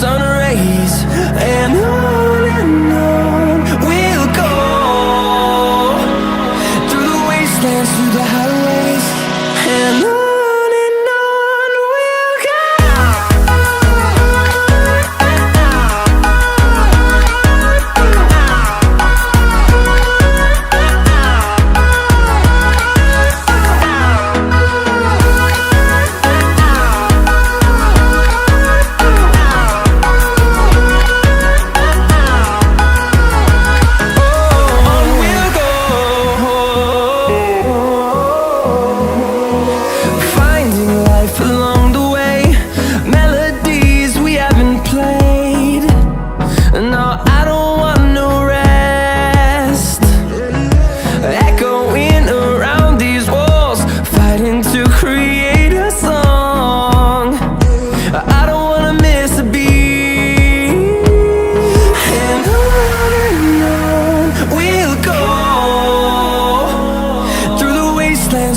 sun rays. And on we'll go, through the wastelands, through the highways. And on we'll go.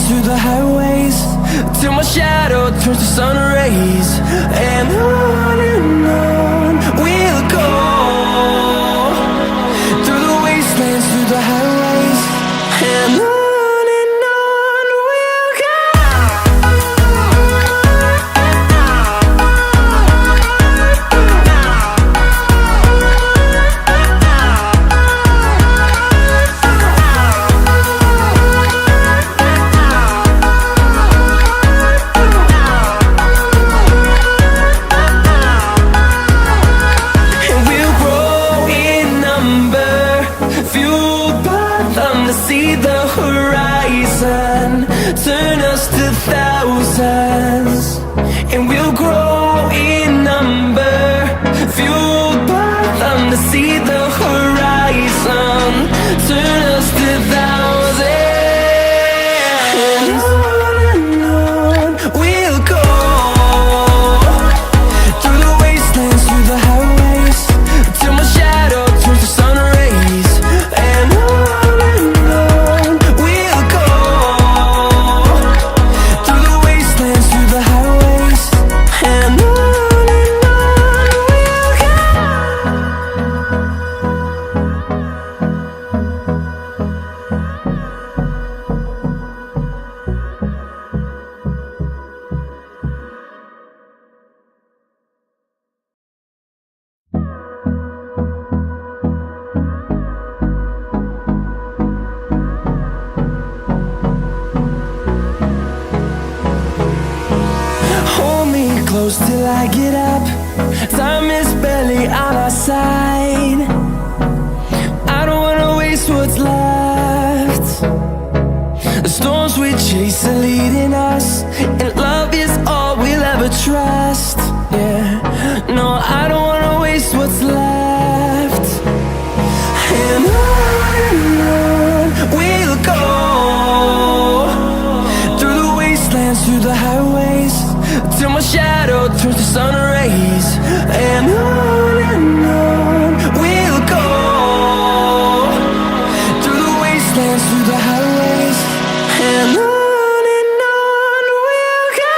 Through the highways, till my shadow turns to sun rays. And on we'll go, through the wastelands, through the highways. And on we'll go. See the horizon turn us to thousands, and we'll grow in number, fueled by them to see the horizon turn us to thousands. And on we'll go, through the wastelands, through the highways, till my shadow turns to sun rays. And close till I get up. Time is barely on our side. I don't wanna waste what's left. The storms we chase are leading us, and love is all we'll ever trust. Yeah, no, I don't wanna waste what's left. And on we'll go, through the wastelands, through the highways, till my shadow turns to sun rays. And on we'll go, through the wastelands, through the highways. And on we'll go.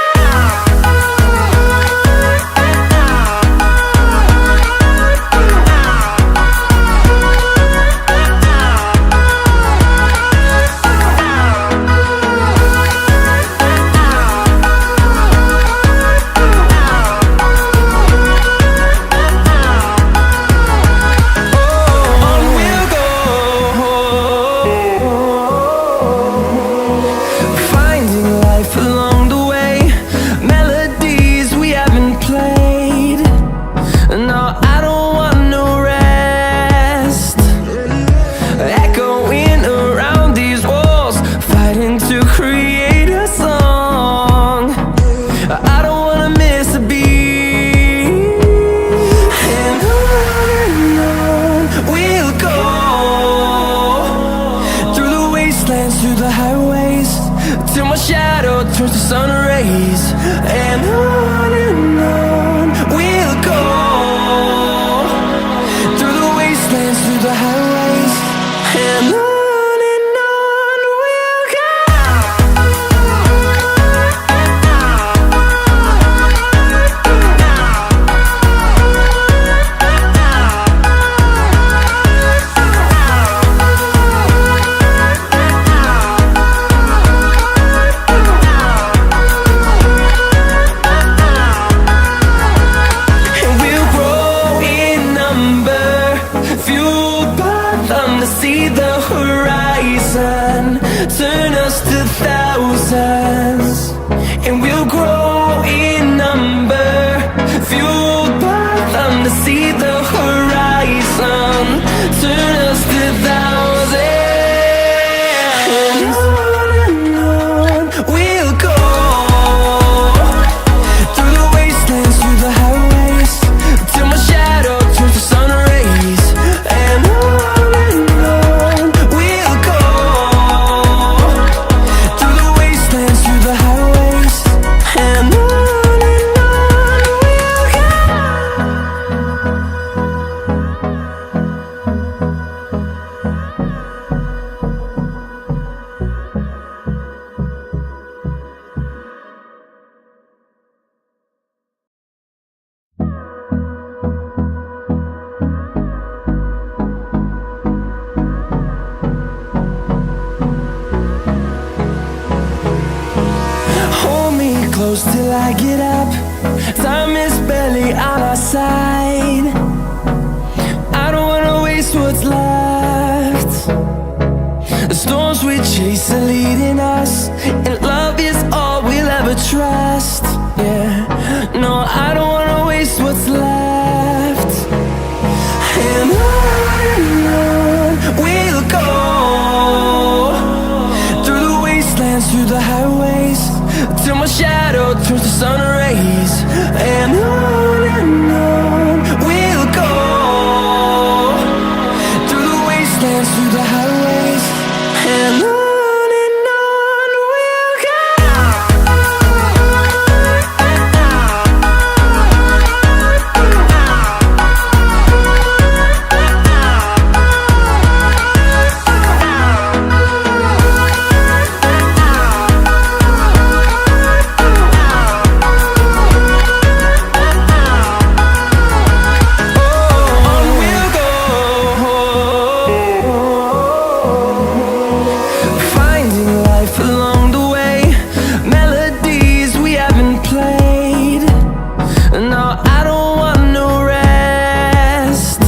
see the horizon, turn us to thousands. And on we'll go, through the wastelands, through the highways, till my shadow turns to sun rays. And on we'll go, through the wastelands, through the highways. And on we'll go. Hold me close till I get up. Time is barely on our side. I don't wanna waste what's left. The storms we chase are leading us, and love is all we'll ever trust. Yeah, no, I don't wanna waste what's left. And on we'll go, through the wastelands, through the highways, till my shadow turns to sun rays. And on we'll go, through the wastelands, through the highways. And on we'll go. Finding life along the way, melodies we haven't played. No, I don't want no rest.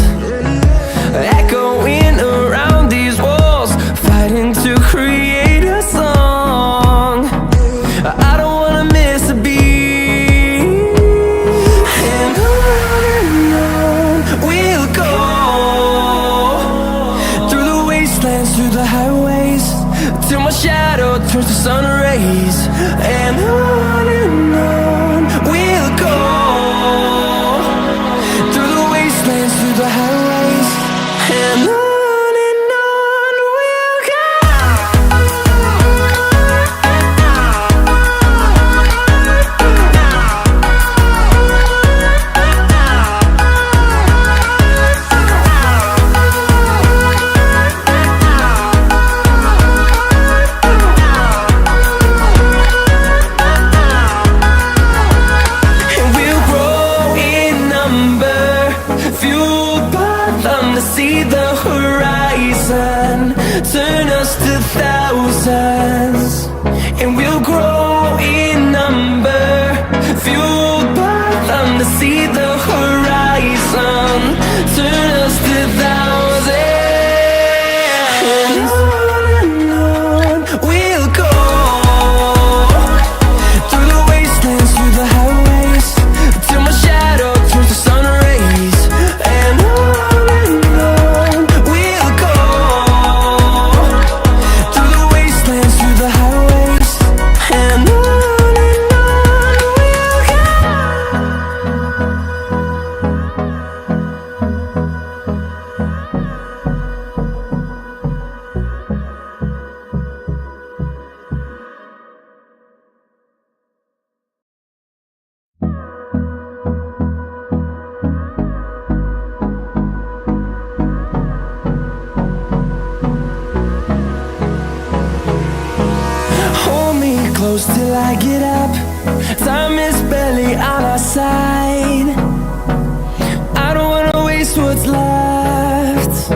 Echoing around these walls, fighting to create a song. I don't wanna miss a beat. And on we'll go, through the wastelands, through the highways, till my shadow turns to sun rays. And on we'll go, through the wastelands, through the highways. And on we'll go. And we'll grow in number, fueled by them to see the horizon, turn us to thousands. And we'll grow in number, fueled by them to see the horizon, turn us to thousands. And on we'll go, through the wastelands, through the highways, till my shadow turns to sun rays. And on we'll go, through the wastelands, through the highways. And on we'll go. Hold me close till I get up. Time is barely on our side. I don't wanna waste what's left.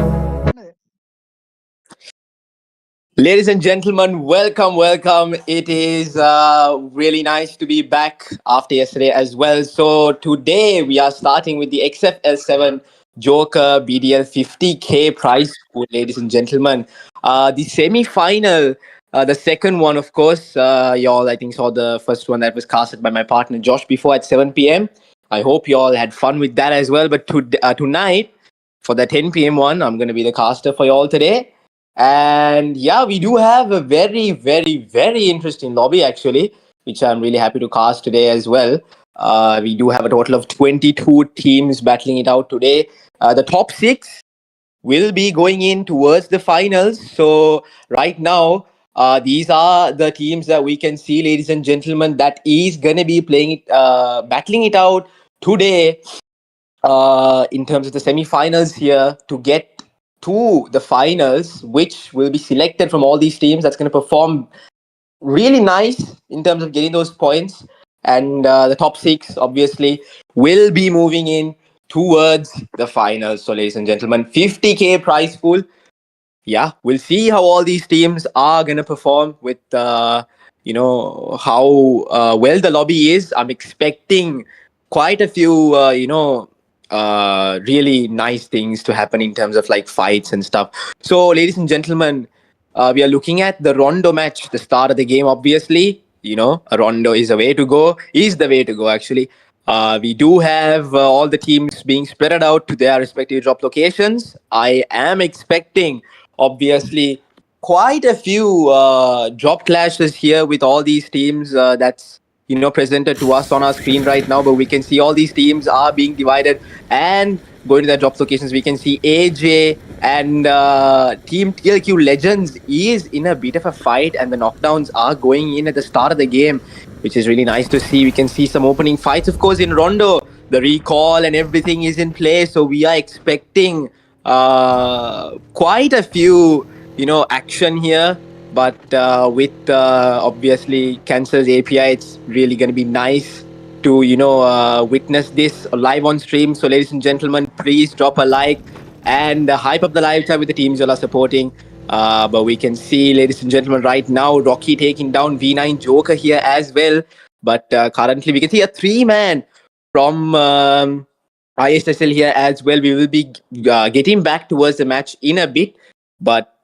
Ladies and gentlemen, welcome, welcome. It is really nice to be back after yesterday as well. So today we are starting with the XFL7 Joker BDL 50K prize pool, ladies and gentlemen. The semi-final, the second one, of course, y'all I think saw the first one that was casted by my partner Josh before at 7 p.m. I hope you all had fun with that as well. But tonight, for the 10 p.m. one, I'm going to be the caster for you all today. And yeah, we do have a very, very, very interesting lobby actually, which I'm really happy to cast today as well. We do have a total of 22 teams battling it out today. The top six will be going in towards the finals. So right now, these are the teams that we can see, ladies and gentlemen, that is going to be playing it, battling it out today in terms of the semi-finals here to get to the finals, which will be selected from all these teams that's going to perform really nice in terms of getting those points. And the top six, obviously, will be moving in towards the finals. So, ladies and gentlemen, 50K prize pool. Yeah, we'll see how all these teams are going to perform with, how well the lobby is. I'm expecting quite a few, really nice things to happen in terms of like fights and stuff. So, ladies and gentlemen, we are looking at the Rondo match, the start of the game, obviously. A Rondo is the way to go, is the way to go, actually. We do have all the teams being spread out to their respective drop locations. I am expecting, obviously, quite a few drop clashes here with all these teams that's presented to us on our screen right now. But we can see all these teams are being divided and going to their drop locations. We can see AJ and Team TLQ Legends is in a bit of a fight, and the knockdowns are going in at the start of the game, which is really nice to see. We can see some opening fights, of course, in Rondo. The recall and everything is in place, so we are expecting quite a few, action here. But with obviously Cancer's API, it's really going to be nice to witness this live on stream. So, ladies and gentlemen, please drop a like and hype up the live chat with the teams you are supporting. But we can see, ladies and gentlemen, right now, Rocky taking down V9 Joker here as well. But currently, we can see a 3-man from ISSL here as well. We will be getting back towards the match in a bit. But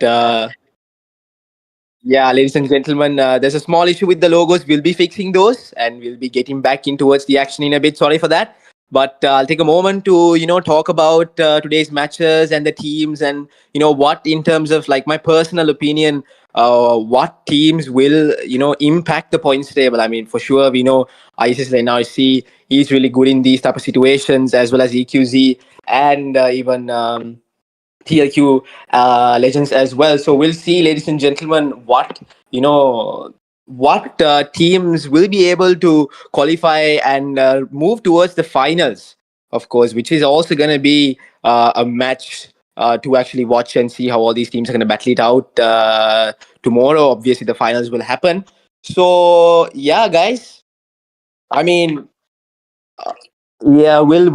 yeah, ladies and gentlemen, there's a small issue with the logos. We'll be fixing those and we'll be getting back in towards the action in a bit. Sorry for that. But I'll take a moment to, talk about today's matches and the teams and, what in terms of like my personal opinion, what teams will, impact the points table. I mean, for sure, we know ISIS NRC is really good in these type of situations as well as EQZ and even TLQ legends as well. So we'll see, ladies and gentlemen, what teams will be able to qualify and move towards the finals, of course, which is also going to be a match to actually watch and see how all these teams are going to battle it out tomorrow. Obviously, the finals will happen. So yeah, guys. I mean, yeah, we'll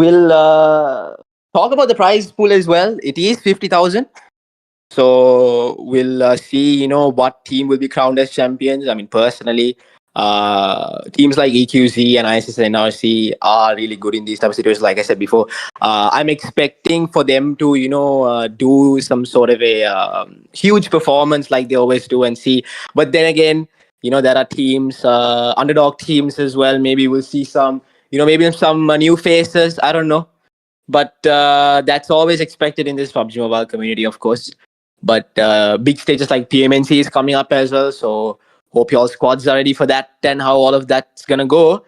talk about the prize pool as well. It is 50,000. So we'll see, what team will be crowned as champions. I mean, personally, teams like EQZ and ISS and NRC are really good in these type of situations. Like I said before, I'm expecting for them to, do some sort of a huge performance like they always do and see. But then again, there are teams, underdog teams as well. Maybe we'll see some, maybe some new faces. I don't know. But that's always expected in this PUBG Mobile community, of course. But big stages like PMNC is coming up as well. So hope your squads are ready for that and how all of that's going to go.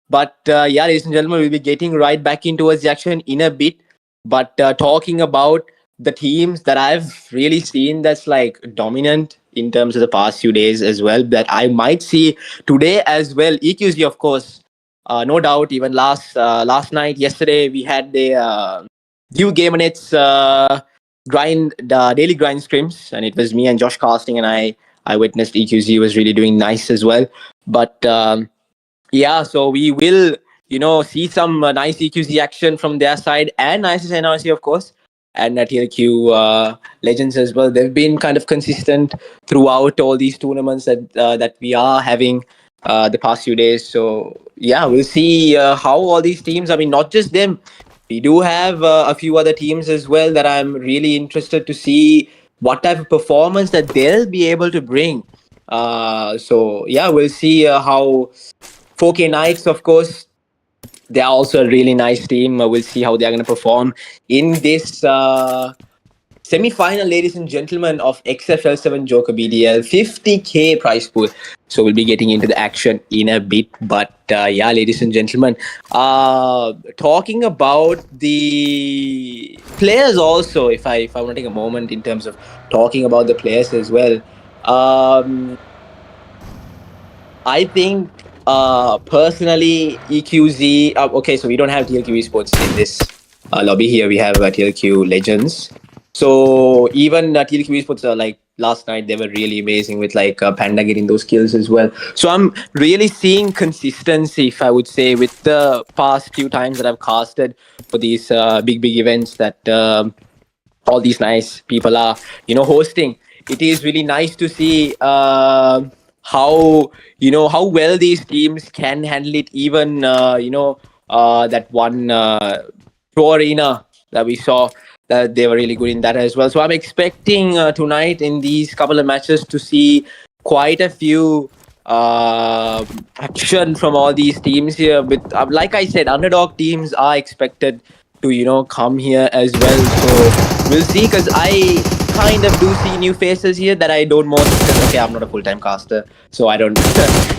But yeah, ladies and gentlemen, we'll be getting right back into the action in a bit. But talking about the teams that I've really seen that's like dominant in terms of the past few days as well, that I might see today as well. EQZ, of course, no doubt. Even last night, yesterday, we had the Due Game Minutes daily grind scrims, and it was me and Josh casting, and I witnessed EQZ was really doing nice as well. But yeah, so we will see some nice EQZ action from their side and nice NRC, of course, and TLQ legends as well. They've been kind of consistent throughout all these tournaments that we are having the past few days. So yeah, we'll see how all these teams, I mean, not just them, we do have a few other teams as well that I'm really interested to see what type of performance that they'll be able to bring. So yeah, we'll see how 4K Knights, of course, They are also a really nice team. We'll see how they are going to perform in this semi-final, ladies and gentlemen, of XFL7 Joker BDL, 50K prize pool. So we'll be getting into the action in a bit. But yeah, ladies and gentlemen, talking about the players also, if I want to take a moment in terms of talking about the players as well. Um, I think personally, EQZ. Okay, so we don't have TLQ Esports in this lobby here. We have TLQ Legends. So even TLQ Esports, like last night, they were really amazing with like Panda getting those kills as well. So I'm really seeing consistency, if I would say, with the past few times that I've casted for these big events that. All these nice people are hosting. It is really nice to see how how well these teams can handle it. Even that one pro arena that we saw, that they were really good in that as well. So I'm expecting tonight in these couple of matches to see quite a few action from all these teams here. With like I said, underdog teams are expected to come here as well. So we'll see, because I kind of do see new faces here that I don't most, because okay, I'm not a full-time caster, so I don't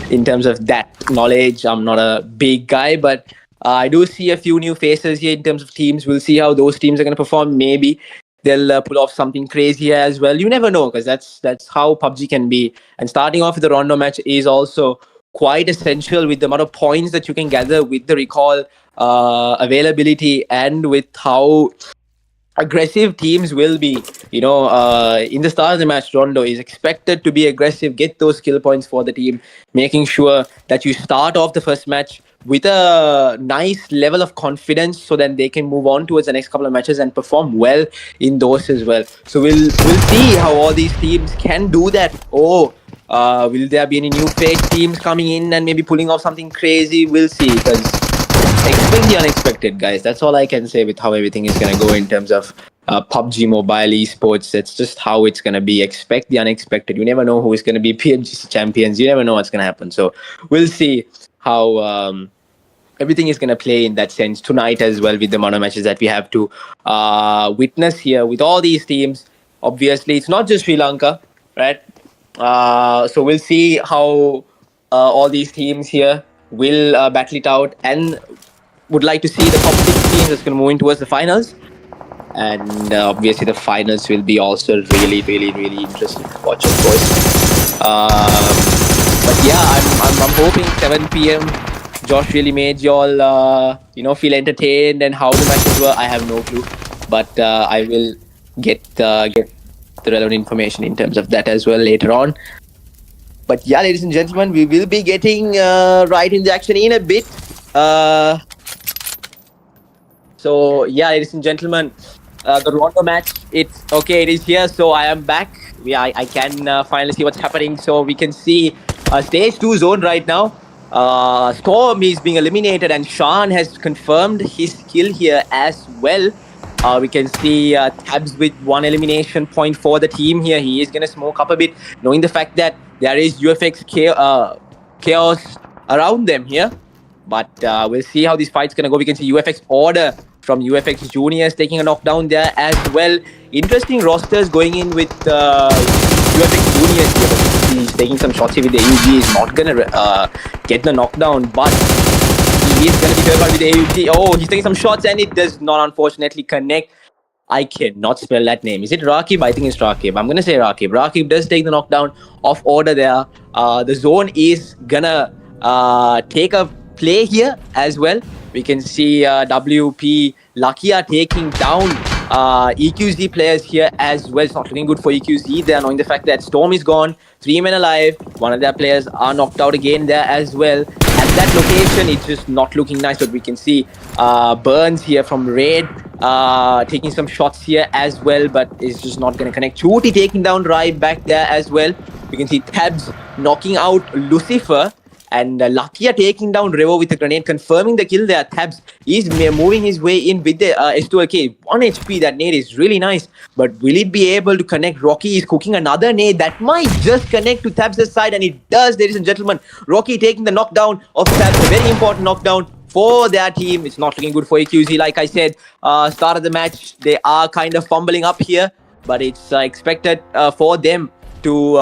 in terms of that knowledge, I'm not a big guy, but I do see a few new faces here in terms of teams. We'll see how those teams are going to perform. Maybe they'll pull off something crazy here as well. You never know, because that's how PUBG can be. And starting off with the rondo match is also quite essential, with the amount of points that you can gather with the recall availability, and with how aggressive teams will be. In the start of the match, Rondo is expected to be aggressive, get those skill points for the team, making sure that you start off the first match with a nice level of confidence, so that they can move on towards the next couple of matches and perform well in those as well. So we'll see how all these teams can do that. Will there be any new face teams coming in and maybe pulling off something crazy? We'll see, because expect the unexpected, guys. That's all I can say with how everything is going to go in terms of PUBG Mobile esports. That's just how it's going to be. Expect the unexpected. You never know who is going to be PNG champions. You never know what's going to happen. So we'll see how everything is going to play in that sense tonight as well, with the amount of matches that we have to witness here with all these teams. Obviously, it's not just Sri Lanka, right? So we'll see how all these teams here will battle it out, and would like to see the top 6 teams that's going to move in towards the finals. And obviously the finals will be also really, really, really interesting to watch, of course. But yeah, I'm hoping 7 p.m. Josh really made y'all feel entertained, and how the matches were, I have no clue, but I will get the relevant information in terms of that as well later on. But yeah, ladies and gentlemen, we will be getting right in the action in a bit. So yeah, ladies and gentlemen, the Rondo match, it's okay, it is here. So I am back. I can finally see what's happening. So we can see stage 2 zone right now. Storm is being eliminated, and Sean has confirmed his kill here as well. We can see Tabs with 1 elimination point for the team here. He is going to smoke up a bit, knowing the fact that there is UFX chaos around them here. But we'll see how this fight's going to go. We can see UFX Order from UFX Juniors taking a knockdown there as well. Interesting rosters going in with UFX Juniors here. He's taking some shots here with the AUG. He's not going to get the knockdown, but he is going to be hurt with the AUG. Oh, he's taking some shots, and it does not unfortunately connect. I cannot spell that name. Is it Rakib? I think it's Rakib. I'm going to say Rakib. Rakib does take the knockdown of Order there. The zone is going to take a play here as well. We can see WP Lakia taking down EQZ players here as well. It's not looking good for EQZ. They're knowing the fact that Storm is gone, 3 men alive. One of their players are knocked out again there as well. At that location, it's just not looking nice. But we can see Burns here from Raid taking some shots here as well, but it's just not going to connect. Chuti taking down Rai back there as well. We can see Tabs knocking out Lucifer, and Lakia taking down Revo with a grenade, confirming the kill there. Tabs is moving his way in with the S2AK. 1 HP, that nade is really nice. But will it be able to connect? Rocky is cooking another nade that might just connect to Tabs' side, and it does, ladies and gentlemen. Rocky taking the knockdown of Tabs, a very important knockdown for their team. It's not looking good for AQZ. Like I said, start of the match, they are kind of fumbling up here, but it's expected for them to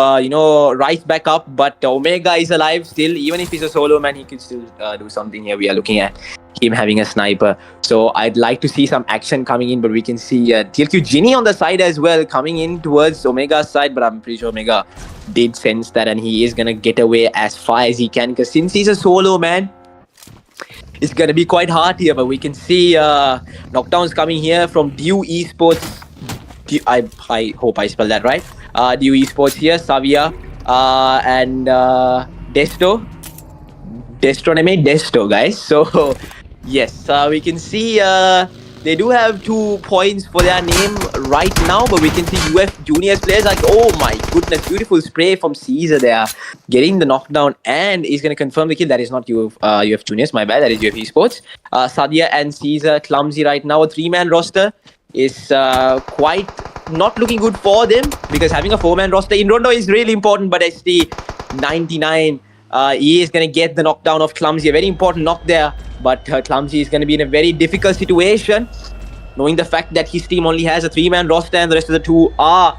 rise back up. But Omega is alive still. Even if he's a solo man, he can still do something here. We are looking at him having a sniper, so I'd like to see some action coming in. But we can see TLQ Ginny on the side as well, coming in towards Omega's side. But I'm pretty sure Omega did sense that, and he is gonna get away as far as he can, because since he's a solo man, it's gonna be quite hard here. But we can see knockdowns coming here from Dew Esports. I hope I spelled that right. Dew Esports here, Savia and Desto. Desto, guys. So yes, we can see they do have 2 points for their name right now, but we can see UF Juniors players like, oh my goodness, beautiful spray from Caesar there, getting the knockdown, and he's going to confirm the kill. That is not UF Juniors, my bad, that is UF Esports. Sadia and Caesar clumsy right now. A 3-man roster is quite not looking good for them, because having a 4-man roster in Rondo is really important. But ST99, he is going to get the knockdown of Clumsy. A very important knock there, but Clumsy is going to be in a very difficult situation, knowing the fact that his team only has a 3-man roster and the rest of the 2 are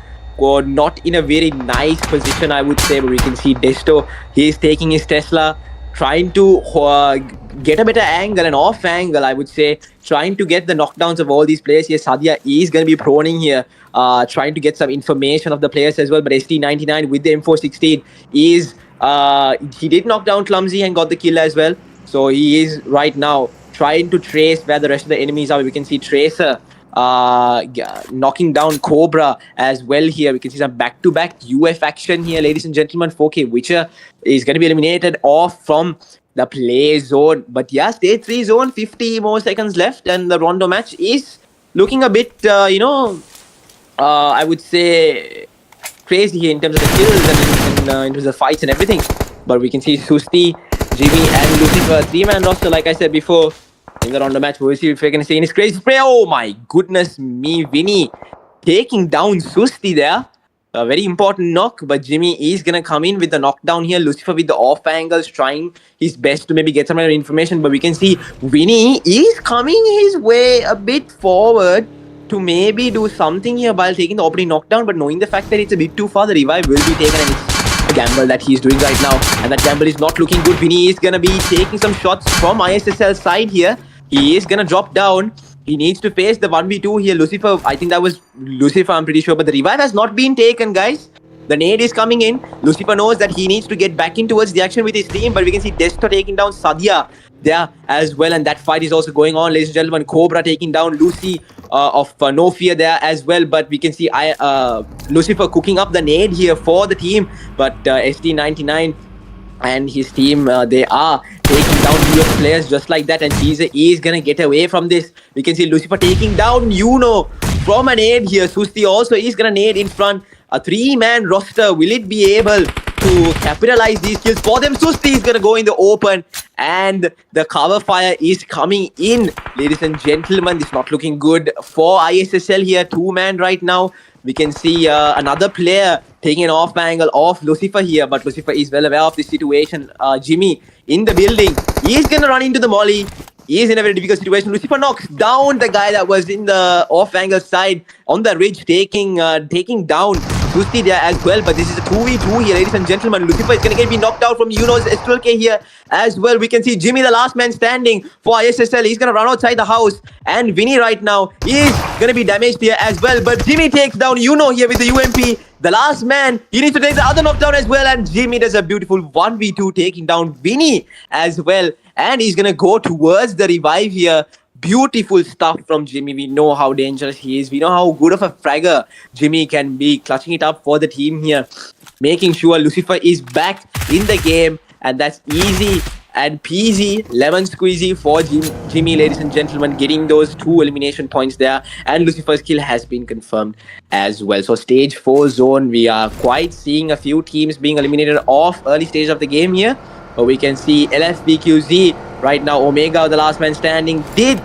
not in a very nice position, I would say. But we can see Desto, he is taking his Tesla, trying to get a better angle, an off angle, I would say, trying to get the knockdowns of all these players here. Sadia is going to be proning here, trying to get some information of the players as well. But ST99 with the M416 is he did knock down Clumsy and got the kill as well. So he is right now trying to trace where the rest of the enemies are. We can see Tracer knocking down Cobra as well here. We can see some back-to-back UF action here, ladies and gentlemen. 4K Witcher is going to be eliminated off from the play zone. But yeah, stage 3 zone, 50 more seconds left, and the Rondo match is looking a bit, I would say, crazy here in terms of the kills and in terms of fights and everything. But we can see Susti, Jimmy and Lucifer, 3-man roster, like I said before, in the Rondo match. We'll see if we're going to see any crazy spray. Oh my goodness me, Vinny taking down Susti there. A very important knock, but Jimmy is going to come in with the knockdown here. Lucifer with the off angles, trying his best to maybe get some other information. But we can see Vinny is coming his way a bit forward to maybe do something here while taking the opening knockdown. But knowing the fact that it's a bit too far, the revive will be taken, and it's a gamble that he's doing right now. And that gamble is not looking good. Vinny is going to be taking some shots from ISSL side here. He is going to drop down. He needs to face the 1v2 here. Lucifer, I think that was Lucifer, I'm pretty sure. But the revive has not been taken, guys. The nade is coming in. Lucifer knows that he needs to get back in towards the action with his team. But we can see Desto taking down Sadia there as well. And that fight is also going on, ladies and gentlemen. Cobra taking down Lucy of No Fear there as well. But we can see Lucifer cooking up the nade here for the team. But ST99 and his team, they are taking down US players just like that, and Caesar is gonna get away from this. We can see Lucifer taking down from a nade here. Susti also is gonna nade in front. A 3-man roster, will it be able to capitalize these kills for them? Susti is gonna go in the open, and the cover fire is coming in, ladies and gentlemen. It's not looking good for ISSL here. 2-man right now. We can see another player taking an off angle off Lucifer here, but Lucifer is well aware of this situation. Jimmy in the building. He's going to run into the molly. He is in a very difficult situation. Lucifer knocks down the guy that was in the off angle side on the ridge, taking down Susti there as well. But this is a 2v2 here, ladies and gentlemen. Lucifer is going to get knocked out from S12K here as well. We can see Jimmy, the last man standing for ISSL. He's going to run outside the house. And Vinny right now is going to be damaged here as well. But Jimmy takes down here with the UMP. The last man, he needs to take the other knockdown as well. And Jimmy does a beautiful 1v2, taking down Vinny as well. And he's going to go towards the revive here. Beautiful stuff from Jimmy. We know how dangerous he is. We know how good of a fragger Jimmy can be, clutching it up for the team here, making sure Lucifer is back in the game. And that's easy and peasy, lemon squeezy for Jimmy, ladies and gentlemen, getting those 2 elimination points there. And Lucifer's kill has been confirmed as well. So stage 4 zone, we are quite seeing a few teams being eliminated off early stage of the game here. But we can see LFBQZ right now. Omega, the last man standing, did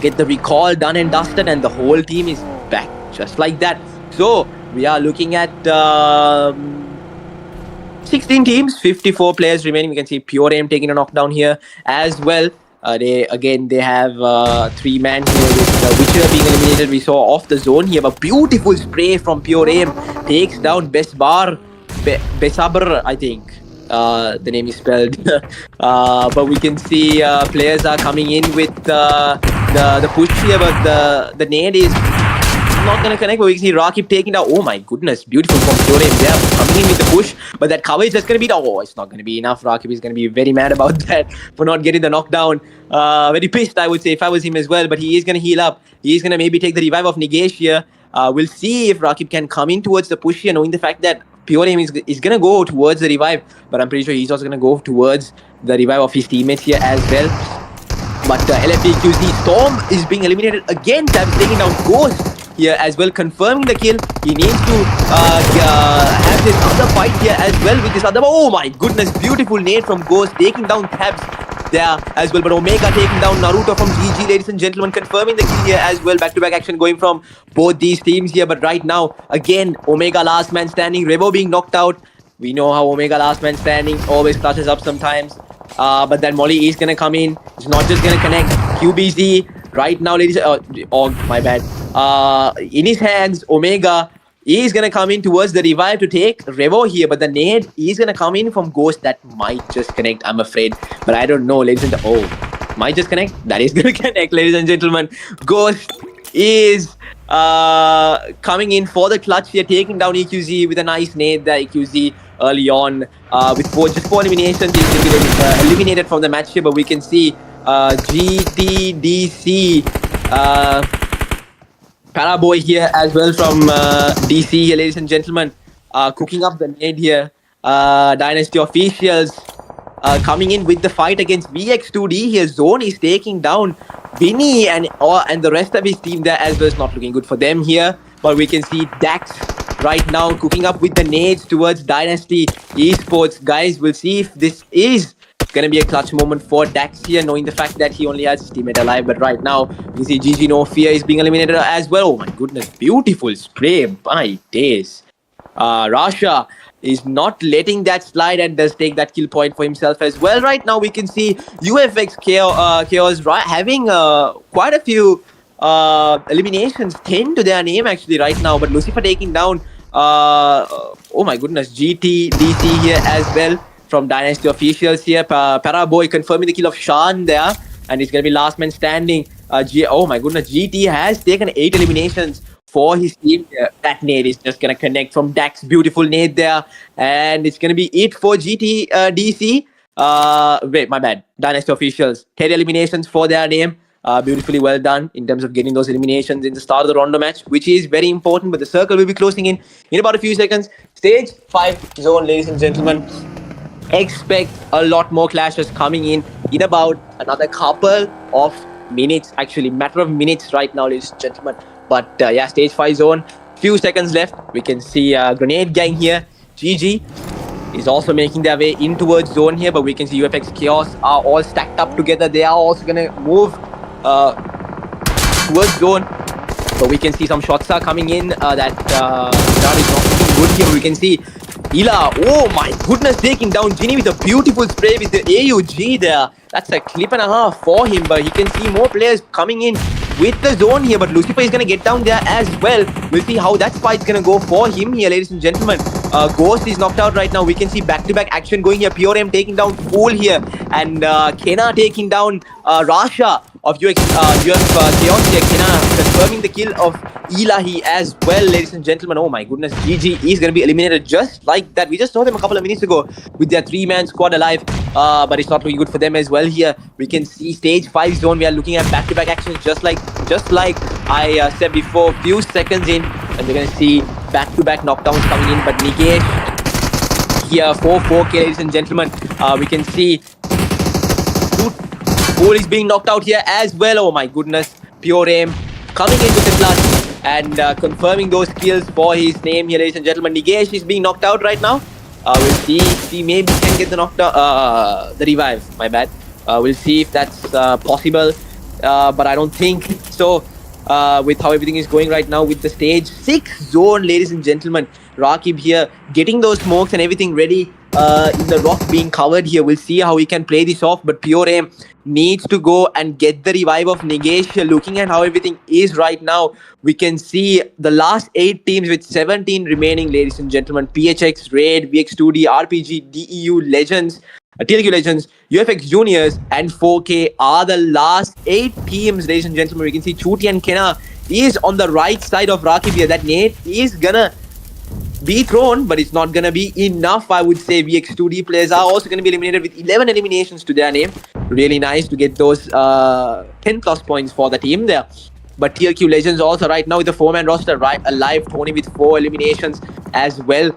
get the recall done and dusted, and the whole team is back just like that. So we are looking at 16 teams, 54 players remaining. We can see Pure Aim taking a knockdown here as well. They have 3-man here with Witcher being eliminated. We saw off the zone here, but beautiful spray from Pure Aim takes down Besabr, I think. The name is spelled. But we can see players are coming in with the push here, but the nade is not going to connect, but we can see Rakib taking down. Oh my goodness, beautiful from Pure Aim there, coming in with the push, but that cover is just going to be down. Oh, it's not going to be enough. Rakib is going to be very mad about that for not getting the knockdown. Very pissed, I would say, if I was him as well, but he is going to heal up. He is going to maybe take the revive of Nigesh here. We'll see if Rakib can come in towards the push here, knowing the fact that Pure Aim is going to go towards the revive, but I'm pretty sure he's also going to go towards the revive of his teammates here as well. But LFDQZ Storm is being eliminated again. Tabs taking down Ghost here as well, confirming the kill. He needs to have this other fight here as well with this other. Oh my goodness, beautiful nade from Ghost taking down Tabs there as well. But Omega taking down Naruto from GG, ladies and gentlemen, confirming the kill here as well. Back-to-back action going from both these teams here. But right now, again, Omega last man standing. Revo being knocked out. We know how Omega last man standing always clutches up sometimes. But then Molly is going to come in. It's not just going to connect. QBZ right now, ladies. Oh, my bad. In his hands, Omega is going to come in towards the revive to take Revo here. But the nade is going to come in from Ghost. That might just connect, I'm afraid. But I don't know, ladies and gentlemen. Oh, might just connect. That is going to connect, ladies and gentlemen. Ghost is coming in for the clutch here, taking down EQZ with a nice nade there. EQZ early on with just 4 eliminations. He's going to be eliminated from the match here, but we can see GTDC Paraboy here as well from DC here, ladies and gentlemen, cooking up the nade here. Dynasty officials coming in with the fight against VX2D here. Zone is taking down Vinny and the rest of his team there as well. It's not looking good for them here, but we can see Dax right now cooking up with the nades towards Dynasty Esports. Guys, we'll see if this is going to be a clutch moment for Dax here, knowing the fact that he only has his teammate alive. But right now, you see GG No Fear is being eliminated as well. Oh my goodness, beautiful spray. My days. Rasha is not letting that slide and does take that kill point for himself as well. Right now, we can see UFX Chaos having quite a few eliminations, 10 to their name actually right now. But Lucifer taking down, oh my goodness, GTDC here as well from Dynasty officials here. Paraboy confirming the kill of Shan there, and it's going to be last man standing. Oh my goodness, GT has taken 8 eliminations for his team. That nade is just going to connect from Dax. Beautiful nade there, and it's going to be it for GTDC. Wait, my bad. Dynasty officials, 10 eliminations for their name. Beautifully well done in terms of getting those eliminations in the start of the Rondo match, which is very important. But the circle will be closing in about a few seconds. Stage 5 zone, ladies and gentlemen. Expect a lot more clashes coming in about another couple of minutes. Actually, matter of minutes right now, ladies and gentlemen. But yeah, stage 5 zone. Few seconds left. We can see Grenade Gang here. GG is also making their way in towards zone here, but we can see UFX Chaos are all stacked up together. They are also going to move towards zone, but we can see some shots are coming in that is not looking good here. We can see Ila, oh my goodness, taking down Ginny with a beautiful spray with the AUG there. That's a clip and a half for him, but he can see more players coming in with the zone here, but Lucifer is going to get down there as well. We'll see how that fight's going to go for him here, ladies and gentlemen. Ghost is knocked out right now. We can see back-to-back action going here. Pure M taking down Fool here, and Kena taking down Rasha of UF Chaos here. Kena confirming the kill of Ilahi as well, ladies and gentlemen. Oh my goodness, GG is going to be eliminated just like that. We just saw them a couple of minutes ago with their 3-man squad alive, but it's not looking good for them as well here. We can see stage 5 zone. We are looking at back-to-back actions just like I said before, few seconds in, and we're going to see back-to-back knockdowns coming in. But Nigesh here, 4-4K, ladies and gentlemen. We can see Fool is being knocked out here as well. Oh my goodness, Pure Aim coming in with the clutch and confirming those kills for his name here, ladies and gentlemen. Nigesh is being knocked out right now. We'll see if he maybe can get the knockdown, the revive. My bad. We'll see if that's possible, but I don't think so. With how everything is going right now with the stage 6 zone, ladies and gentlemen. Rakib here getting those smokes and everything ready in the rock being covered here. We'll see how he can play this off, but Pure Aim needs to go and get the revive of Nigesh here. Looking at how everything is right now, we can see the last 8 teams with 17 remaining, ladies and gentlemen. PHX, Raid, VX2D, RPG, DEU, Legends, TLQ Legends, UFX Juniors, and 4K are the last 8 teams, ladies and gentlemen. We can see Chuti and Kenna is on the right side of Rakib here. That nade is gonna be thrown, but it's not gonna be enough. I would say VX2D players are also gonna be eliminated with 11 eliminations to their name. Really nice to get those 10 plus points for the team there. But TLQ Legends also right now with the 4-man roster right alive. Tony with 4 eliminations as well.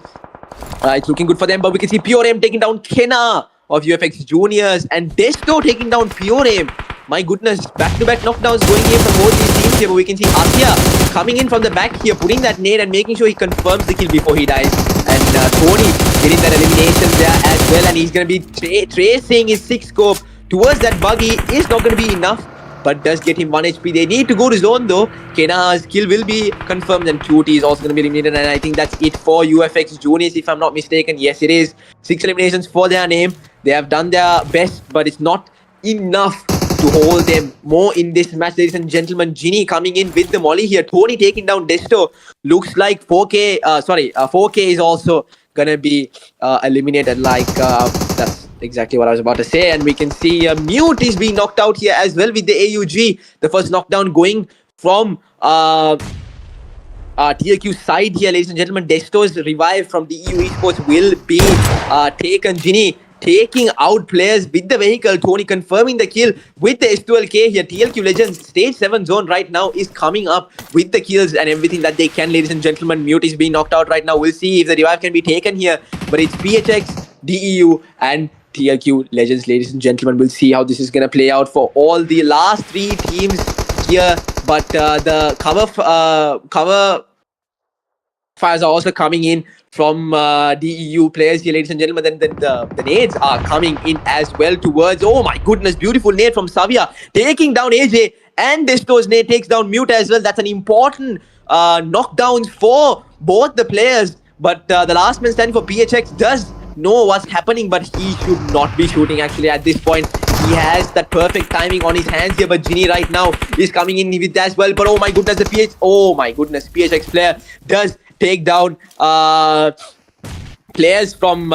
It's looking good for them, but we can see Pure Aim taking down Kenna of UFX Juniors and Desto taking down Pure Aim. My goodness, back-to-back knockdowns going here from both these teams here, but we can see Atya coming in from the back here, putting that nade and making sure he confirms the kill before he dies. And Tony getting that elimination there as well, and he's going to be tracing his 6 scope towards that buggy. Is not going to be enough, but does get him 1 HP. They need to go to zone though. Kenna's kill will be confirmed, and Chuti is also going to be eliminated, and I think that's it for UFX Juniors, if I'm not mistaken. Yes, it is. 6 eliminations for their name. They have done their best, but it's not enough to hold them more in this match, ladies and gentlemen. Ginny coming in with the molly here. Tony taking down Desto. Looks like 4K is also gonna be eliminated. That's exactly what I was about to say. And we can see Mute is being knocked out here as well with the AUG. The first knockdown going from TLQ side here, ladies and gentlemen. Desto's revive from the EU Esports will be taken. Ginny taking out players with the vehicle. Tony confirming the kill with the S12K here. TLQ Legends stage 7 zone right now is coming up with the kills and everything that they can, ladies and gentlemen. Mute is being knocked out right now. We'll see if the revive can be taken here, but it's PHX, DEU and TLQ Legends, ladies and gentlemen. We'll see how this is going to play out for all the last 3 teams here, but the cover fires are also coming in from DEU players here, ladies and gentlemen. Then the nades are coming in as well towards, oh my goodness, beautiful nade from Savia taking down AJ, and Desto's nade takes down Mute as well. That's an important knockdowns for both the players, but the last man standing for PHX does know what's happening, but he should not be shooting actually at this point. He has that perfect timing on his hands here, but Ginny right now is coming in with that as well. But oh my goodness, PHX player does take down players from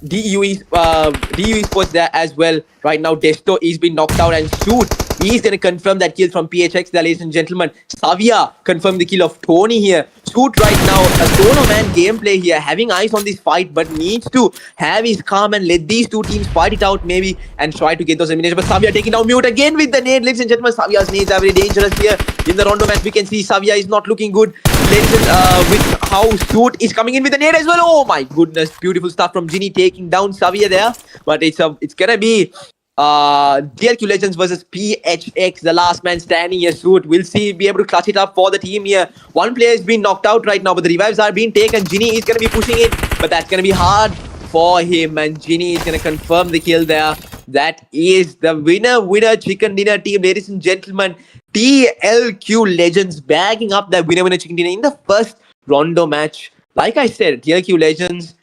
DEU Esports there as well. Right now, Desto is being knocked out, and Shoot, he's going to confirm that kill from PHX there, ladies and gentlemen. Savia confirmed the kill of Tony here. Shoot right now, a solo man gameplay here, having eyes on this fight, but needs to have his calm and let these 2 teams fight it out maybe and try to get those eliminations. But Savia taking down Mute again with the nade, ladies and gentlemen. Savia's nades are very dangerous here. In the rondo match, we can see Savia is not looking good. Ladies and with how Shoot is coming in with the nade as well. Oh my goodness, beautiful stuff from Ginny taking down Savia there. But it's gonna be DLQ Legends versus PHX, the last man standing here. Shoot, we'll see, be able to clutch it up for the team here. One player has been knocked out right now, but the revives are being taken. Ginny is going to be pushing it, but that's going to be hard for him, and Ginny is going to confirm the kill there. That is the winner chicken dinner team, ladies and gentlemen. TLQ Legends bagging up that winner chicken dinner in the first rondo match. Like I said, TLQ Legends,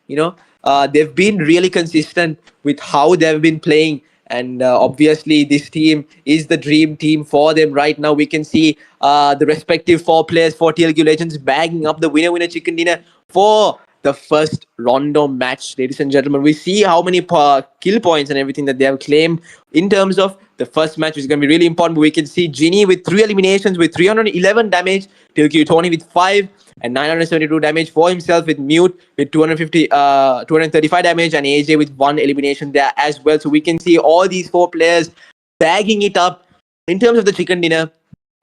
they've been really consistent with how they've been playing. And obviously, this team is the dream team for them right now. We can see the respective 4 players for TLQ Legends bagging up the winner chicken dinner for the first rondo match, ladies and gentlemen. We see how many kill points and everything that they have claimed in terms of the first match, which is going to be really important. But we can see Ginny with 3 eliminations with 311 damage, TLQ Tony with 5 and 972 damage for himself, with Mute with 235 damage, and AJ with 1 elimination there as well. So we can see all these 4 players bagging it up in terms of the chicken dinner,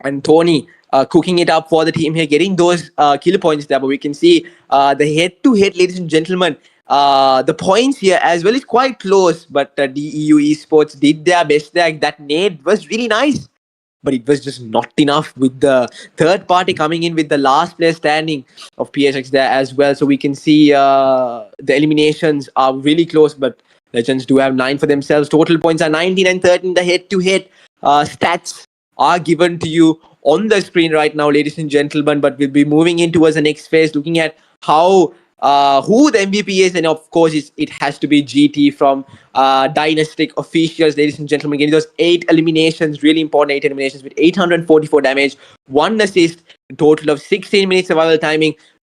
and Tony cooking it up for the team here, getting those kill points there. But we can see the head-to-head, ladies and gentlemen, the points here as well is quite close, but DEU Esports did their best there. That nade was really nice, but it was just not enough, with the third party coming in with the last player standing of PHX there as well. So we can see the eliminations are really close, but Legends do have 9 for themselves. Total points are 19 and 13. The head-to-head stats are given to you on the screen right now, ladies and gentlemen. But we'll be moving in towards the next phase, looking at how who the MVP is, and of course, it has to be GT from Dynastic Officials, ladies and gentlemen. Getting those 8 eliminations, really important 8 eliminations with 844 damage, 1 assist, a total of 16 minutes survival timing,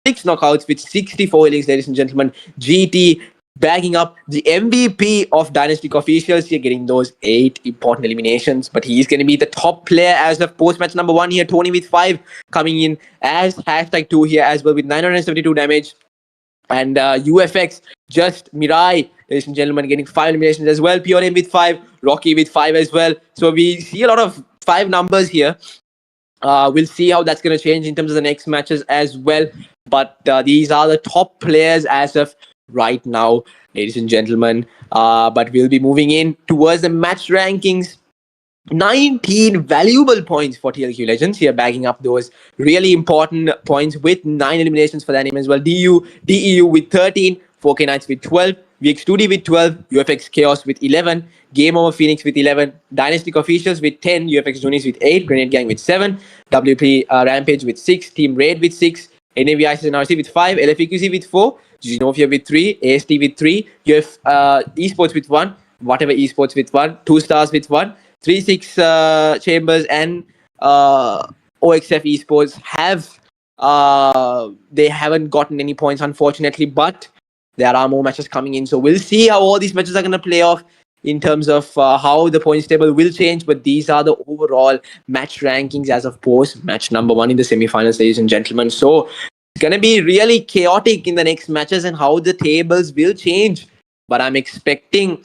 6 knockouts with 64 innings, ladies and gentlemen. GT bagging up the MVP of Dynastic Officials here, getting those 8 important eliminations. But he's going to be the top player as of post-match number 1 here. Tony with 5 coming in as #2 here as well with 972 damage. And UFX, just Mirai, ladies and gentlemen, getting 5 eliminations as well. PRM with 5, Rocky with 5 as well. So we see a lot of 5 numbers here. We'll see how that's going to change in terms of the next matches as well. But these are the top players as of right now, ladies and gentlemen. But we'll be moving in towards the match rankings. 19 valuable points for TLQ Legends here, bagging up those really important points with 9 eliminations for that name as well. DEU with 13, 4K Knights with 12, VX2D with 12, UFX Chaos with 11, Game Over Phoenix with 11, Dynastic Officials with 10, UFX Juniors with 8, Grenade Gang with 7, WP Rampage with 6, Team Raid with 6, NAVICs and RC with 5, LFEQC with 4, Genovia with 3, AST with 3, UF Esports with 1, Whatever Esports with 1, 2 Stars with 1, 3-6 Chambers and OXF Esports they haven't gotten any points, unfortunately, but there are more matches coming in. So we'll see how all these matches are going to play off in terms of how the points table will change. But these are the overall match rankings as of post match number 1 in the semi-finals, ladies and gentlemen. So it's going to be really chaotic in the next matches and how the tables will change. But I'm expecting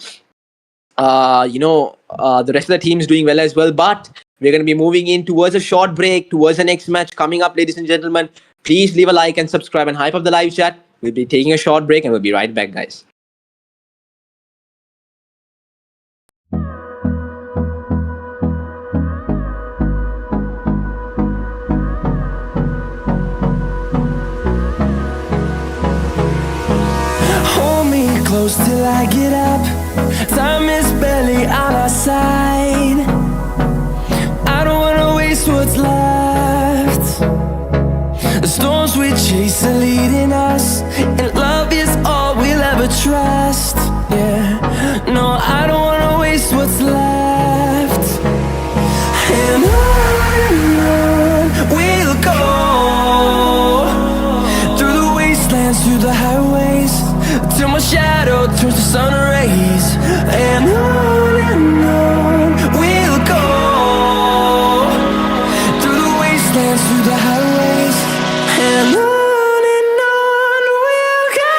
the rest of the teams doing well as well. But we're going to be moving in towards a short break, towards the next match coming up, ladies and gentlemen. Please leave a like and subscribe and hype up the live chat. We'll be taking a short break and we'll be right back, guys. Hold me close till I get up. Time is barely on our side. I don't wanna waste what's left. The storms we chase are leading us, and love is all we'll ever trust. Yeah, no, I don't wanna waste what's left. And on we'll go, through the wastelands, through the highways, till my shadow turns to sun rays. And on we'll go, through the wastelands, through the highways, and on we'll go.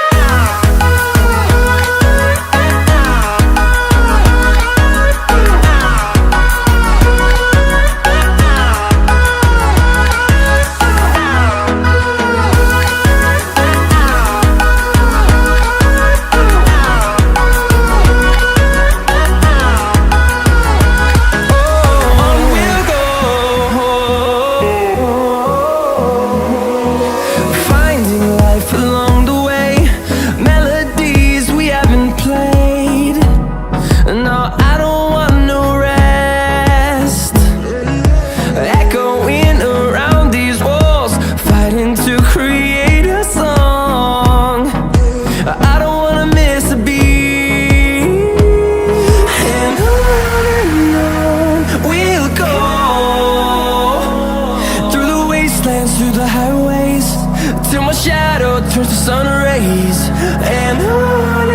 Turns to sun rays, and on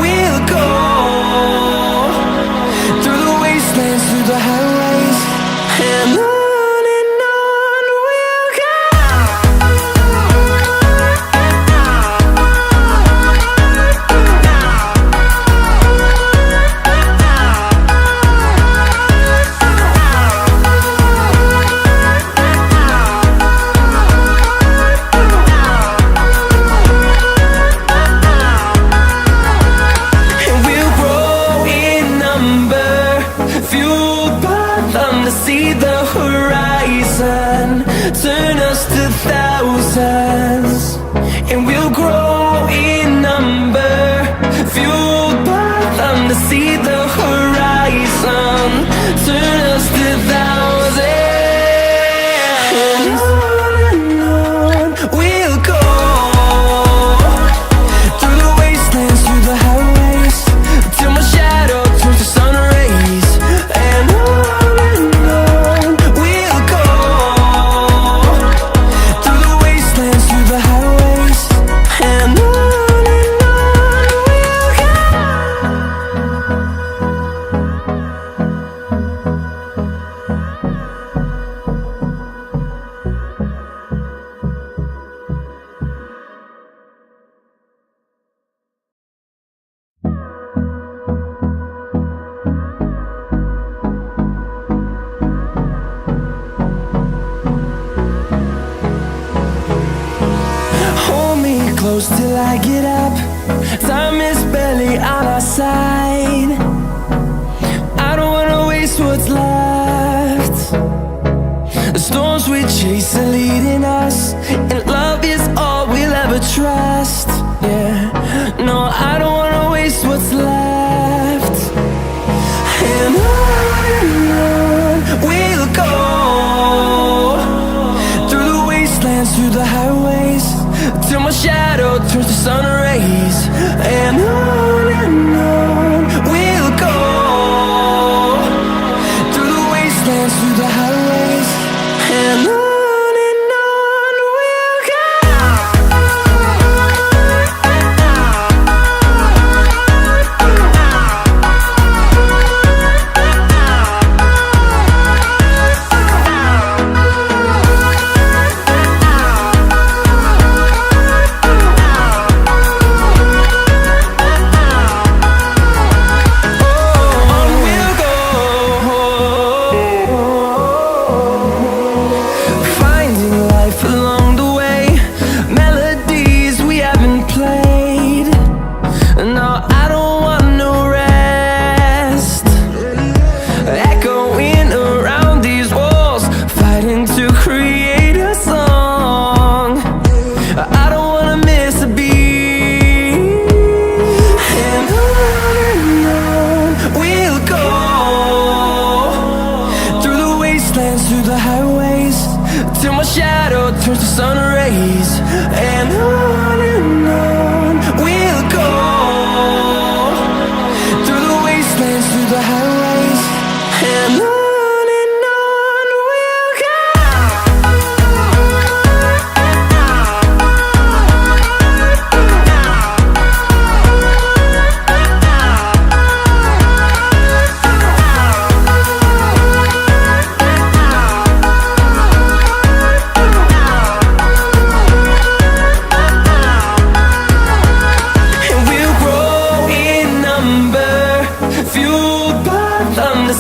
we'll go, through the wastelands, through the highways, and on we'll go. See the horizon, turn us to thousands, and we'll grow in number, fueled by them to see the horizon, turn us to thousands, and on we'll go. close till I get up. Time is barely on our side. I don't wanna waste what's left. The storms we chase are leading us, and love is all we'll ever trust. Yeah, no, I don't wanna waste what's left. And on we'll go, through the wastelands, through the highways, till my shadow turns to sun rays. And on we'll go, through the wastelands, through the highways, and on we'll go. Through the highways, till my shadow turns to sun rays. And on we'll go, through the wastelands, through the highways, and on we'll go.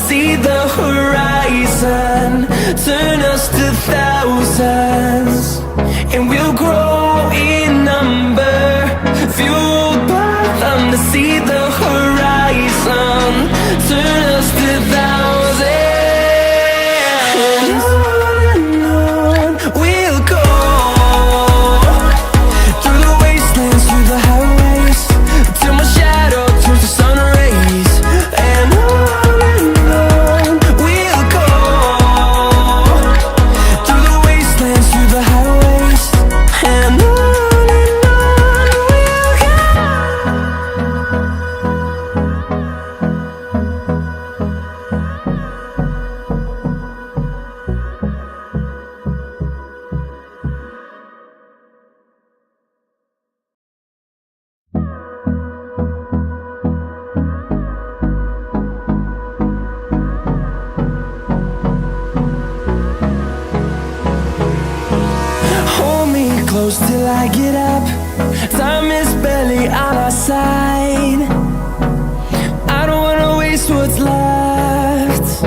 See the horizon turn us to thousands, and we'll grow in number, fueled by them to see the horizon turn us to thousands. And on we'll go, through the wastelands, through the highways, till my shadow turns to sun rays. And close till I get up. Time is barely on our side. I don't wanna waste what's left.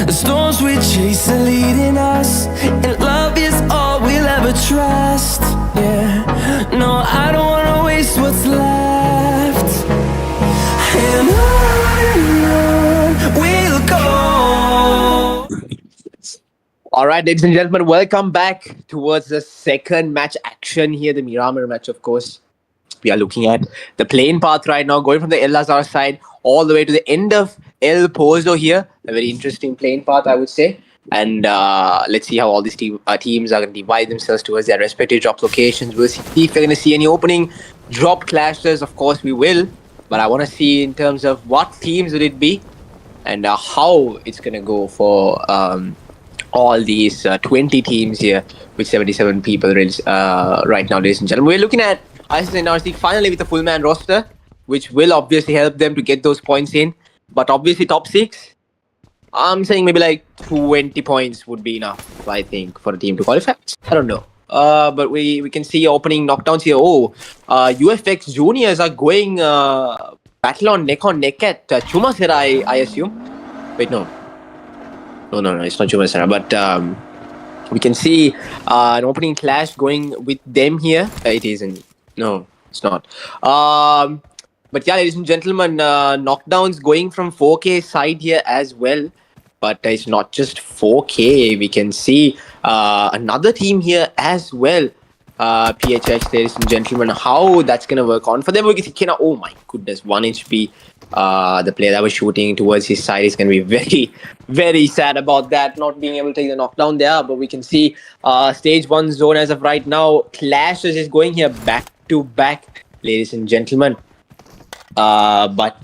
The storms we chase are leading us, and love is all we'll ever trust. Yeah, no, I don't wanna waste what's left. And on we'll go. All right, ladies and gentlemen, welcome back towards the second match action here, the Miramar match, of course. We are looking at the plane path right now, going from the El Azhar side all the way to the end of El Pozo here. A very interesting plane path, I would say. And let's see how all these teams are going to divide themselves towards their respective drop locations. We'll see if we're going to see any opening drop clashes. Of course, we will. But I want to see in terms of what teams would it be and how it's going to go for all these 20 teams here with 77 people right now, ladies and gentlemen. We're looking at ISNRC finally with a full man roster, which will obviously help them to get those points in. But obviously top 6, I'm saying maybe like 20 points would be enough, I think, for a team to qualify. I don't know. But we can see opening knockdowns here. UFX juniors are going battle on neck at Chumasera, I assume. Wait, no, it's not Chumasera. But We can see an opening clash going with them here. It isn't. No, it's not. But yeah, ladies and gentlemen, knockdowns going from 4K side here as well. But it's not just 4K. We can see another team here as well. PHX, ladies and gentlemen, how that's going to work on for them. We can see Kena. Oh my goodness, 1 HP. The player that was shooting towards his side is going to be very, very sad about that, not being able to take the knockdown there. But we can see stage 1 zone as of right now. Clashes is going here back to back, ladies and gentlemen. But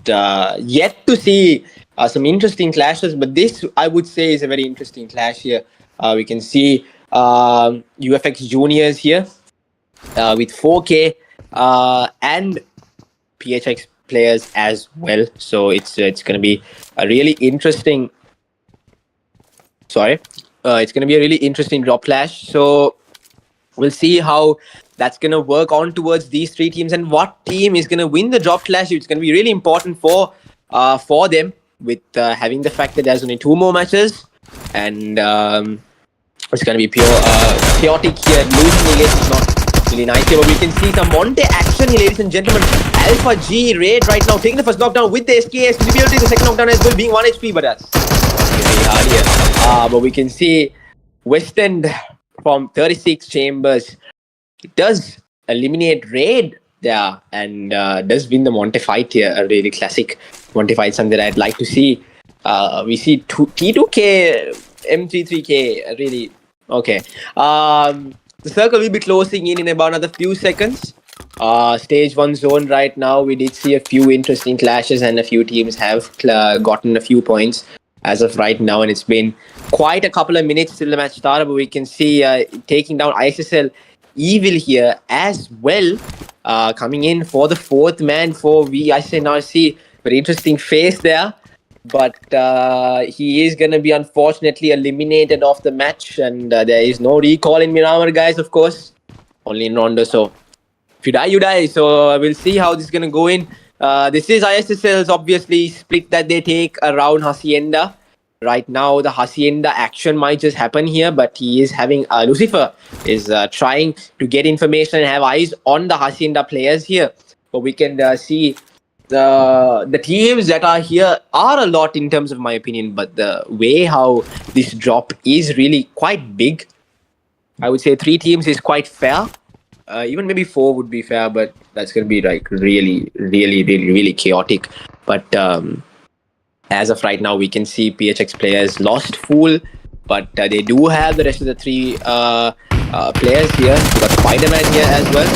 yet to see some interesting clashes. But this, I would say, is a very interesting clash here. We can see UFX Juniors here with 4K and PHX players as well. So it's going to be a really interesting. It's going to be a really interesting drop clash. So we'll see how that's going to work on towards these three teams and what team is going to win the drop clash. It's going to be really important for them with having the fact that there's only 2 more matches and it's going to be pure chaotic here. Losing against is not really nice here, but we can see some Monte action here, ladies and gentlemen. Alpha G Raid right now taking the first knockdown with the SKS. Will be able to take the second knockdown as well, being 1 HP, but that's really hard here. But we can see West End from 36 chambers. It does eliminate Raid there and does win the Monte fight here. A really classic Monte fight, something that I'd like to see. We see T2K, M33K, really. Okay. The circle will be closing in about another few seconds. Stage 1 zone right now, we did see a few interesting clashes and a few teams have gotten a few points as of right now, and it's been quite a couple of minutes till the match started, but we can see taking down ISSL Evil here as well, coming in for the 4th man for VISNRC. Very interesting face there, but he is going to be unfortunately eliminated off the match, and there is no recall in Miramar, guys, of course, only in Rondo. So if you die, you die. So we'll see how this is going to go in. This is ISSL's obviously split that they take around Hacienda. Right now, the Hacienda action might just happen here, but he is having Lucifer is trying to get information and have eyes on the Hacienda players here. But we can see the teams that are here are a lot in terms of my opinion, but the way how this drop is really quite big. I would say 3 teams is quite fair. Even maybe 4 would be fair, but that's going to be like really chaotic. But as of right now, we can see PHX players lost full, but they do have the rest of the 3 players here. We got Spider-Man here as well.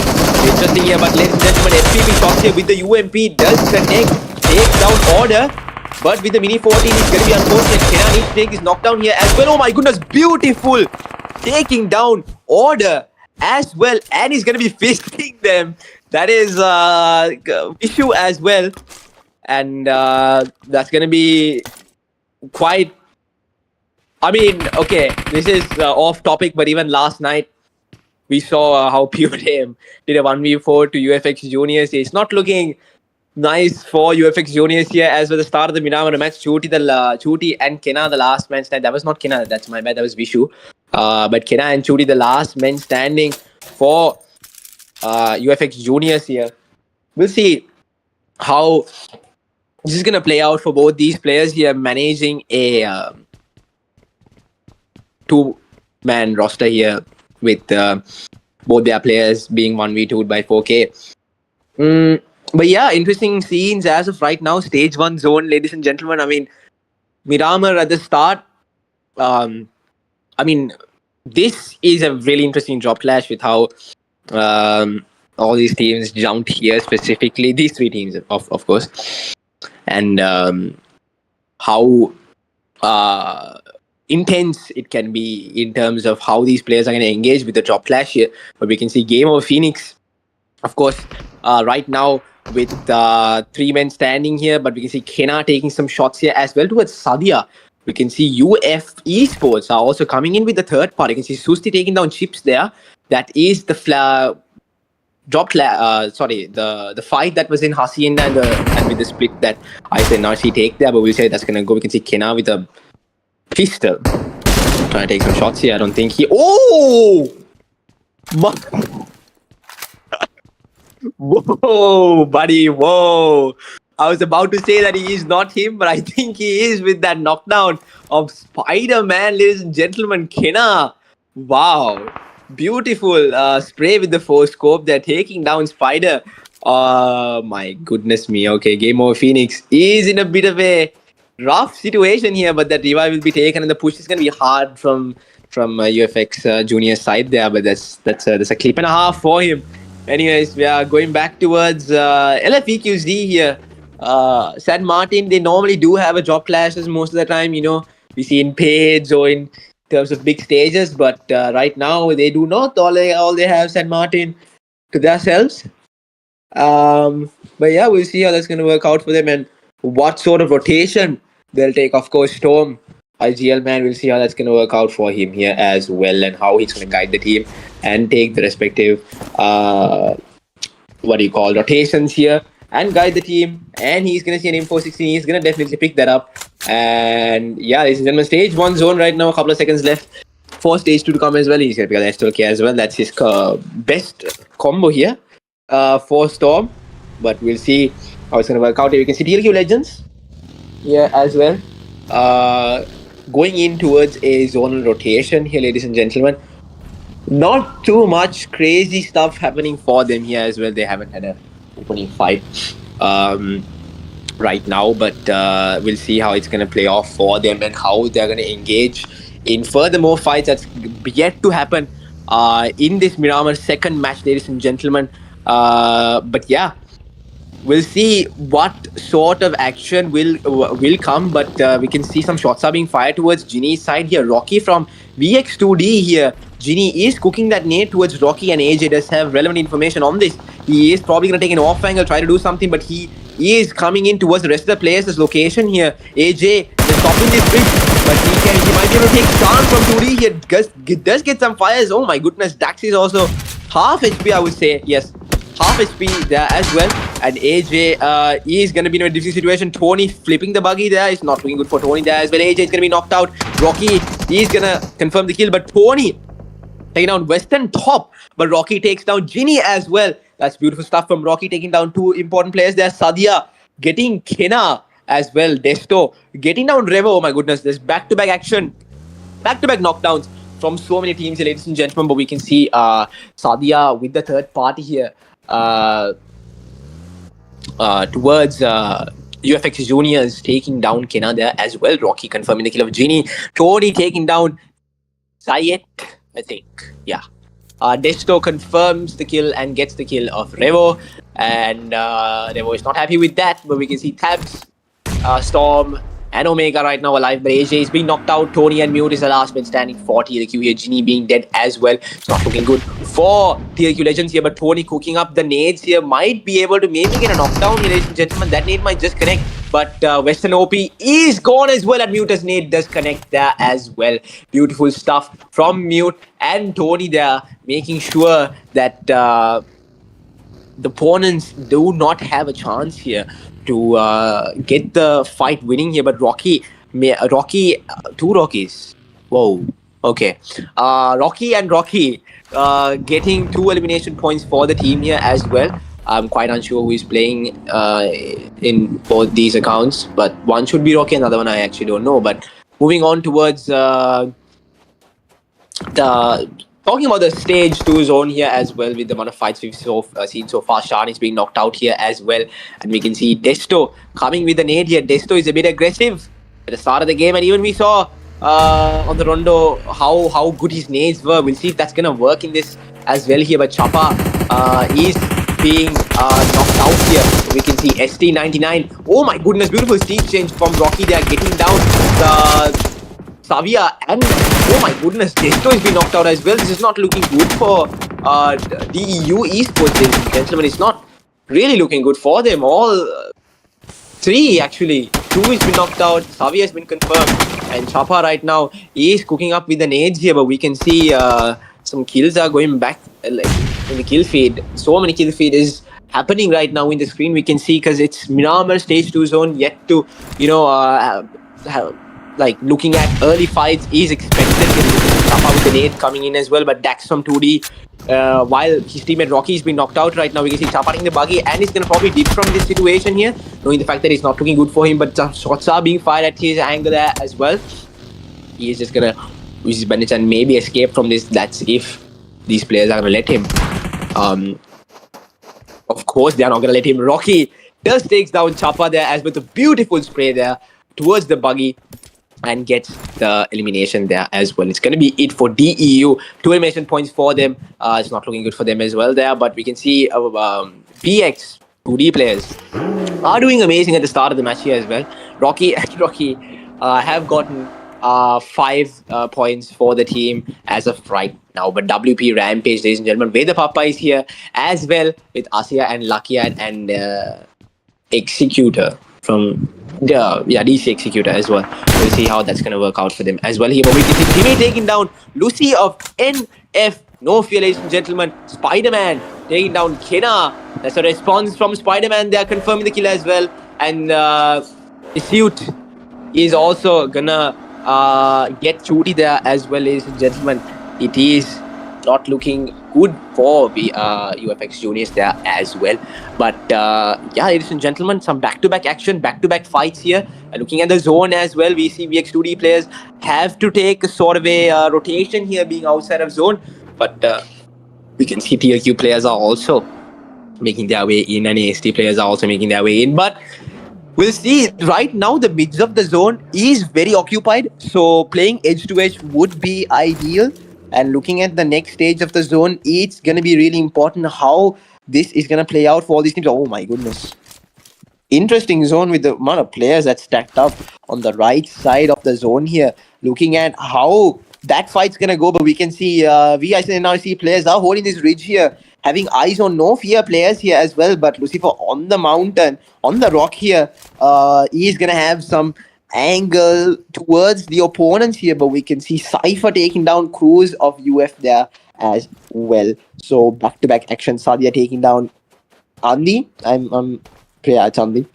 Interesting here, but ladies and gentlemen, FPP shots here with the UMP does connect, takes down Order, but with the Mini 14, it's going to be unfortunate. Kena needs to take this knockdown here as well. Oh my goodness, beautiful! Taking down Order as well, and he's going to be fisting them. That is issue as well. And that's going to be quite... I mean, okay, this is off topic, but even last night, we saw how PUBGM did a 1v4 to UFX Juniors. It's not looking nice for UFX Juniors here as for the start of the Miramar match. Chuti and Kena, the last man standing. That was not Kena, that's my bad, that was Vishu. But Kena and Chuti, the last men standing for UFX Juniors here. We'll see how this is going to play out for both these players here, managing a 2-man roster here with both their players being 1v2'd by 4K. But yeah, interesting scenes as of right now. Stage 1 zone, ladies and gentlemen. I mean, Miramar at the start. I mean, this is a really interesting drop clash with how all these teams jumped here specifically. These 3 teams, of course. And how intense it can be in terms of how these players are going to engage with the drop clash here. But we can see Game Over Phoenix, of course, right now with 3 men standing here. But we can see Kena taking some shots here as well towards Sadia. We can see UF Esports are also coming in with the 3rd part. You can see Susti taking down chips there. That is the the fight that was in Hacienda and with the split that I said NRC take there, but we'll say that's gonna go. We can see Kena with a pistol Trying to take some shots here. I don't think he. Oh! Whoa, buddy, whoa. I was about to say that he is not him, but I think he is with that knockdown of Spider-Man, ladies and gentlemen. Kenna. Wow. Beautiful spray with the 4-scope. They're taking down Spider. My goodness me. Okay, Game Over Phoenix is in a bit of a rough situation here, but that revive will be taken and the push is going to be hard from UFX Junior's side there, but that's a clip and a half for him. Anyways, we are going back towards LFEQZ here. San Martin, they normally do have a drop clashes most of the time, we see in Page or in terms of big stages, but right now they do not. All they have San Martin to themselves. But yeah, we'll see how that's going to work out for them and what sort of rotation they'll take. Of course, Storm, IGL man, we'll see how that's going to work out for him here as well and how he's going to guide the team and take the respective rotations here and guide the team. And he's going to see an Info 16. He's going to definitely pick that up. And yeah, this is in stage 1 zone right now. A couple of seconds left for stage 2 to come as well. He's going to pick up the STLK as well. That's his best combo here for Storm. But we'll see how it's going to work out here. You can see TLQ Legends here as well. Going in towards a zonal rotation here, ladies and gentlemen. Not too much crazy stuff happening for them here as well. They haven't had an opening fight right now, but we'll see how it's going to play off for them and how they're going to engage in furthermore fights that's yet to happen in this Miramar second match, ladies and gentlemen. But yeah, we'll see what sort of action will come, but we can see some shots are being fired towards Ginny's side here. Rocky from VX2D here. Ginny is cooking that nade towards Rocky, and AJ does have relevant information on this. He is probably going to take an off angle, try to do something, but he is coming in towards the rest of the players' location here. AJ is stopping this bridge, but he might be able to take chance from 2D here. He does get some fires. Oh my goodness, Dax is also half HP, I would say. Yes, half HP there as well. And AJ is going to be in a difficult situation. Tony flipping the buggy there. It's not looking good for Tony there as well. AJ is going to be knocked out. Rocky is going to confirm the kill, but Tony taking down Western top. But Rocky takes down Ginny as well. That's beautiful stuff from Rocky, taking down 2 important players there. Sadia getting Kenna as well. Desto getting down Revo. Oh my goodness, there's back-to-back action. Back-to-back knockdowns from so many teams here, ladies and gentlemen. But we can see Sadia with the third party here. Towards UFX Juniors taking down Kenna there as well. Rocky confirming the kill of Ginny. Tony taking down Zayet, I think. Yeah. Desto confirms the kill and gets the kill of Revo. And Revo is not happy with that, but we can see Tabs, Storm, and Omega right now alive, but AJ is being knocked out. Tony and Mute is the last man standing. 40 the Q here. Ginny being dead as well. It's not looking good for TLQ Legends here, but Tony cooking up the nades here. Might be able to maybe get a knockdown here, ladies and gentlemen. That nade might just connect, but Western OP is gone as well, and Mute's nade does connect there as well. Beautiful stuff from Mute and Tony there, making sure that the opponents do not have a chance here to get the fight winning here. But Rocky, 2 Rockies. Whoa. Okay. Rocky and Rocky getting 2 elimination points for the team here as well. I'm quite unsure who is playing in both these accounts, but one should be Rocky, another one I actually don't know. But moving on towards talking about the stage 2 zone here as well, with the amount of fights we've seen so far. Shan is being knocked out here as well. And we can see Desto coming with the nade here. Desto is a bit aggressive at the start of the game. And even we saw on the Rondo how good his nades were. We'll see if that's going to work in this as well here. But Chapa is being knocked out here. We can see ST99. Oh my goodness, beautiful steep change from Rocky there, getting down the Savia, and oh my goodness, Desto is being knocked out as well. This is not looking good for DEU esports, ladies and gentlemen. It's not really looking good for them. All 3 actually. 2 has been knocked out, Savia has been confirmed, and Chapa right now is cooking up with the nades here. But we can see some kills are going back in the kill feed. So many kill feed is happening right now in the screen. We can see because it's Miramar stage 2 zone yet to like looking at early fights is expected. Chapa with the nade coming in as well, but Dax from 2D. While his teammate Rocky has been knocked out right now, we can see Chapa taking the buggy and he's going to probably dip from this situation here, knowing the fact that it's not looking good for him, but shots are being fired at his angle there as well. He is just going to use his bandage and maybe escape from this. That's if these players are going to let him. Of course, they are not going to let him. Rocky just takes down Chapa there as with a beautiful spray there towards the buggy and gets the elimination there as well. It's going to be it for DEU. 2 elimination points for them. It's not looking good for them as well there, but we can see PX 2D players are doing amazing at the start of the match here as well. Rocky and Rocky have gotten 5 points for the team as of right now. But WP Rampage, ladies and gentlemen, Veda Papa is here as well with Asia and Luckyad and Executor from DC Executor as well. We'll see how that's going to work out for them as well here. But we can see Timmy taking down Lucy of NF. No fear, ladies and gentlemen. Spider-Man taking down Kena. That's a response from Spider-Man. They are confirming the kill as well. And Suit is also gonna get Chuti there as well, ladies and gentlemen. It is not looking good for the UFX juniors there as well. But yeah, ladies and gentlemen, some back-to-back action, back-to-back fights here. Looking at the zone as well, we see VX2D players have to take a sort of a rotation here, being outside of zone. But we can see TLQ players are also making their way in, and AST players are also making their way in. But we'll see. Right now, the mids of the zone is very occupied, so playing edge to edge would be ideal. And looking at the next stage of the zone, it's going to be really important how this is going to play out for all these teams. Oh my goodness. Interesting zone with the amount of players that's stacked up on the right side of the zone here. Looking at how that fight's going to go, but we can see now see players are holding this ridge here, having eyes on No Fear players here as well. But Lucifer on the mountain, on the rock here, he's going to have some angle towards the opponents here, but we can see Cypher taking down Cruz of UF there as well. So back-to-back action. Sadia taking down Andy. It's Andy.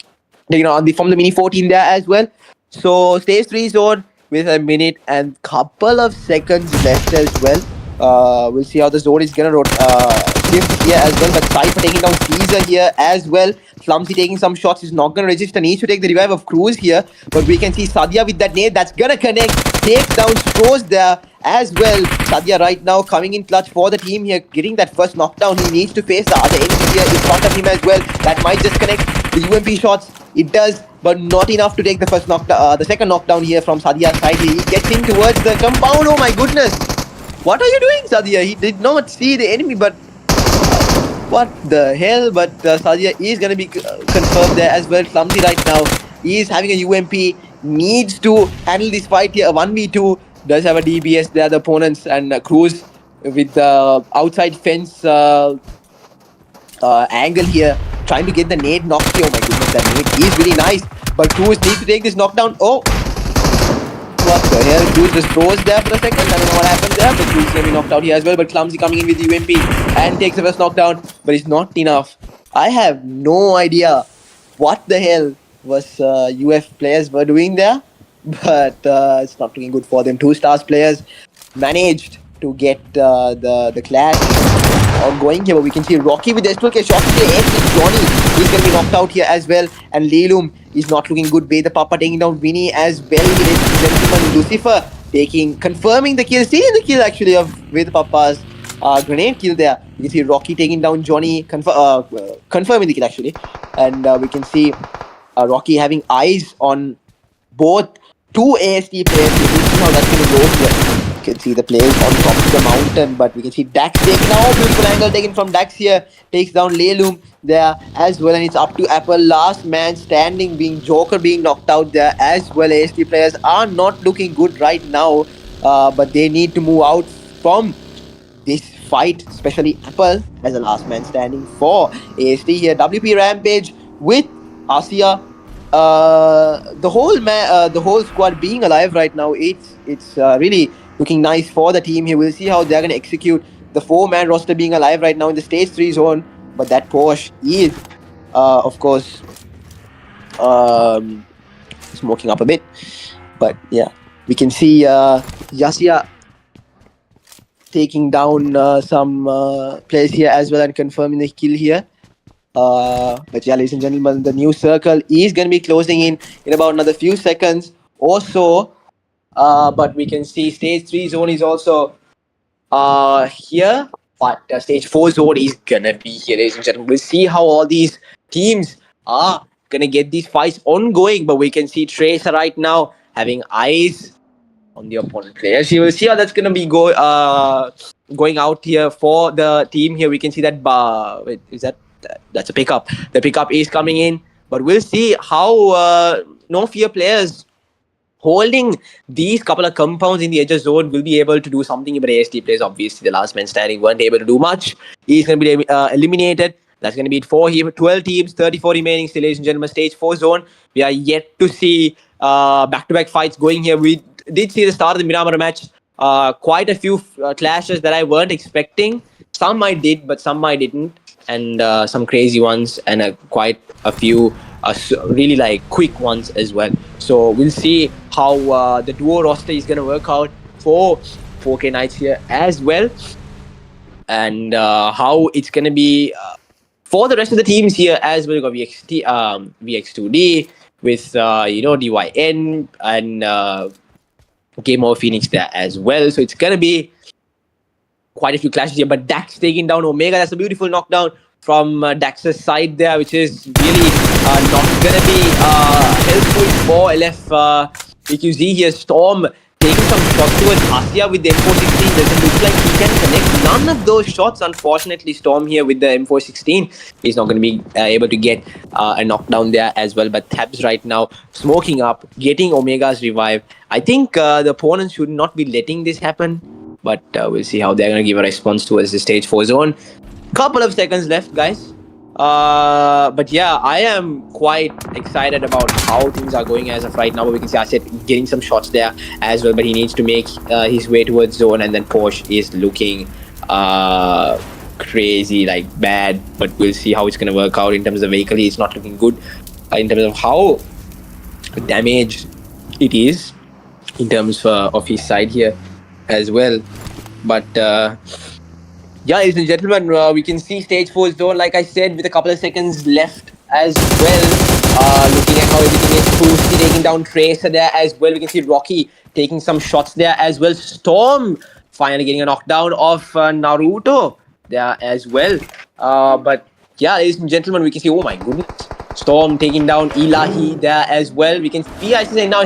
Taking down Andy from the mini 14 there as well. So stage 3 zone with a minute and couple of seconds left as well. We'll see how the zone is gonna shift here as well. But Cypher taking down Caesar here as well. Clumsy taking some shots. He's not gonna register. Needs to take the revive of Cruz here. But we can see Sadia with that nade that's gonna connect. Takes down Strohs there as well. Sadia right now coming in clutch for the team here. Getting that first knockdown. He needs to face the other enemy here in front of him as well. That might just connect the UMP shots. It does, but not enough to take the first knockdown. The second knockdown here from Sadia's side. He gets in towards the compound. Oh my goodness. What are you doing, Sadia? He did not see the enemy, but what the hell? But Sadia is going to be confirmed there as well. Clumsy right now. He is having a UMP. Needs to handle this fight here. 1v2. Does have a DBS there, the opponents. And Cruz with the outside fence angle here. Trying to get the nade knocked here. Oh my goodness, that nade is really nice. But Cruz needs to take this knockdown. Oh! What the hell? Cruz just froze there for a second. I don't know what happened there, but Cruz can be knocked out here as well. But Clumsy coming in with the UMP and takes the first knockdown, but it's not enough. I have no idea what the hell was UF players were doing there, but it's not looking good for them. 2 stars players managed to get the clash going here, but we can see Rocky with the S12K shot to the edge with Johnny. He's going to be knocked out here as well, and Leelum is not looking good. Veda Papa taking down Vinny as well. Ladies and gentlemen, Lucifer confirming the kill, stealing the kill actually of Veda Papa's grenade kill there. You can see Rocky taking down Johnny, confirming the kill actually, and we can see Rocky having eyes on both 2 AST players. We can see how that's going to go here. You can see the players on top of the mountain, but we can see Dax taking now. Beautiful angle taken from Dax here. Takes down Leelum there as well, and it's up to Apple. Last man standing, being Joker being knocked out there as well. AST players are not looking good right now, but they need to move out from this fight, especially Apple as the last man standing for AST here. WP Rampage with Asia. The whole squad being alive right now. It's really looking nice for the team here. We'll see how they're going to execute the 4-man roster being alive right now in the stage 3 zone. But that Porsche is, of course, smoking up a bit. But yeah, we can see Yasia taking down some players here as well and confirming the kill here. But yeah, ladies and gentlemen, the new circle is going to be closing in about another few seconds or so. But we can see stage 3 zone is also here. But stage 4 zone is going to be here, ladies and gentlemen. We'll see how all these teams are going to get these fights ongoing. But we can see Tracer right now having eyes on the opponent players. You will see how that's going to be going out here for the team here. We can see that wait, is that's a pickup. The pickup is coming in, but we'll see how No Fear players holding these couple of compounds in the edge of zone will be able to do something. But AST players, obviously, the last man standing weren't able to do much. He's going to be eliminated. That's going to be it for him. 12 teams, 34 remaining. Still, ladies and gentlemen, stage 4 zone. We are yet to see back-to-back fights going here. We did see the start of the Miramar match. Quite a few clashes that I weren't expecting. Some I did, but some I didn't. And some crazy ones, and quite a few really like quick ones as well. So we'll see how the duo roster is going to work out for 4K Knights here as well, and how it's going to be for the rest of the teams here as well. We've got VX2D with DYN and Game Over Phoenix there as well. So it's going to be quite a few clashes here, but Dax taking down Omega. That's a beautiful knockdown from Dax's side there, which is really not going to be helpful for LF EQZ here. Storm taking some shots towards Asya with the M416. Doesn't look like he can connect none of those shots. Unfortunately, Storm here with the M416 is not going to be able to get a knockdown there as well. But Tabs right now smoking up, getting Omega's revive. I think the opponents should not be letting this happen. But we'll see how they're going to give a response towards the stage 4 zone. Couple of seconds left, guys. But yeah, I am quite excited about how things are going as of right now. But we can see Asset getting some shots there as well. But he needs to make his way towards zone. And then Porsche is looking crazy, like bad. But we'll see how it's going to work out in terms of vehicle. It's not looking good in terms of how damaged it is in terms of his side here as well. But yeah, ladies and gentlemen, we can see stage 4 zone, like I said, with a couple of seconds left as well. Looking at how everything is Pusti taking down Tracer there as well. We can see Rocky taking some shots there as well. Storm finally getting a knockdown of Naruto there as well. But yeah, ladies and gentlemen, we can see, oh my goodness, Storm taking down Ilahi there as well. We can see ICC now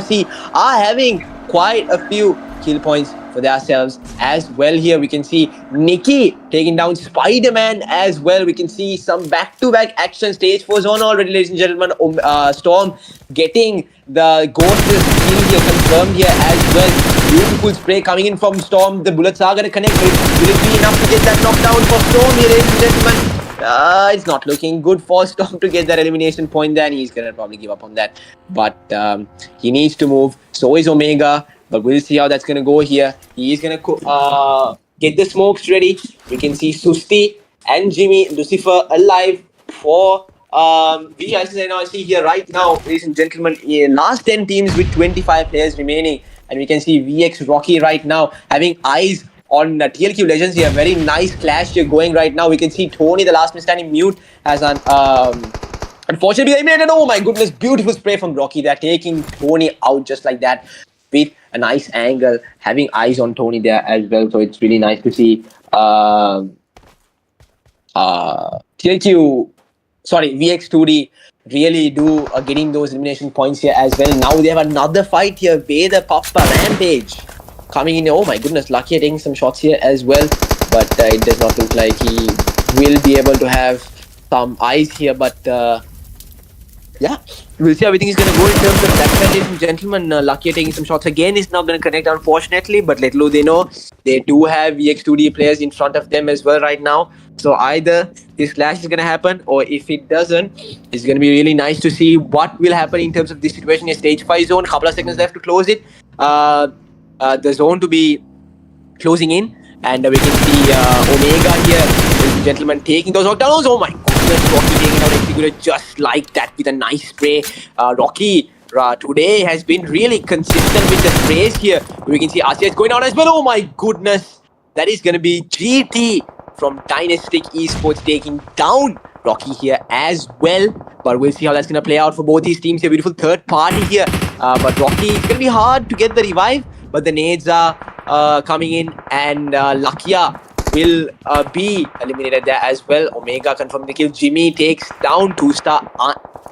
are having quite a few kill points for themselves as well here. We can see Nikki taking down Spider-Man as well. We can see some back-to-back action. Stage 4 zone already, ladies and gentlemen. Storm getting the Ghost's kill here confirmed here as well. Beautiful spray coming in from Storm. The bullets are going to connect. Will it be enough to get that knockdown for Storm here, ladies and gentlemen? It's not looking good for Storm to get that elimination point there, and he's going to probably give up on that. But he needs to move. So is Omega. But we'll see how that's going to go here. He is going to get the smokes ready. We can see Susti and Jimmy, Lucifer alive for VIC here right now, ladies and gentlemen. Last 10 teams with 25 players remaining. And we can see VX Rocky right now having eyes on TLQ Legends here. Very nice clash here going right now. We can see Tony, the last man standing mute, has an unfortunately eliminated. Oh my goodness, beautiful spray from Rocky. They're taking Tony out just like that with a nice angle, having eyes on Tony there as well. So it's really nice to see VX2D really do getting those elimination points here as well. Now they have another fight here. Vader Papa Rampage coming in. Oh my goodness, Lucky taking some shots here as well. But it does not look like he will be able to have some eyes here. But yeah, we'll see how everything is going to go in terms of that side, ladies and gentlemen. Lucky taking some shots again is not going to connect, unfortunately. But little do they know, they do have VX2D players in front of them as well right now. So either this clash is going to happen, or if it doesn't, it's going to be really nice to see what will happen in terms of this situation. A stage 5 zone, couple of seconds left to close it. The zone to be closing in, and we can see Omega here, ladies and gentlemen, taking those knockdowns. Oh my goodness, Rocky taking out Executor just like that with a nice spray. Rocky today has been really consistent with the sprays here. We can see Asya is going down as well. Oh my goodness. That is going to be GT from Dynastic Esports taking down Rocky here as well. But we'll see how that's going to play out for both these teams here. Beautiful third party here. But Rocky, it's going to be hard to get the revive. But the nades are coming in, and Lakia will be eliminated there as well. Omega confirming the kill. Jimmy takes down 2-star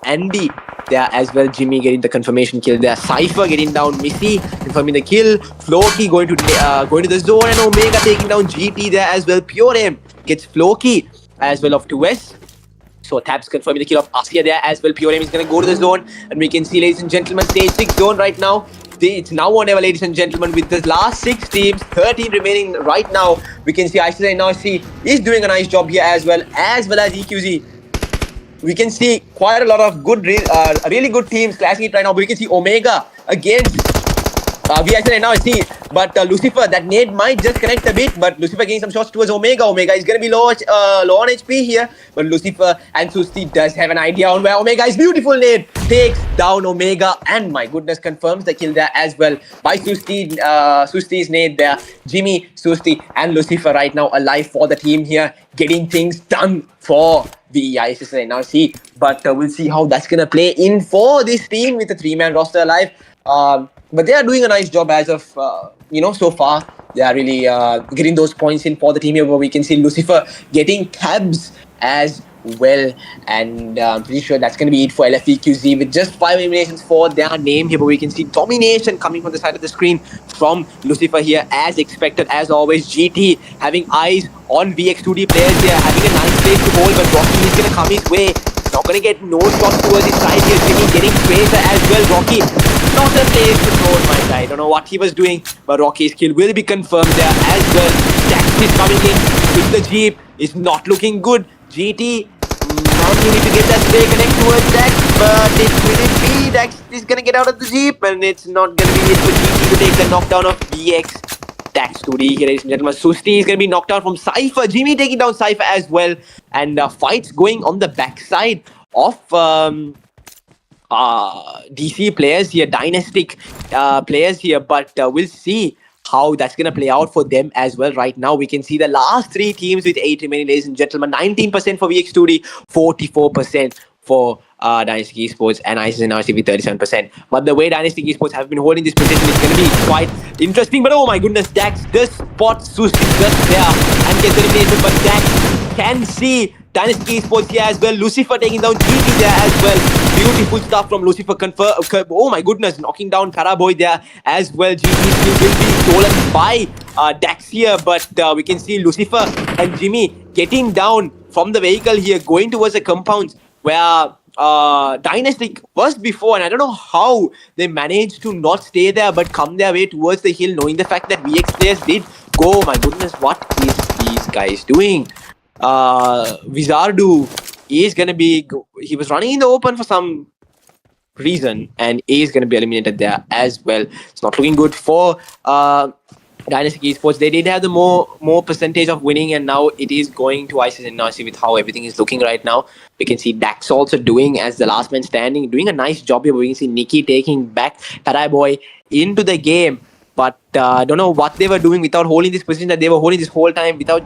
Andy there as well. Jimmy getting the confirmation kill there. Cypher getting down Missy, confirming the kill. Floki going to the zone, and Omega taking down GT there as well. Pure Aim gets Floki as well of 2S. So Tabs confirming the kill of Asya there as well. Pure Aim is going to go to the zone, and we can see, ladies and gentlemen, stage 6 zone right now. It's now or never, ladies and gentlemen, with the last 6 teams, 13 remaining right now. We can see ICC now is doing a nice job here as well as EQZ. We can see quite a lot of good, really good teams clashing it right now. But we can see Omega against VSL now, but Lucifer, that nade might just connect a bit, but Lucifer getting some shots towards Omega. Omega is going to be low on HP here, but Lucifer and Susti does have an idea on where Omega is. Beautiful nade takes down Omega, and my goodness, confirms the kill there as well by Susti's nade there. Jimmy, Susti and Lucifer right now alive for the team here, getting things done for the ISSA NRC, but we'll see how that's going to play in for this team with the 3-man roster alive. But they are doing a nice job as of, so far. They are really getting those points in for the team here, where we can see Lucifer getting tabs as well. And I'm pretty sure that's going to be it for LFEQZ with just 5 eliminations for their name here. But we can see domination coming from the side of the screen from Lucifer here, as expected. As always, GT having eyes on VX2D players here, having a nice place to hold, but Rocky is going to come his way. Not going to get no shots towards his side here. Jimmy getting Tracer as well. Rocky, not a place to throw my guy. I don't know what he was doing, but Rocky's kill will be confirmed there as well. Dax is coming in with the Jeep. It's not looking good. GT, not really to get that spray connect towards Dax, but it will be Dax is going to get out of the Jeep, and it's not going to be it for GT to take the knockdown of VX. Dax 2D here, ladies and gentlemen. Susti is going to be knocked out from Cypher. Jimmy taking down Cypher as well. And fights going on the backside of DC players here, Dynastic players here. But we'll see how that's going to play out for them as well. Right now, we can see the last 3 teams with 8 remaining, ladies and gentlemen. 19% for VX2D, 44% for Dynastic Esports, and ISIS and RC with 37%. But the way Dynastic Esports have been holding this position is going to be quite interesting. But oh my goodness, Dax does spot Susti just there and gets the elimination. But Dax can see Dynastic Esports here as well. Lucifer taking down GT there as well. Beautiful stuff from Lucifer. Oh my goodness, knocking down Paraboy there as well. GT will be stolen by Dax here. But we can see Lucifer and Jimmy getting down from the vehicle here, going towards the compounds where Dynastic was before, and I don't know how they managed to not stay there but come their way towards the hill, knowing the fact that VX players did go. My goodness, what is these guys doing? Vizardu is gonna be, he was running in the open for some reason, and is gonna be eliminated there as well. It's not looking good for Dynastic Esports. They did have the more percentage of winning, and now it is going to ISIS and NRC with how everything is looking right now. We can see Dax also doing as the last man standing, doing a nice job here. We can see Nikki taking back Paraboy into the game, but I don't know what they were doing without holding this position that they were holding this whole time, without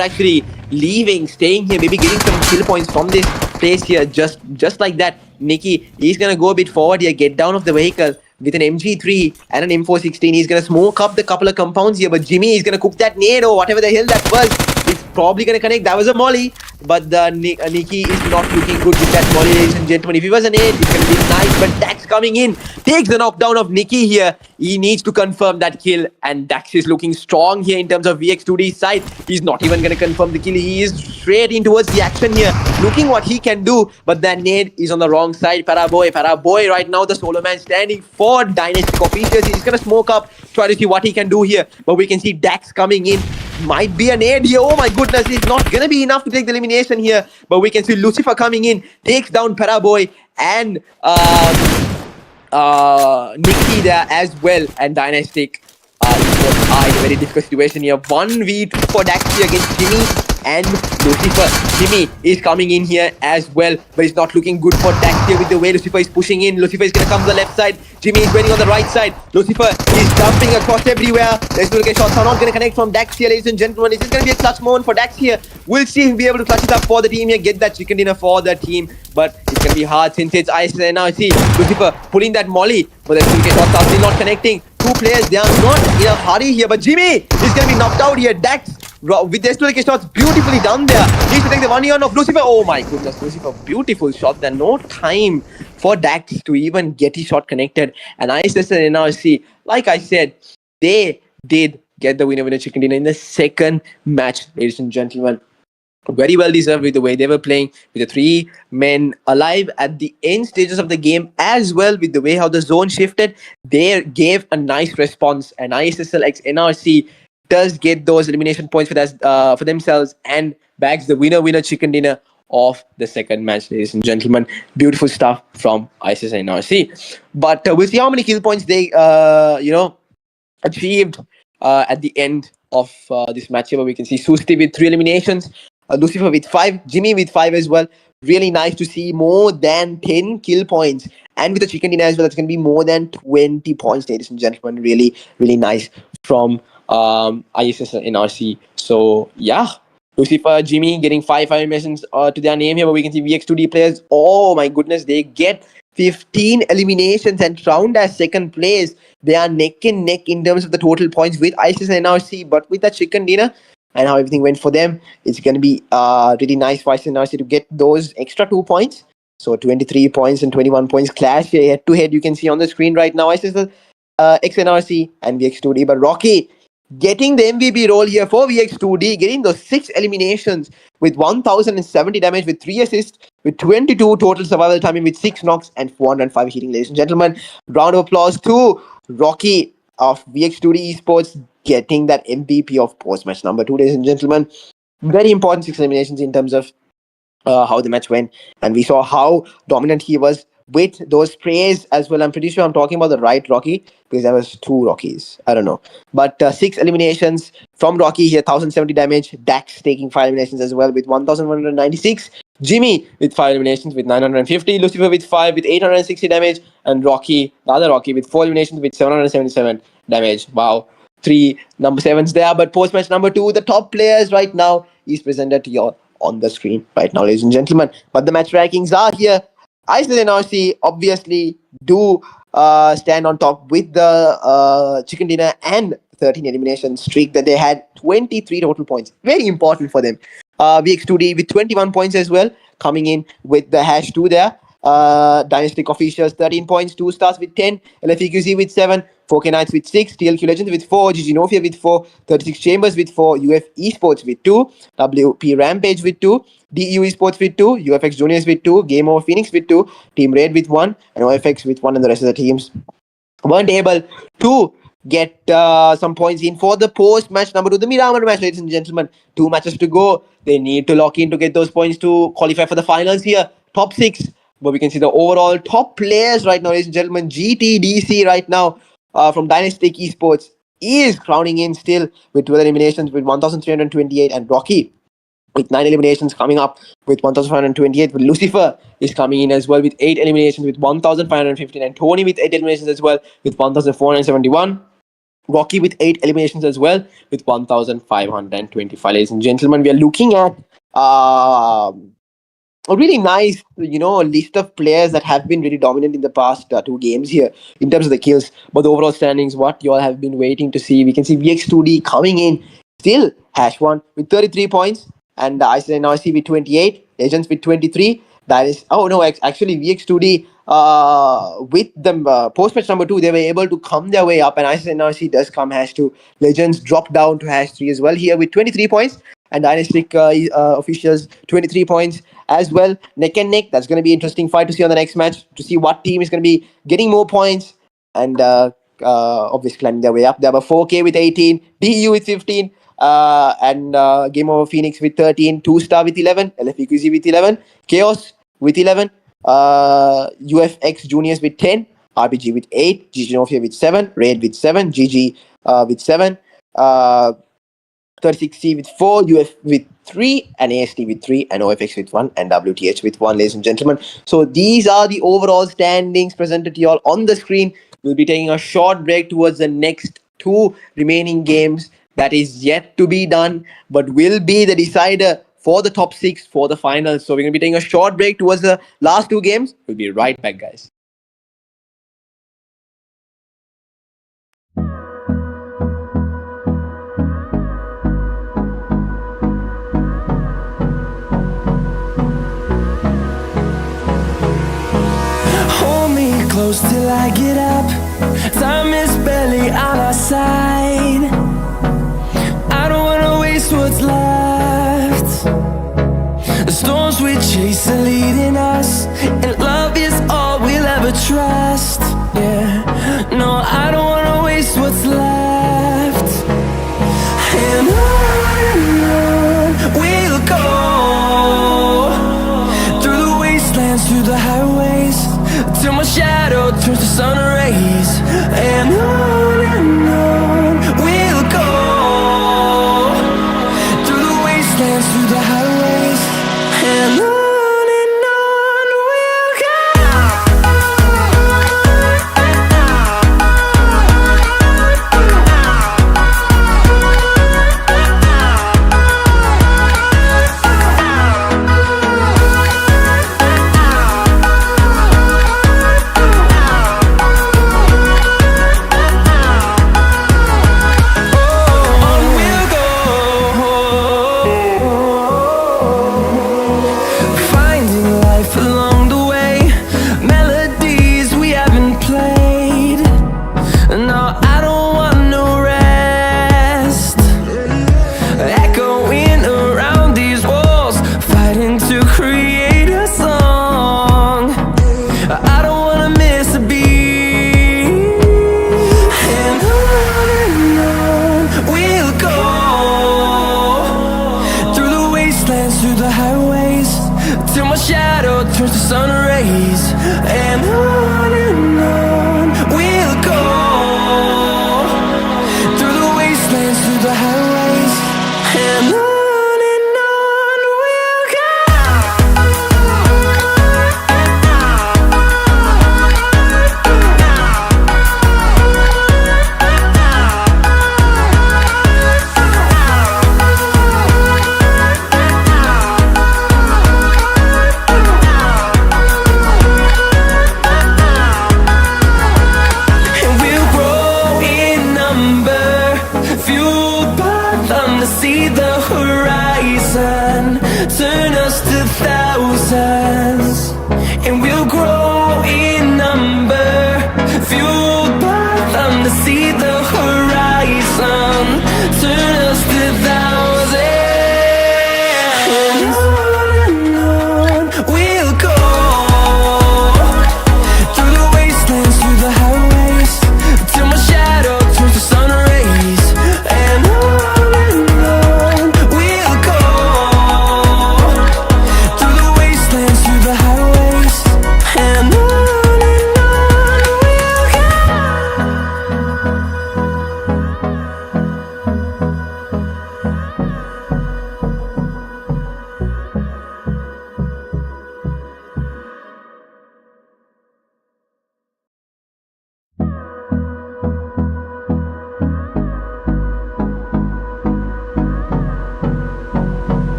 actually leaving, staying here, maybe getting some kill points from this place here. Just like that, Nikki, he's gonna go a bit forward here, get down of the vehicle with an MG3 and an M416. He's going to smoke up the couple of compounds here, but Jimmy is going to cook that nade or whatever the hell that was. It's probably going to connect. That was a molly, but the Nikki is not looking good with that molly, ladies and gentlemen. If he was an nade, it's going to be nice, but Dax coming in, takes the knockdown of Nikki here. He needs to confirm that kill, and Dax is looking strong here in terms of VX2D's side. He's not even going to confirm the kill. He is straight in towards the action here, looking what he can do, but that nade is on the wrong side. Paraboy right now, the solo man standing for Dynastic officials. He's going to smoke up, try to see what he can do here, but we can see Dax coming in. Might be an nade here. Oh my goodness, it's not going to be enough to take the elimination here, but we can see Lucifer coming in, takes down Paraboy and Nikki there as well, and Dynastic are in a very difficult situation here. 1v2 for Dax here against Jimmy and Lucifer. Jimmy is coming in here as well, but it's not looking good for Dax here with the way Lucifer is pushing in. Lucifer is going to come to the left side. Jimmy is waiting on the right side. Lucifer is dumping across everywhere. There's going to get shots are not going to connect from Dax here, ladies and gentlemen. This is going to be a clutch moment for Dax here. We'll see if he'll be able to clutch it up for the team here, get that chicken dinner for the team, but it's going to be hard since it's ice. And now I see Lucifer pulling that molly, but there's going to get shots are still not connecting. Two players, they are not in a hurry here, but Jimmy is going to be knocked out here. Dax with the SPK shots beautifully done there. Needs to take the 1 year of Lucifer. Oh my goodness, Lucifer, beautiful shot there. No time for Dax to even get his shot connected. And ISS and NRC, like I said, they did get the winner chicken dinner in the second match, ladies and gentlemen. Very well deserved with the way they were playing, with the three men alive at the end stages of the game, as well with the way how the zone shifted. They gave a nice response, and ISSL x NRC does get those elimination points for themselves and bags the winner chicken dinner of the second match, ladies and gentlemen. Beautiful stuff from ISS and NRC. But we'll see how many kill points they achieved at the end of this match here, where we can see Susti with 3 eliminations, Lucifer with 5, Jimmy with 5 as well. Really nice to see more than 10 kill points. And with the chicken dinner as well, it's going to be more than 20 points, ladies and gentlemen. Really, really nice from ISS and NRC. So, yeah. Lucifer, Jimmy getting 5 eliminations to their name here, but we can see VX2D players. Oh my goodness, they get 15 eliminations and round as second place. They are neck and neck in terms of the total points with ISIS and NRC, but with the chicken dinner and how everything went for them, it's going to be really nice for ISIS and NRC to get those extra 2 points. So 23 points and 21 points clash here head to head. You can see on the screen right now ISIS XNRC and VX2D, but Rocky getting the MVP role here for VX2D, getting those 6 eliminations with 1070 damage, with 3 assists, with 22 total survival timing, with 6 knocks and 405 hitting, ladies and gentlemen. Round of applause to Rocky of VX2D Esports getting that MVP of post-match number 2, ladies and gentlemen. Very important 6 eliminations in terms of how the match went, and we saw how dominant he was with those sprays as well. I'm pretty sure I'm talking about the right Rocky, because there was 2 Rockies. I don't know. But 6 eliminations from Rocky here, 1070 damage. Dax taking 5 eliminations as well with 1196. Jimmy with 5 eliminations with 950. Lucifer with 5 with 860 damage. And Rocky, the other Rocky, with 4 eliminations with 777 damage. Wow. 3 number 7s there. But post-match number 2, the top players right now is presented to you on the screen right now, ladies and gentlemen. But the match rankings are here. ISL and RC obviously do stand on top with the chicken dinner and 13 elimination streak that they had. 23 total points. Very important for them. VX2D with 21 points as well, coming in with the hash 2 there. Dynastic Officials 13 points, 2 stars with 10, LFEQZ with 7, 4K Knights with 6, TLQ Legends with 4, GG Nofia with 4, 36 Chambers with 4, UF Esports with 2, WP Rampage with 2, DU Esports with 2, UFX Juniors with 2, Game Over Phoenix with 2, Team Raid with 1, and OFX with 1, and the rest of the teams weren't able to get some points in for the post-match number 2, the Miramar match, ladies and gentlemen. 2 matches to go. They need to lock in to get those points to qualify for the finals here. Top 6. But we can see the overall top players right now, ladies and gentlemen. GTDC right now from Dynastic Esports is crowning in still with 12 eliminations with 1,328, and Rocky with 9 eliminations coming up with 1,528. With Lucifer is coming in as well with 8 eliminations with 1,515, and Tony with 8 eliminations as well with 1,471. Rocky with 8 eliminations as well with 1,525. Ladies and gentlemen, we are looking at a really nice, list of players that have been really dominant in the past 2 games here in terms of the kills. But the overall standings, what you all have been waiting to see. We can see VX2D coming in still, hash 1 with 33 points, and ISL and RC with 28, Legends with 23. That is, actually VX2D with the post-match number 2, they were able to come their way up, and ISL and RC does come hash 2. Legends drop down to hash 3 as well here with 23 points. And Dynastic Officials 23 points as well. Neck and neck. That's going to be an interesting fight to see on the next match, to see what team is going to be getting more points and obviously climbing their way up. There were 4K with 18, DU with 15, and Game Over Phoenix with 13, 2-star with 11, LFEQZ with 11, Chaos with 11, UFX Juniors with 10, RPG with 8, GG Nofia with 7, Raid with 7, GG with 7, 36C with 4, UF with 3, and AST with 3, and OFX with 1, and WTH with 1, ladies and gentlemen. So these are the overall standings presented to you all on the screen. We'll be taking a short break towards the next two remaining games that is yet to be done, but will be the decider for the top 6 for the finals. So we're going to be taking a short break towards the last two games. We'll be right back, guys. Close till I get up. Time is barely on our side. I don't wanna waste what's left. The storms we chase are leading us, and love is all we'll ever trust. Yeah, no, I don't wanna waste what's left. And on we'll go, through the wastelands, through the highways, till my shadow turns to sun rays. And on we'll go, through the wastelands, through the highways, and on we'll go.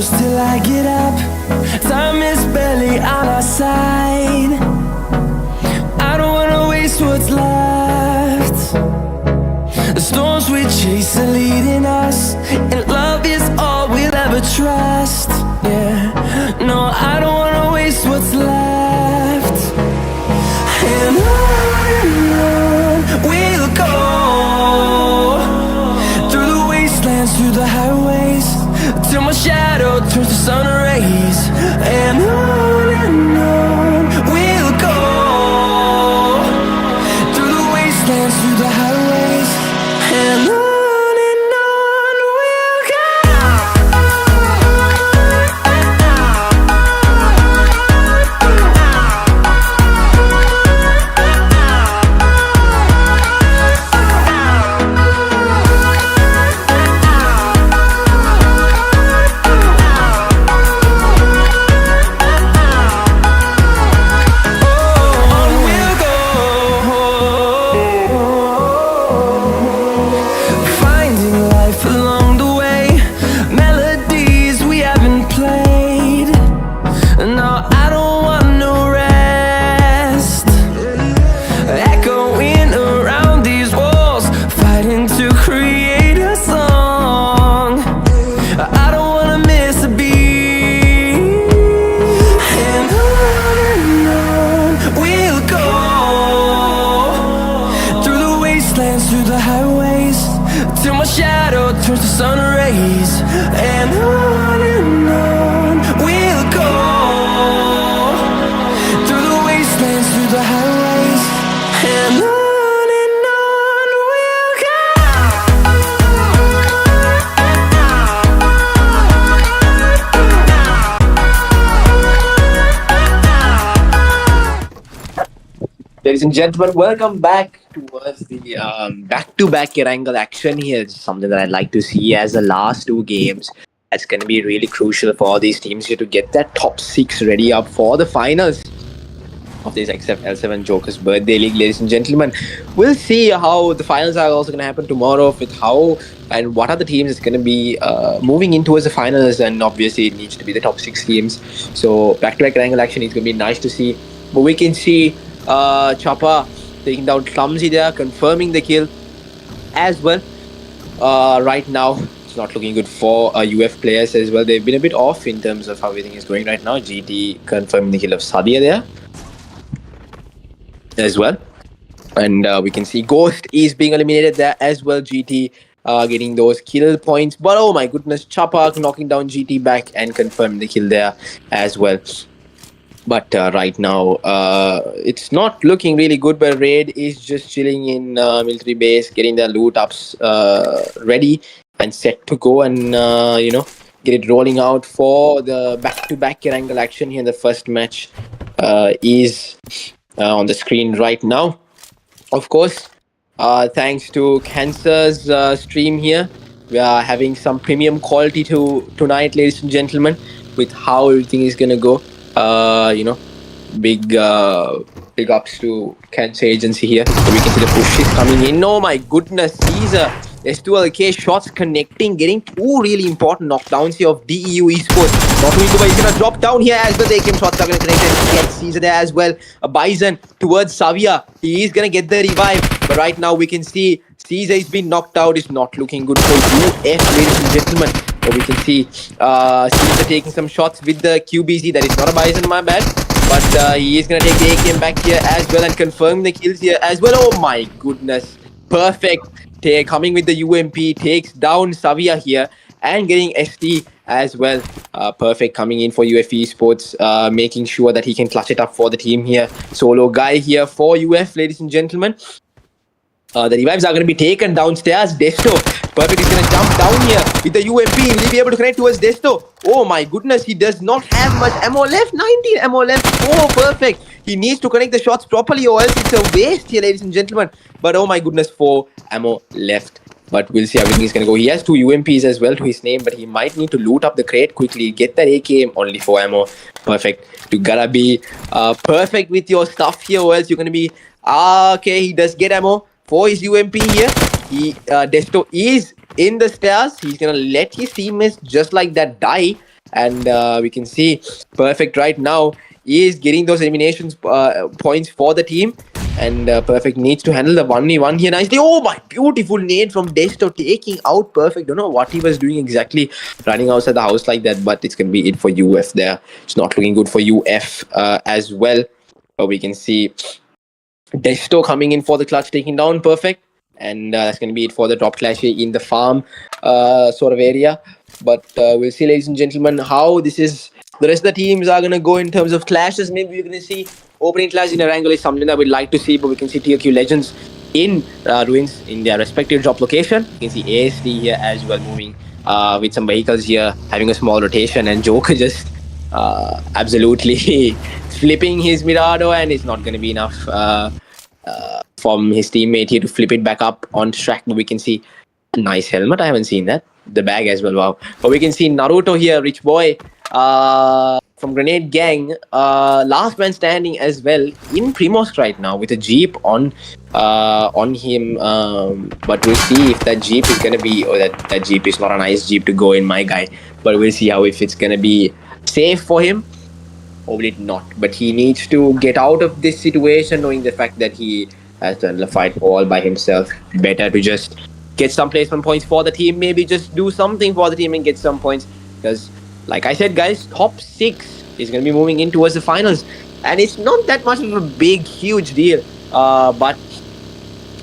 Till I get up, time is barely on our side. I don't wanna waste what's left. The storms we chase are leading us, and love is all we'll ever trust. Yeah, no, I don't wanna waste what's left. And on we'll go, through the wastelands, through the highways, till my shadow turns to sun rays. And on we'll go, through the wastelands, through the highways, and on we'll go. writing to create a song. I don't wanna miss a beat. And on we'll go, through the wastelands, through the highways, till my shadow turns to sun rays. And on we'll go, through the wastelands, through the highways, and on we'll go. Ladies and gentlemen, welcome back towards the back-to-back Erangel action here. It's something that I'd like to see as the last two games. That's going to be really crucial for all these teams here to get that top 6 ready up for the finals of this XFxL7 Joker's Birthday League, ladies and gentlemen. We'll see how the finals are also going to happen tomorrow, with how and what are the teams that's going to be moving in towards the finals, and obviously it needs to be the top 6 teams. So back-to-back Erangel action is going to be nice to see. But we can see Chopper taking down Clumsy there, confirming the kill as well. Right now, it's not looking good for UF players as well. They've been a bit off in terms of how everything is going right now. GT confirming the kill of Sadia there as well. And we can see Ghost is being eliminated there as well. GT getting those kill points. But oh my goodness, Chopper knocking down GT back and confirming the kill there as well. But right now, it's not looking really good. But Raid is just chilling in military base, getting their loot ups ready and set to go, and get it rolling out for the back-to-back Erangel action here. The first match is on the screen right now. Of course, thanks to Cancer's stream here, we are having some premium quality tonight, ladies and gentlemen, with how everything is gonna go. Big ups to Cancer Agency here. So we can see the push is coming in. Oh my goodness, these S2LK shots connecting, getting 2 really important knockdowns here of DEU Esports. Not only but he's gonna drop down here as well. The AKM shots are gonna connect and get Caesar there as well. A Bison towards Savia. He is gonna get the revive. But right now we can see Caesar has been knocked out. It's not looking good for UF, ladies and gentlemen. So we can see Caesar taking some shots with the QBZ. That is not a Bison, my bad. But he is going to take the AKM back here as well and confirm the kills here as well. Oh my goodness. Perfect. Coming with the UMP. Takes down Savia here and getting ST as well. Perfect coming in for UF Esports. Making sure that he can clutch it up for the team here. Solo guy here for UF, ladies and gentlemen. The revives are going to be taken downstairs. Desto. Perfect is going to jump down here with the UMP. Will he be able to connect towards Desto? Oh my goodness, he does not have much ammo left. 19 ammo left. Oh, perfect. He needs to connect the shots properly or else it's a waste here, ladies and gentlemen. But oh my goodness, 4 ammo left. But we'll see how everything is going to go. He has 2 UMPs as well to his name, but he might need to loot up the crate quickly. Get that AKM, only 4 ammo. Perfect. You gotta be perfect with your stuff here or else you're going to be... okay, he does get ammo for his UMP here. Desto is in the stairs. He's gonna let his teammates just like that die, and we can see Perfect right now is getting those eliminations points for the team, and Perfect needs to handle the 1v1 here nicely. Oh my, beautiful nade from Desto taking out Perfect. Don't know what he was doing exactly, running outside the house like that, but it's gonna be it for UF there. It's not looking good for UF as well. But we can see Desto coming in for the clutch, taking down Perfect. And that's going to be it for the top clash here in the farm sort of area. But we'll see, ladies and gentlemen, how this is. The rest of the teams are going to go in terms of clashes. Maybe we're going to see opening clash in Erangel is something that we'd like to see. But we can see TRQ Legends in Ruins in their respective drop location. You can see ASD here as well, moving with some vehicles here, having a small rotation. And Joker just absolutely flipping his Mirado, and it's not going to be enough from his teammate here to flip it back up on track. But we can see a nice helmet. I haven't seen that. The bag as well, wow. But we can see Naruto here, Rich Boy from Grenade Gang, last man standing as well in Primosk right now with a Jeep on him. But we'll see if that Jeep is going to be, or that Jeep is not a nice Jeep to go in, my guy. But we'll see how if it's going to be safe for him. Or will it not? But he needs to get out of this situation knowing the fact that he has to fight all by himself. Better to just get some placement points for the team, maybe just do something for the team and get some points. Because, like I said, guys, top 6 is going to be moving in towards the finals. And it's not that much of a big, huge deal. But,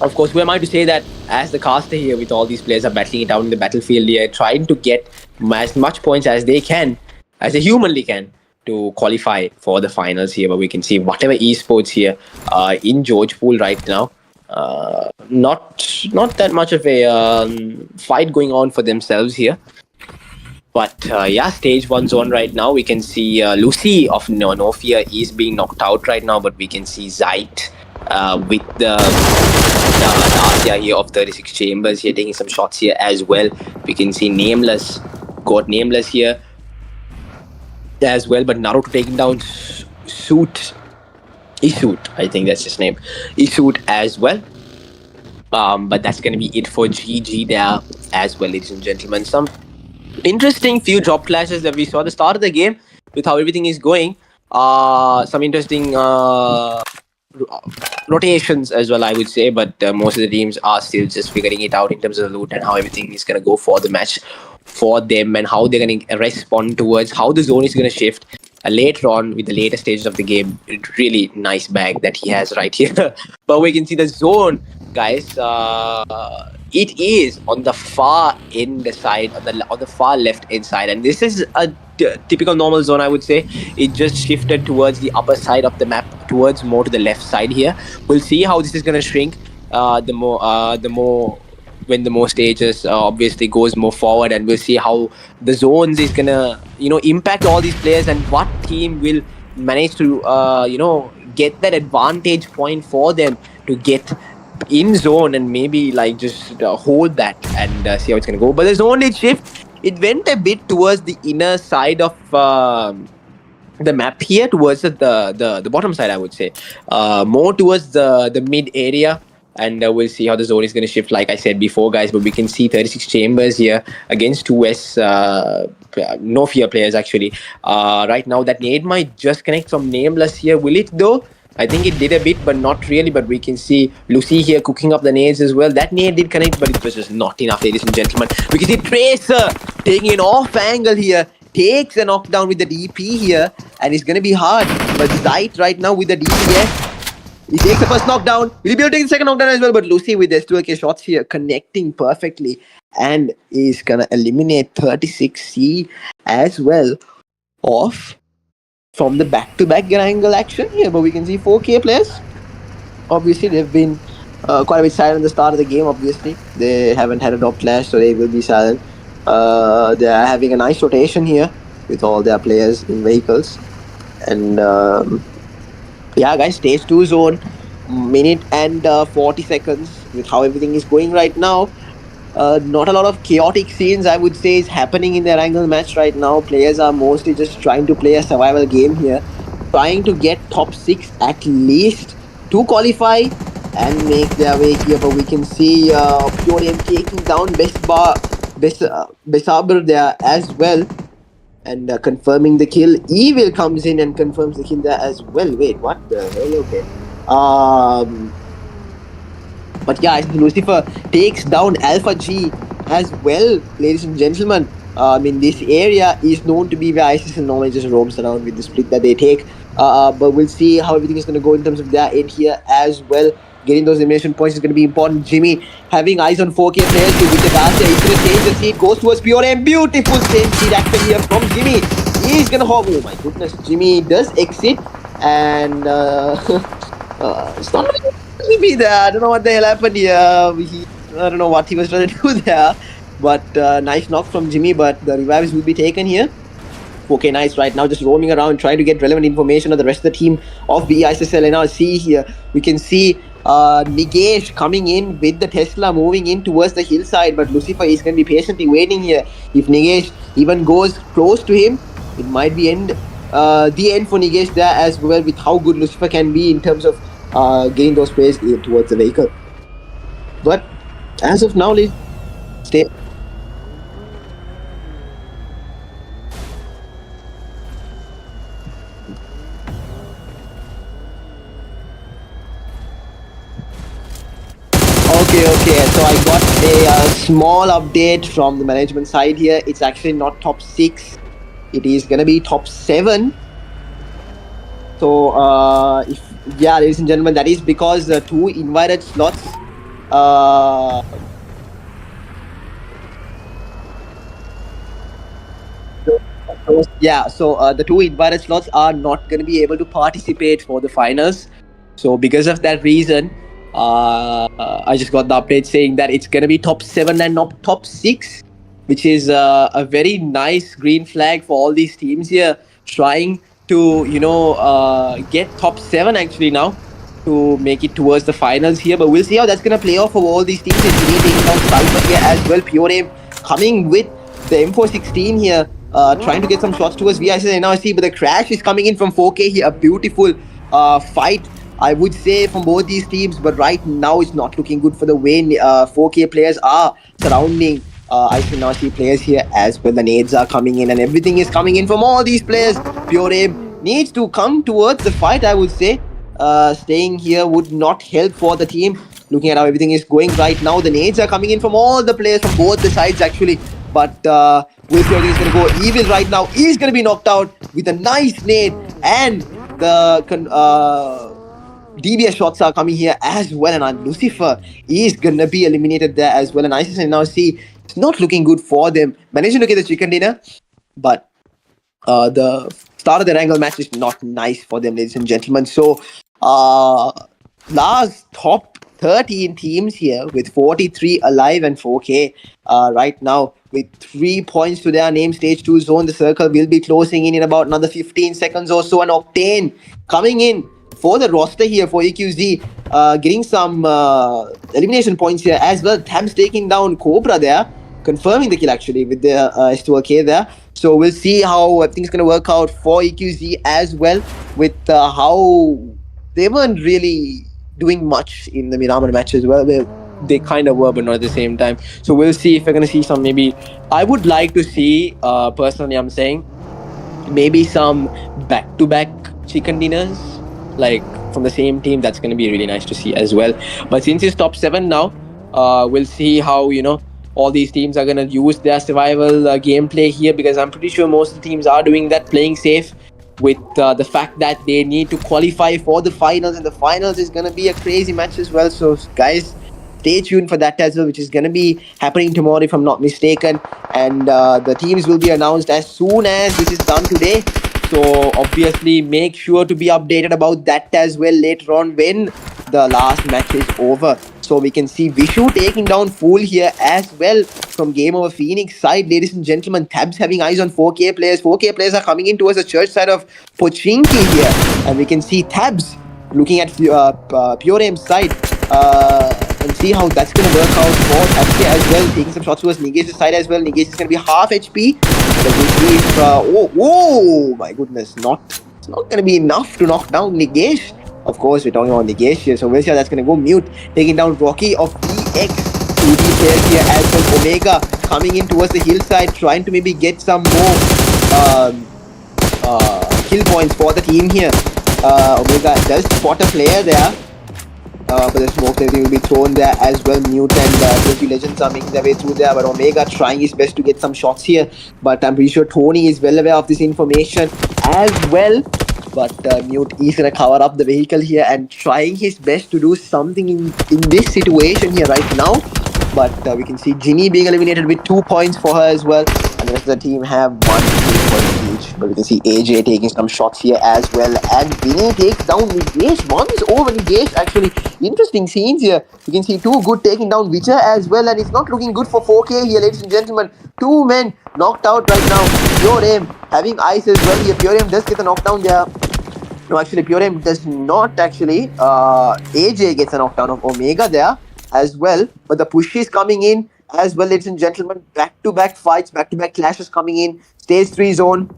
of course, who am I to say that as the caster here, with all these players are battling it out in the battlefield here, trying to get as much points as they can, as they humanly can, to qualify for the finals here. But we can see whatever esports here in George Pool right now. Not that much of a fight going on for themselves here. But yeah, stage 1 zone right now. We can see Lucy of Nofia is being knocked out right now, but we can see Zite with the Asia here of 36 Chambers here taking some shots here as well. We can see Nameless, got Nameless here as well, but Naruto taking down Isut, I think that's his name, Isut as well. But that's going to be it for GG there as well, ladies and gentlemen. Some interesting few drop clashes that we saw at the start of the game with how everything is going. Some interesting rotations as well, I would say, but most of the teams are still just figuring it out in terms of the loot and how everything is going to go for the match for them and how they're going to respond towards how the zone is going to shift later on with the later stages of the game. Really nice bag that he has right here. But we can see the zone, guys. It is on the far end side, on the far left end side, and this is a typical normal zone, I would say. It just shifted towards the upper side of the map, towards more to the left side here. We'll see how this is going to shrink the more when the more stages obviously goes more forward, and we'll see how the zones is gonna impact all these players and what team will manage to get that advantage point for them to get in zone and maybe like just hold that and see how it's gonna go. But the zone did shift. It went a bit towards the inner side of the map here, towards the bottom side, I would say, more towards the mid area. And we'll see how the zone is going to shift, like I said before, guys. But we can see 36 Chambers here against 2S no fear players, actually. Right now, that nade might just connect from Nameless here. Will it, though? I think it did a bit, but not really. But we can see Lucy here cooking up the nades as well. That nade did connect, but it was just not enough, ladies and gentlemen. We can see Tracer taking an off angle here. Takes a knockdown with the DP here. And it's going to be hard. But Zite right now with the DPS. He takes the first knockdown. Will he be able to take the second knockdown as well? But Lucy with the S2AK shots here, connecting perfectly. And is going to eliminate 36C as well off from the back-to-back angle action here. But we can see 4K players. Obviously, they've been quite a bit silent at the start of the game, obviously. They haven't had a drop clash, so they will be silent. They are having a nice rotation here with all their players in vehicles. And yeah, guys, stage 2 zone, minute and 40 seconds with how everything is going right now. Not a lot of chaotic scenes, I would say, is happening in their angle match right now. Players are mostly just trying to play a survival game here, trying to get top 6 at least to qualify and make their way here. But we can see Pure M taking down Besaber there as well. And confirming the kill. Evil comes in and confirms the kill there as well. Wait, what the hell? Okay. But yeah, Lucifer takes down Alpha G as well, ladies and gentlemen. This area is known to be where ISIS normally just roams around with the split that they take. But we'll see how everything is going to go in terms of their end here as well. Getting those elimination points is going to be important. Jimmy having eyes on 4K players with the Garcia. He's going to change the seat. Goes towards Pure M. Beautiful change seat action here from Jimmy. He's going to hog. Oh my goodness. Jimmy does exit. And it's not going to be there. I don't know what the hell happened here. I don't know what he was trying to do there. But nice knock from Jimmy. But the revives will be taken here. 4K Nice right now just roaming around trying to get relevant information of the rest of the team of BISSL. And now see here, we can see Nigesh coming in with the Tesla moving in towards the hillside, but Lucifer is going to be patiently waiting here. If Nigesh even goes close to him, it might be the end for Nigesh there as well, with how good Lucifer can be in terms of getting those players towards the vehicle. But as of now, let's stay. Okay. So I got a small update from the management side here. It's actually not top 6. It is going to be top 7. So, ladies and gentlemen, that is because the 2 invited slots. Uh, so the 2 invited slots are not going to be able to participate for the finals. So because of that reason, I just got the update saying that it's going to be top 7 and not top 6, which is a very nice green flag for all these teams here trying to get top 7 actually now to make it towards the finals here. But we'll see how that's going to play off for all these teams. It's really taking down Cypher here as well. Pure Aim coming with the M416 here, trying to get some shots towards VIS and NRC, but the crash is coming in from 4K here. A beautiful fight, I would say, from both these teams, but right now it's not looking good for the way 4K players are surrounding I can now see players here as well. The nades are coming in and everything is coming in from all these players. Pure Aim needs to come towards the fight, I would say. Staying here would not help for the team. Looking at how everything is going right now, the nades are coming in from all the players from both the sides actually. But we'll see how he's going to go. Evil right now is going to be knocked out with a nice nade, and the DBS shots are coming here as well, and Lucifer is gonna be eliminated there as well. And ISIS and now see it's not looking good for them. Managing to get the chicken dinner, but the start of the Wrangle match is not nice for them, ladies and gentlemen. So last top 13 teams here with 43 alive and 4K right now with 3 points to their name. Stage 2 zone, the circle will be closing in about another 15 seconds or so. And Octane coming in for the roster here for EQZ, getting some elimination points here as well. Tham's taking down Cobra there, confirming the kill actually with the S2K there. So we'll see how everything's going to work out for EQZ as well, with how they weren't really doing much in the Miramar match as well. They kind of were, but not at the same time. So we'll see if we're going to see some, maybe, I would like to see, personally I'm saying, maybe some back-to-back chicken dinners, like from the same team. That's going to be really nice to see as well. But since it's top 7 now, we'll see how, all these teams are going to use their survival gameplay here, because I'm pretty sure most of the teams are doing that, playing safe with the fact that they need to qualify for the finals, and the finals is going to be a crazy match as well. So guys, stay tuned for that as well, which is going to be happening tomorrow if I'm not mistaken, and the teams will be announced as soon as this is done today. So obviously make sure to be updated about that as well later on when the last match is over. So we can see Vishu taking down Fool here as well from Game Over Phoenix side, ladies and gentlemen. Tabs having eyes on 4K players. 4K players are coming in towards the church side of Pochinki here, and we can see Tabs looking at Pure Aim's side and see how that's going to work out for Tabs here as well, taking some shots towards Nigesh's side as well. Nigesh is going to be half HP. But we'll see if, oh my goodness, it's not going to be enough to knock down Nigesh. Of course, we're talking about Nigesh here, so we'll see how that's going to go. Mute taking down Rocky of EX. 2D players here as well. Omega coming in towards the hillside, trying to maybe get some more kill points for the team here. Omega does spot a player there, but the smoke everything will be thrown there as well. Mute and the Legends are making their way through there, but Omega trying his best to get some shots here. But I'm pretty sure Tony is well aware of this information as well. But Mute is going to cover up the vehicle here and trying his best to do something in this situation here right now. But we can see Ginny being eliminated with 2 points for her as well. And the rest of the team have 1 point each. But we can see AJ taking some shots here as well. And Vinny takes down Nigesh. One's over Nigesh actually. Interesting scenes here. You can see 2 good taking down Witcher as well. And it's not looking good for 4K here, ladies and gentlemen. 2 men knocked out right now. Pure Aim having ice as well here. Pure Aim does get a knockdown there. No, actually, Pure Aim does not actually. AJ gets a knockdown of Omega there as well. But the push is coming in as well, ladies and gentlemen. Back-to-back fights, back-to-back clashes coming in. Stage 3 zone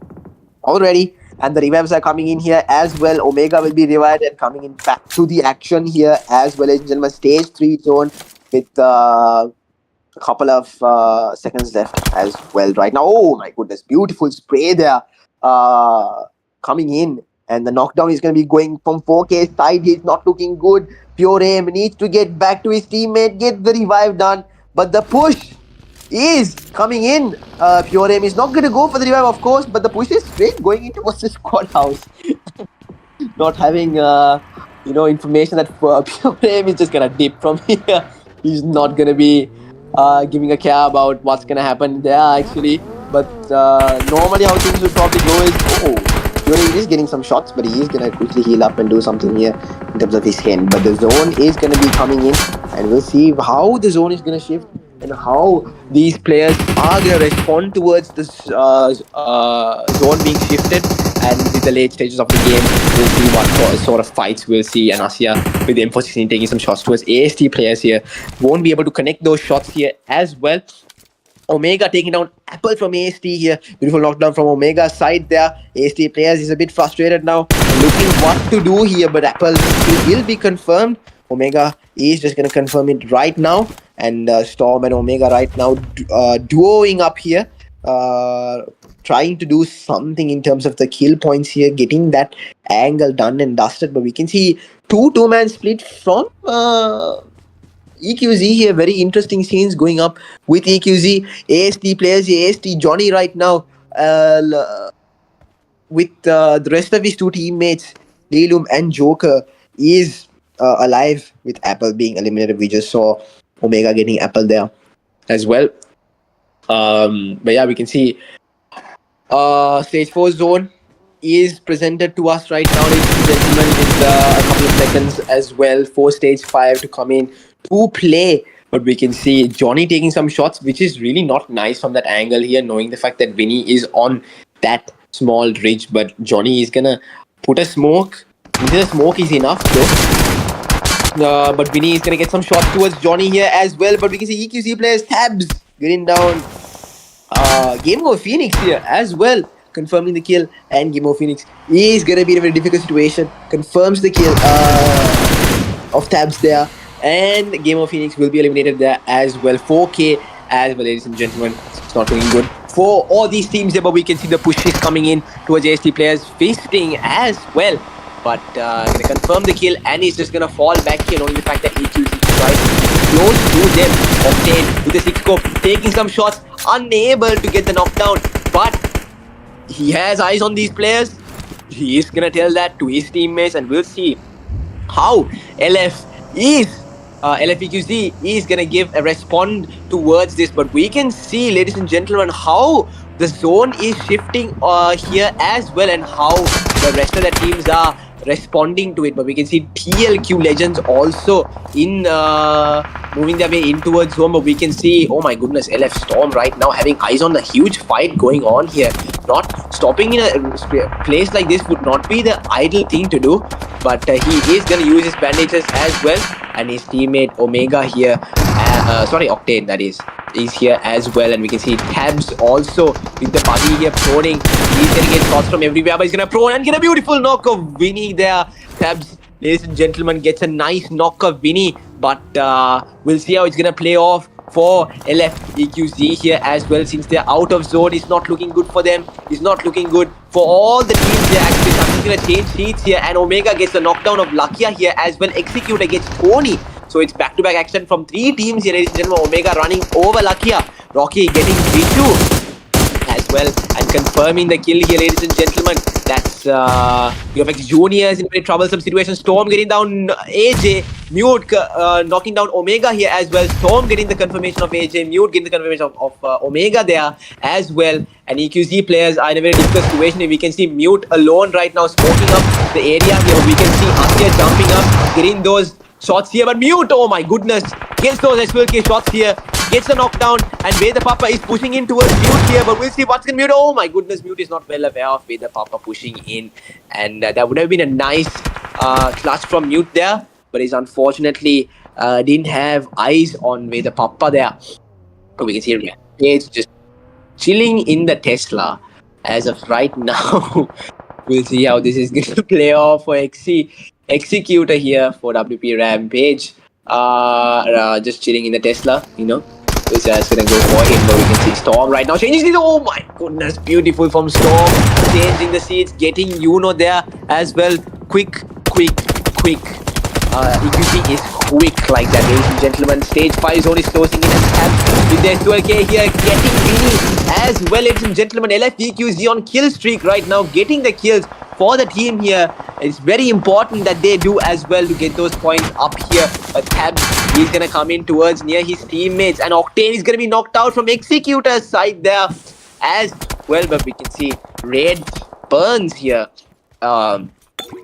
already. And the revives are coming in here as well. Omega will be revived and coming in back to the action here as well, ladies and gentlemen. Stage 3 zone with a couple of seconds left as well right now. Oh my goodness, beautiful spray there coming in. And the knockdown is going to be going from 4K side. He's not looking good. Pure Aim needs to get back to his teammate, get the revive done. But the push is coming in. Pure Aim is not going to go for the revive, of course, but the push is straight going into the squad house. Not having information that Pure Aim is just gonna dip from here. He's not gonna be giving a care about what's gonna happen there actually. But normally how things would probably go is Pure Aim is getting some shots, but he is gonna quickly heal up and do something here in terms of his hand. But the zone is gonna be coming in, and we'll see how the zone is gonna shift and how these players are going to respond towards this zone being shifted. And with the late stages of the game, we'll see what sort of fights we'll see. And Asya, with the M416 taking some shots towards AST players here, won't be able to connect those shots here as well. Omega taking down Apple from AST here. Beautiful knockdown from Omega's side there. AST players is a bit frustrated now, looking what to do here, but Apple will be confirmed. Omega is just going to confirm it right now. And Storm and Omega right now duoing up here. Trying to do something in terms of the kill points here. Getting that angle done and dusted. But we can see two-man split from EQZ here. Very interesting scenes going up with EQZ. AST players, AST Johnny right now. With the rest of his two teammates, Lilum and Joker, is alive with Apple being eliminated. We just saw Omega getting Apple there as well. But yeah, we can see stage 4 zone is presented to us right now, ladies and gentlemen, with a couple of seconds as well for stage 5 to come in to play. But we can see Johnny taking some shots, which is really not nice from that angle here, knowing the fact that Vinny is on that small ridge. But Johnny is gonna put a smoke. Into the smoke is enough though. But Vinny is going to get some shots towards Johnny here as well. But we can see EQC players, Tabs, getting down. Game Over Phoenix here as well, confirming the kill. And Game Over Phoenix is going to be in a very difficult situation. Confirms the kill of Tabs there. And Game Over Phoenix will be eliminated there as well. 4K as well, ladies and gentlemen. It's not looking good for all these teams here. But we can see the push is coming in towards AST players, feasting as well. But going to confirm the kill, and he's just going to fall back here, knowing the fact that EQC is right close to them. Octane with the 6 scope, taking some shots, unable to get the knockdown. But he has eyes on these players. He is going to tell that to his teammates, and we'll see how LFEQZ is going to give a response towards this. But we can see, ladies and gentlemen, how the zone is shifting here as well, and how the rest of the teams are responding to it. But we can see TLQ Legends also in moving their way in towards zone. But we can see, oh my goodness, LF Storm right now having eyes on the huge fight going on here. Not stopping in a place like this would not be the ideal thing to do. But he is going to use his bandages as well. And his teammate Omega here, Octane that is here as well. And we can see Tabs also with the body here proning. He's going to get shots from everywhere, but he's going to prone and get a beautiful knock of Vinny there. Tabs, ladies and gentlemen, gets a nice knock of Vinny. But we'll see how it's going to play off for LFEQZ here as well, since they're out of zone. It's not looking good for them. It's not looking good for all the teams here. Actually, Lucky's going to change seats here, and Omega gets the knockdown of Lakia here as well. Executor gets Tony. So it's back-to-back action from 3 teams here, ladies and gentlemen. Omega running over Lakia. Rocky getting V2 as well, and confirming the kill here, ladies and gentlemen. That's UFX Juniors in a very troublesome situation. Storm getting down AJ. Mute knocking down Omega here as well. Storm getting the confirmation of AJ. Mute getting the confirmation of Omega there as well. And EQZ players are in a very difficult situation. We can see Mute alone right now, smoking up the area here. We can see Asya jumping up, getting those shots here. But Mute, oh my goodness, gets those SWLK shots here. Gets a knockdown, and Veda Papa is pushing in towards Mute here, but we'll see what's going to Mute. Oh my goodness, Mute is not well aware of Veda Papa pushing in, and that would have been a nice clutch from Mute there, but he's unfortunately didn't have eyes on Veda Papa there. So we can see it's just chilling in the Tesla as of right now. We'll see how this is going to play off for Executor here for WP Rampage. Just chilling in the Tesla, Which is gonna go for him, but we can see Storm right now changing the. Oh my goodness, beautiful from Storm, changing the seats, getting there as well. Quick. EQC is quick like that, ladies and gentlemen. Stage 5 zone is closing in and Tab with their 12k here, getting Vinny as well, ladies and gentlemen. LFEQZ on kill streak right now, getting the kills for the team here. It's very important that they do as well to get those points up here. But Tab, he's gonna come in towards near his teammates, and Octane is gonna be knocked out from Executor's side there as well. But we can see Red burns here.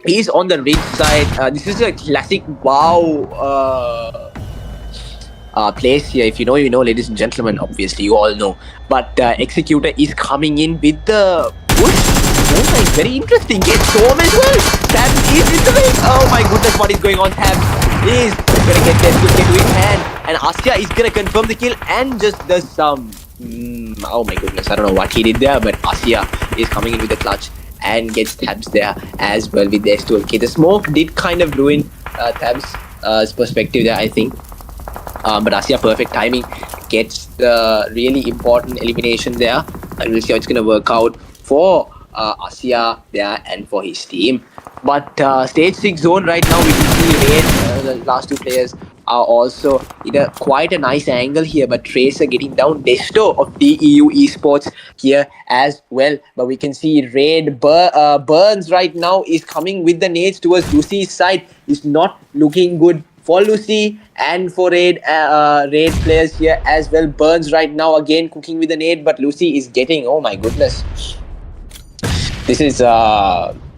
He's on the ridge side. This is a classic place here. If you know, you know, ladies and gentlemen. Obviously, you all know. But Executor is coming in with the push. Oh my, very interesting. Get Storm as well. Tab is in the way. Oh my goodness, what is going on? Tab is gonna get that quick into his hand, and Asya is gonna confirm the kill and just does some. Oh my goodness, I don't know what he did there, but Asya is coming in with the clutch and gets Tabs there as well with the S2. Okay, the smoke did kind of ruin Tabs' perspective there, I think. But Asya, perfect timing, gets the really important elimination there. And we'll see how it's going to work out for Asya there and for his team. But stage 6 zone right now, we can see Raid, the last two players are also in quite a nice angle here, but Tracer getting down. Desto of DEU Esports here as well, but we can see Raid Burns right now is coming with the nades towards Lucy's side. It's not looking good for Lucy and for Raid players here as well. Burns right now again cooking with the nade, but Lucy is getting, oh my goodness, this is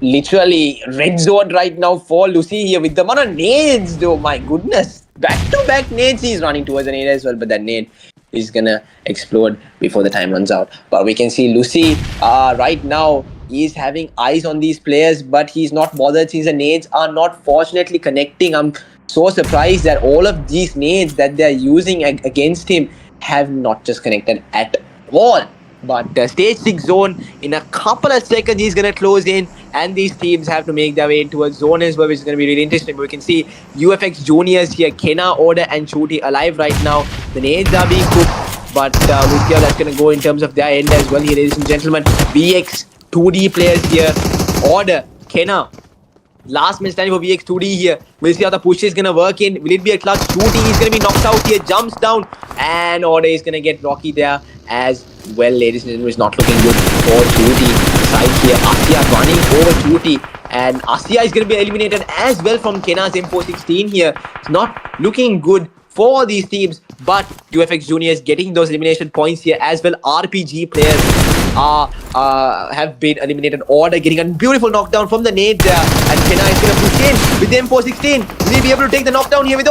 literally red zone right now for Lucy here with the amount of nades though. My goodness, back-to-back nades. He's running towards the nade as well, but that nade is gonna explode before the time runs out. But we can see Lucy right now is having eyes on these players, but he's not bothered since the nades are not fortunately connecting. I'm so surprised that all of these nades that they're using against him have not just connected at all. But stage 6 zone, in a couple of seconds, he's going to close in, and these teams have to make their way towards zone as well, which is going to be really interesting. But we can see UFX Juniors here, Kenna, Order, and Chuti alive right now. The nades are being cooked, but we'll see how that's going to go in terms of their end as well here, ladies and gentlemen. VX 2D players here, Order, Kenna. Last man standing for VX 2D here. We'll see how the push is going to work in. Will it be a clutch? 2D is going to be knocked out here. Jumps down. And Order is going to get Rocky there as well, ladies and gentlemen. It's not looking good for 2D side here. Asya running over 2D. And Asya is going to be eliminated as well from Kenna's M416 here. It's not looking good for these teams, but UFX Juniors getting those elimination points here as well. RPG players have been eliminated. Order getting a beautiful knockdown from the nade there, and Kenna is going to push in with the M416. Will he be able to take the knockdown here with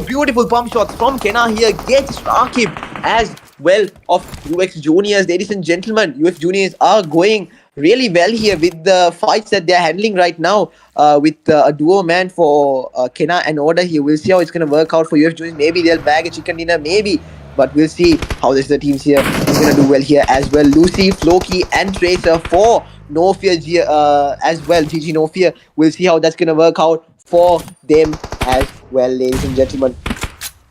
beautiful pump shots from Kenna here? Gets Rakib as well of UX Juniors. Ladies and gentlemen, UX Juniors are going really well here with the fights that they're handling right now with a duo man for Kenna and Order here. We'll see how it's going to work out for UX Juniors. Maybe they'll bag a chicken dinner, maybe. But we'll see how this the teams here is going to do well here as well. Lucy, Floki, and Tracer for No Fear as well. GG No Fear. We'll see how that's going to work out for them as well, ladies and gentlemen.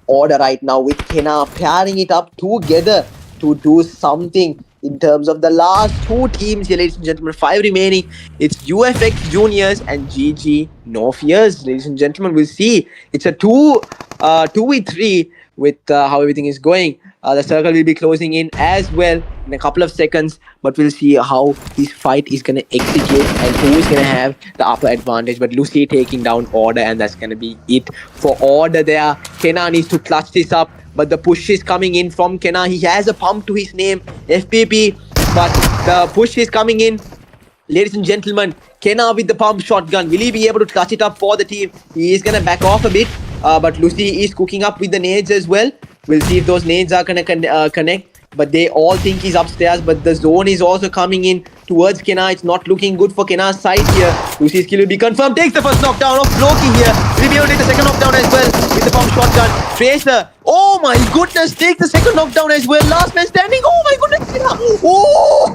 Order right now with Kenna pairing it up together to do something in terms of the last two teams here, ladies and gentlemen. 5 remaining. It's UFX Juniors and GG No Fears, ladies and gentlemen. We'll see. It's a 2v3 with how everything is going. The circle will be closing in as well in a couple of seconds, but we'll see how this fight is going to execute and who is going to have the upper advantage. But Lucy taking down Order, and that's going to be it for Order there. Kenna needs to clutch this up, but the push is coming in from Kenna. He has a pump to his name, FPP, but the push is coming in. Ladies and gentlemen, Kenna with the pump shotgun. Will he be able to clutch it up for the team? He is going to back off a bit, but Lucy is cooking up with the nades as well. We'll see if those nades are going to connect. But they all think he's upstairs. But the zone is also coming in towards Kenna. It's not looking good for Kenna's side here. Lucy's kill will be confirmed. Takes the first knockdown of Loki here. Will he be able to take the second knockdown as well with the pump shotgun? Tracer. Oh my goodness. Takes the second knockdown as well. Last man standing. Oh my goodness. Kenna. Oh.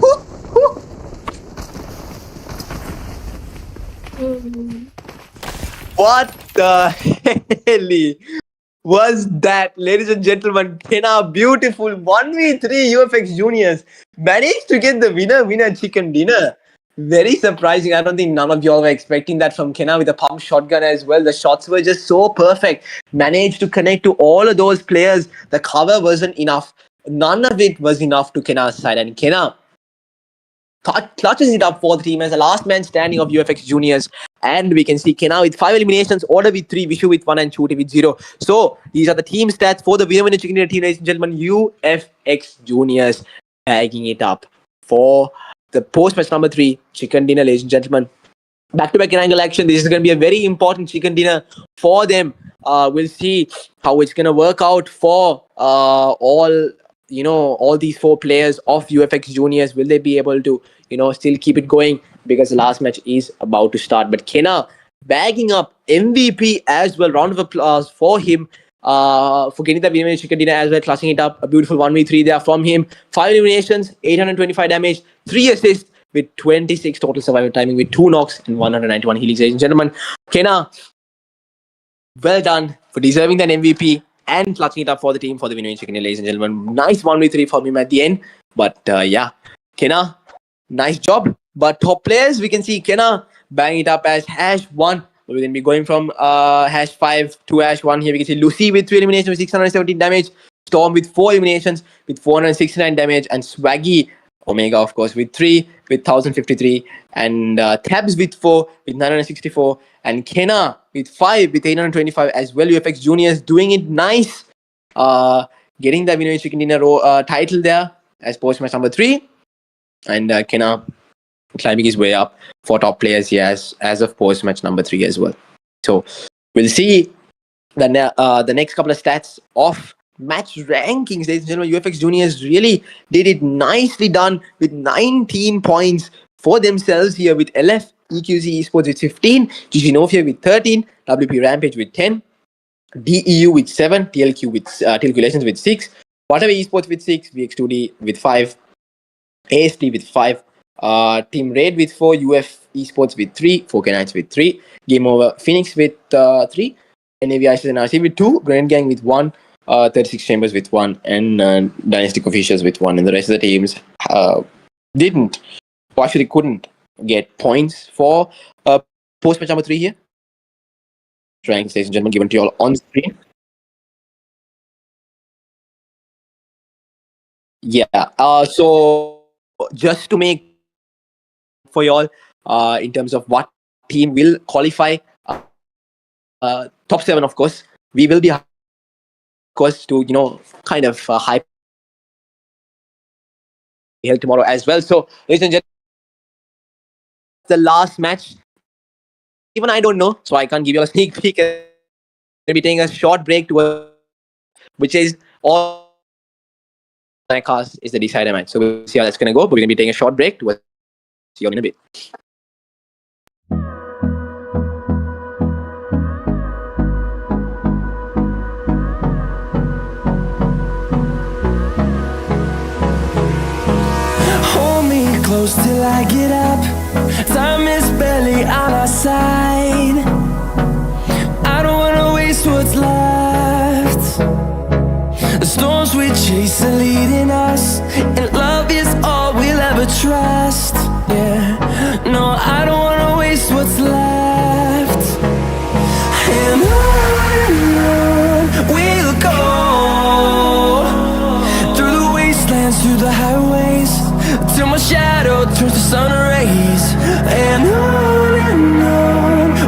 What the hell? was that, ladies and gentlemen? Kena, beautiful 1v3 UFX Juniors managed to get the winner chicken dinner. Very surprising. I don't think none of y'all were expecting that from Kena with a pump shotgun as well. The shots were just so perfect. Managed to connect to all of those players. The cover wasn't enough. None of it was enough to Kena's side. And Kena clutches it up for the team as the last man standing of UFX Juniors. And we can see Kena with 5 eliminations, Order with 3, Vishu with 1, and Chuti with 0. So these are the team stats for the winner chicken dinner team, ladies and gentlemen. UFX Juniors bagging it up for the post-match number 3 chicken dinner, ladies and gentlemen. Back-to-back angle action. This is going to be a very important chicken dinner for them. We'll see how it's going to work out for all these 4 players of UFX Juniors. Will they be able to, still keep it going? Because the last match is about to start. But Kena bagging up MVP as well. Round of applause for him. For getting the winner chicken dinner as well, clutching it up. A beautiful 1v3 there from him. 5 eliminations, 825 damage, 3 assists with 26 total survival timing with 2 knocks and 191 healings, ladies and gentlemen. Kena, well done for deserving that MVP and clutching it up for the team for the winner chicken dinner, ladies and gentlemen. Nice 1v3 from him at the end. But Kena, nice job. But top players, we can see Kena banging it up as #1. We're going to be going from #5 to #1 here. We can see Lucy with 3 eliminations with 617 damage. Storm with 4 eliminations with 469 damage. And Swaggy, Omega, of course, with 3 with 1053. And Tabs with 4 with 964. And Kena with 5 with 825 as well. UFX Juniors doing it nice. Getting the winner chicken dinner title there as post match number 3. And Kena climbing his way up for top players here as of post match number 3 as well. So we'll see the next couple of stats of match rankings, ladies and gentlemen. UFX Juniors really did it nicely done with 19 points for themselves here with LF, EQZ Esports with 15, GG Nofia with 13, WP Rampage with 10, DEU with 7, TLQ Legends with 6, Whatever Esports with 6, VX2D with 5, AST with 5, Team Raid with 4, UF Esports with 3, 4K Knights with 3, Game Over Phoenix with 3, NAV and RC with 2, Grand Gang with 1, 36 Chambers with 1, and Dynastic Officials with 1. And the rest of the teams couldn't get points for post match number 3 here. Ranks, ladies and gentlemen, given to you all on screen. Yeah. So just to make for y'all, in terms of what team will qualify, top 7, of course, we will be, of course, to kind of hype held tomorrow as well. So, ladies and gentlemen, the last match, even I don't know, so I can't give you a sneak peek. We'll be taking a short break which is all cast is the decider match. So we'll see how that's going to go. But we're going to be taking a short break. See you all in a bit. Hold me close till I get up. Time is barely on our side. I don't wanna waste what's left. The storms we chase are leading us, and love is all we'll ever trust. Yeah, no, I don't wanna waste what's left. And on we'll go, through the wastelands, through the highways, till my shadow turns to sun rays. And on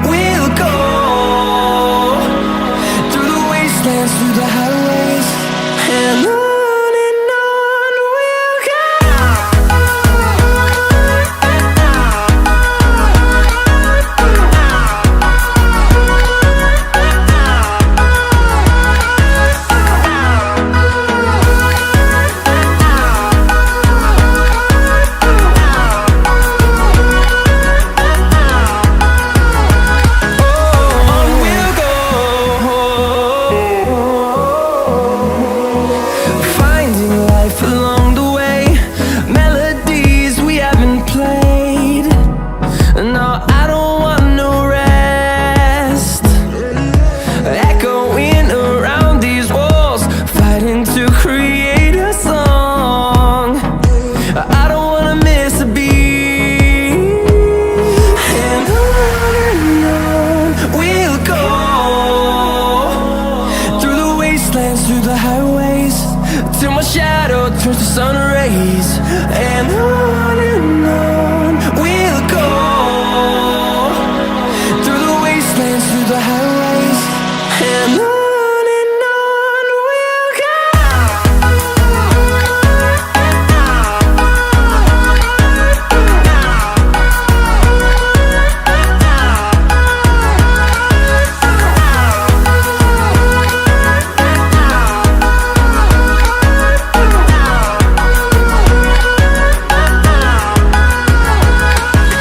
we'll go, through the wastelands, through the highways, and on we'll go. turns to sun rays, and on we'll go, through the wastelands, through the highways, and on we'll go.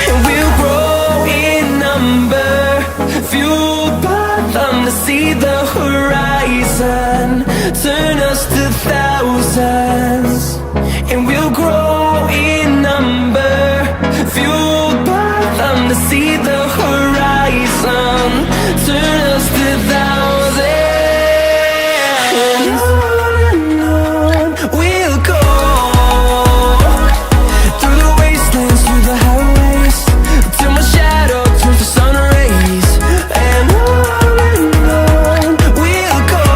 And we'll grow in number, fueled by them to see the horizon, turn us to thousands. And we'll grow in number, fueled by them to see the horizon, turn us to thousands. And on we'll go, through the wastelands, through the highways, till my shadow turns to sun rays, and on we'll go,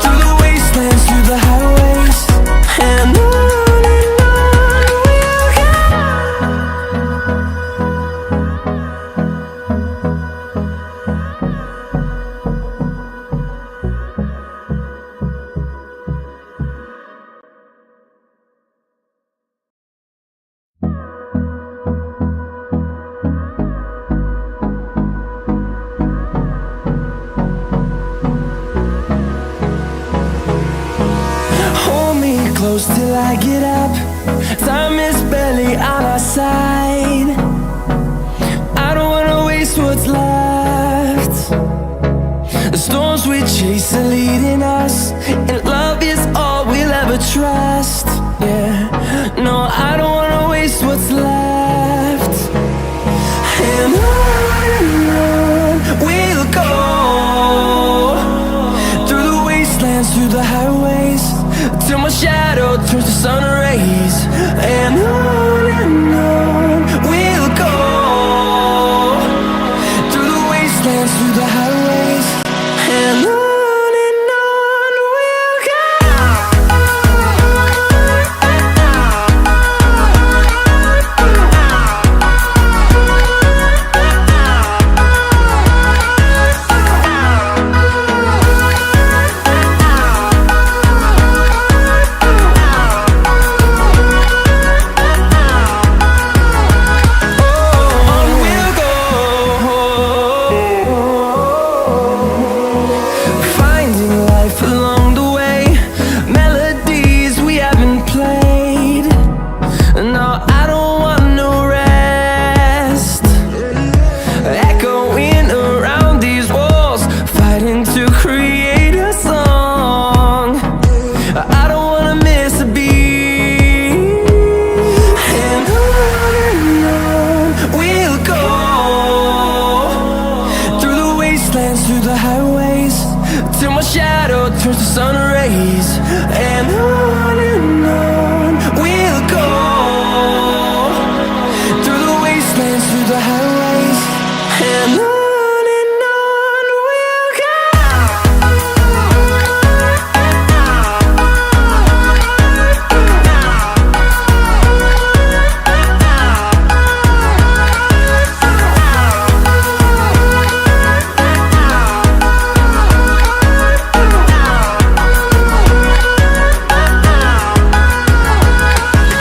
through the wastelands, through the highways, and on we'll go. Hold me close till I get up. Time is barely on our side. I don't wanna waste what's left. The storms we chase are leading us, and love is all we'll ever trust. Yeah, no, I don't wanna waste what's left. And on we'll go, through the wastelands, through the highways, till my shadow turns to sun rays, and on we'll go, through the wastelands, through the highways, and on we'll go. On we'll go, finding life along the way, melodies we haven't played. No, I don't want no rest, echoing around these walls, fighting to create a song. I don't wanna miss a beat. And on we'll go, through the wastelands, through the highways, till my shadow turns to sun rays, and on we'll go, through the wastelands, through the highways, and on we'll go.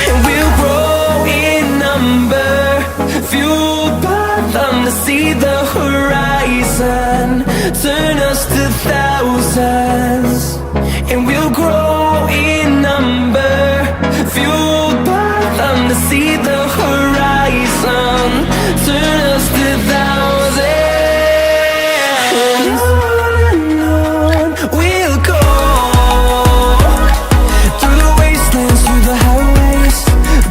And we'll grow in number, fueled by them to see the horizon, turn us to thousands. And we'll grow in number, fueled by them to see the horizon, turn us to thousands. And on we'll go, through the wastelands, through the highways,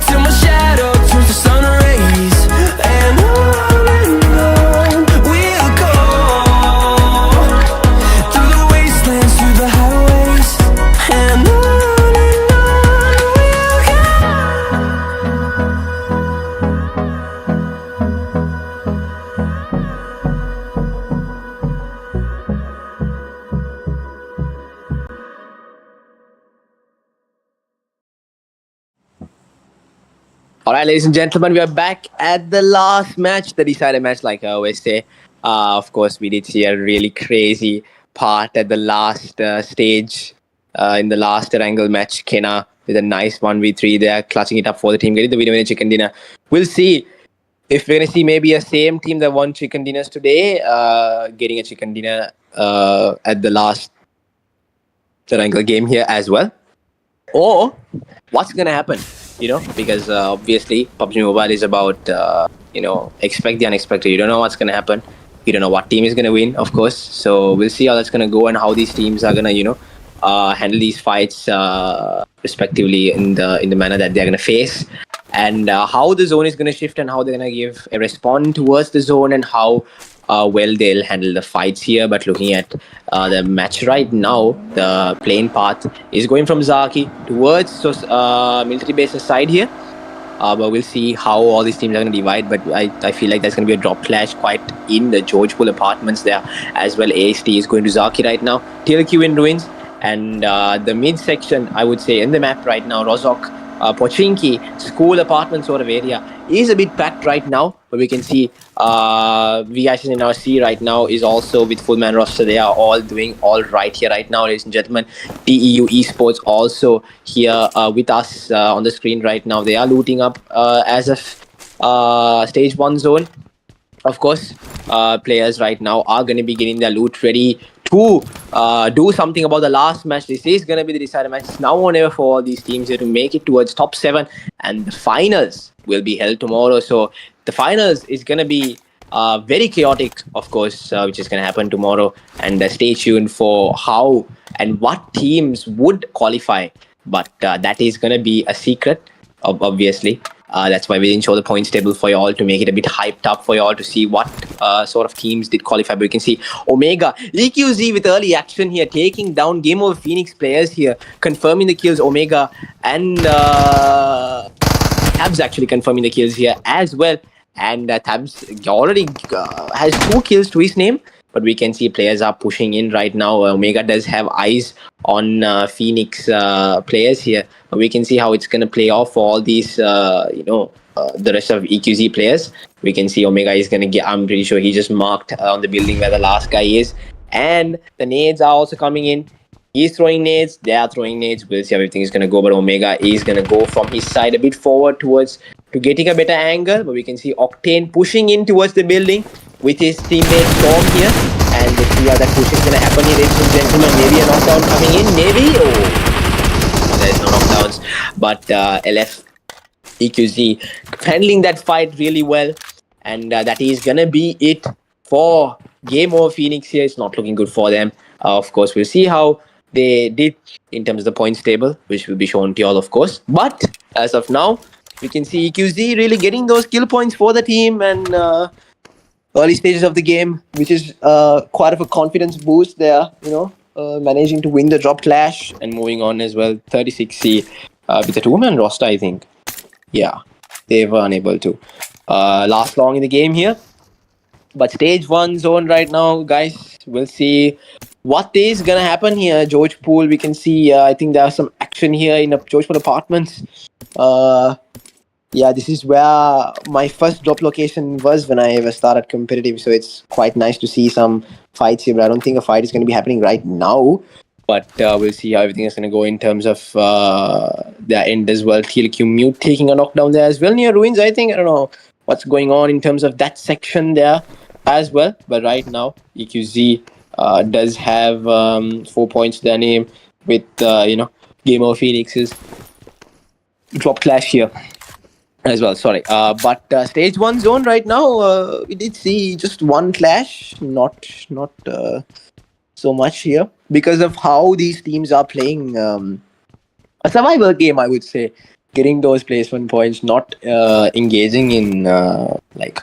till my shadow turns to sun rays, and on we'll go, through the wastelands, through the highways, and on we'll go. All right, ladies and gentlemen, we are back at the last match, the decider match, like I always say. Of course, we did see a really crazy part at the last stage in the last Erangel match. Kena with a nice 1v3 there, clutching it up for the team, getting the winner in chicken dinner. We'll see if we're going to see maybe a same team that won chicken dinners today, getting a chicken dinner at the last Erangel game here as well. Or what's going to happen, because obviously PUBG Mobile is about, expect the unexpected. You don't know what's going to happen. You don't know what team is going to win, of course. So we'll see how that's going to go and how these teams are going to, handle these fights respectively in the manner that they're going to face, and how the zone is going to shift and how they're going to give a response towards the zone and how well they'll handle the fights here. But looking at the match right now, the playing path is going from Zaki towards military base's side here. But we'll see how all these teams are going to divide. But I feel like there's going to be a drop clash quite in the George Pool apartments there as well. AST is going to Zaki right now. TLQ in ruins. And the mid section, I would say, in the map right now, Rozok, Pochinki, school apartment sort of area is a bit packed right now. But we can see VIS in NRC right now is also with full man roster. They are all doing all right here right now, ladies and gentlemen. TEU Esports also here with us on the screen right now. They are looting up as of stage 1 zone. Of course, players right now are going to be getting their loot ready to do something about the last match. This is going to be the decider match. It's now or never for all these teams here to make it towards top 7, and the finals will be held tomorrow. So the finals is going to be very chaotic, of course, which is going to happen tomorrow. And stay tuned for how and what teams would qualify. But that is going to be a secret, obviously. That's why we didn't show the points table for y'all, to make it a bit hyped up for y'all to see what sort of teams did qualify. But you can see Omega, EQZ with early action here, taking down Game Over Phoenix players here, confirming the kills. Omega and Tabs actually confirming the kills here as well. And Tabs already has 2 kills to his name. But we can see players are pushing in right now. Omega does have eyes on Phoenix players here. But we can see how it's going to play off for all these, the rest of EQZ players. We can see Omega is going to get, I'm pretty sure he just marked on the building where the last guy is. And the nades are also coming in. He's throwing nades, they are throwing nades. We'll see how everything is going to go. But Omega is going to go from his side a bit forward towards to getting a better angle. But we can see Octane pushing in towards the building with his teammate Storm here. And let's see how that push is going to happen here, ladies and gentlemen. Maybe a knockdown coming in. Maybe. Oh, there's no knockdowns. But LF, EQZ handling that fight really well. And that is going to be it for Game Over Phoenix here. It's not looking good for them. Of course, we'll see how they did in terms of the points table, which will be shown to you all, of course. But as of now, we can see EQZ really getting those kill points for the team and early stages of the game, which is quite of a confidence boost there, managing to win the drop clash and moving on as well. 36C with a 2-man roster, I think. Yeah, they were unable to last long in the game here. But stage 1 zone right now, guys, we'll see what is going to happen here. George Pool, we can see, I think there's some action here in the George Pool apartments. Yeah, this is where my first drop location was when I ever started competitive. So it's quite nice to see some fights here. But I don't think a fight is going to be happening right now. But we'll see how everything is going to go in terms of the end as well. TLQ Mute taking a knockdown there as well near ruins, I think. I don't know what's going on in terms of that section there as well. But right now, EQZ does have 4 points to their name with, Game Over Phoenix's drop clash here as well. Sorry. But stage 1 zone right now, we did see just one clash, not so much here because of how these teams are playing a survival game, I would say. Getting those placement points, not engaging in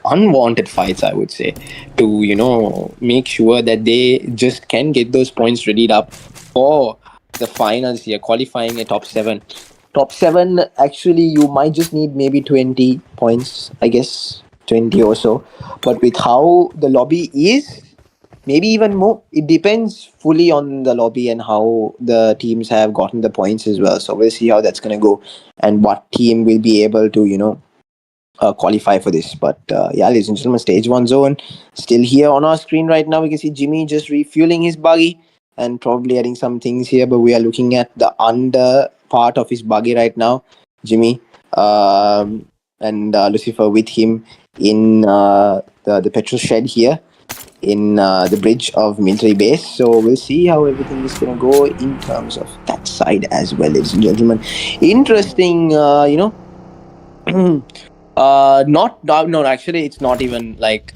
unwanted fights, I would say, to make sure that they just can get those points readied up for the finals here, qualifying a top 7. Top 7, actually, you might just need maybe 20 points, I guess, 20 or so. But with how the lobby is, maybe even more. It depends fully on the lobby and how the teams have gotten the points as well. So we'll see how that's going to go and what team will be able to, qualify for this. But yeah, ladies and gentlemen, stage 1 zone still here on our screen right now. We can see Jimmy just refueling his buggy and probably adding some things here, but we are looking at the under part of his buggy right now. Jimmy and Lucifer with him in the petrol shed here in the bridge of military base. So we'll see how everything is going to go in terms of that side as well, ladies and gentlemen. Interesting, no, actually, it's not even like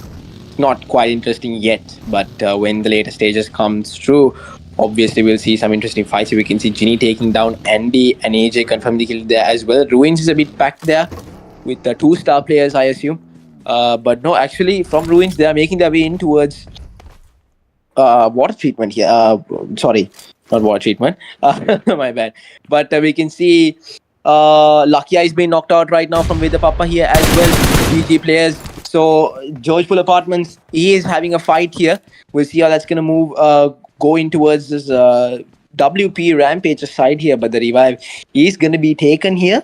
not quite interesting yet. But when the later stages comes through, obviously we'll see some interesting fights. We can see Ginny taking down Andy and AJ confirm the kill there as well. Ruins is a bit packed there with the 2-star players, I assume. But no, actually, from Ruins, they are making their way in towards water treatment here. Sorry, not water treatment. My bad. But we can see Lucky Eye is being knocked out right now from Veda Papa here as well. GG players. So George Pool Apartments, he is having a fight here. We'll see how that's going to move, go in towards this WP Rampage side here. But the revive is going to be taken here.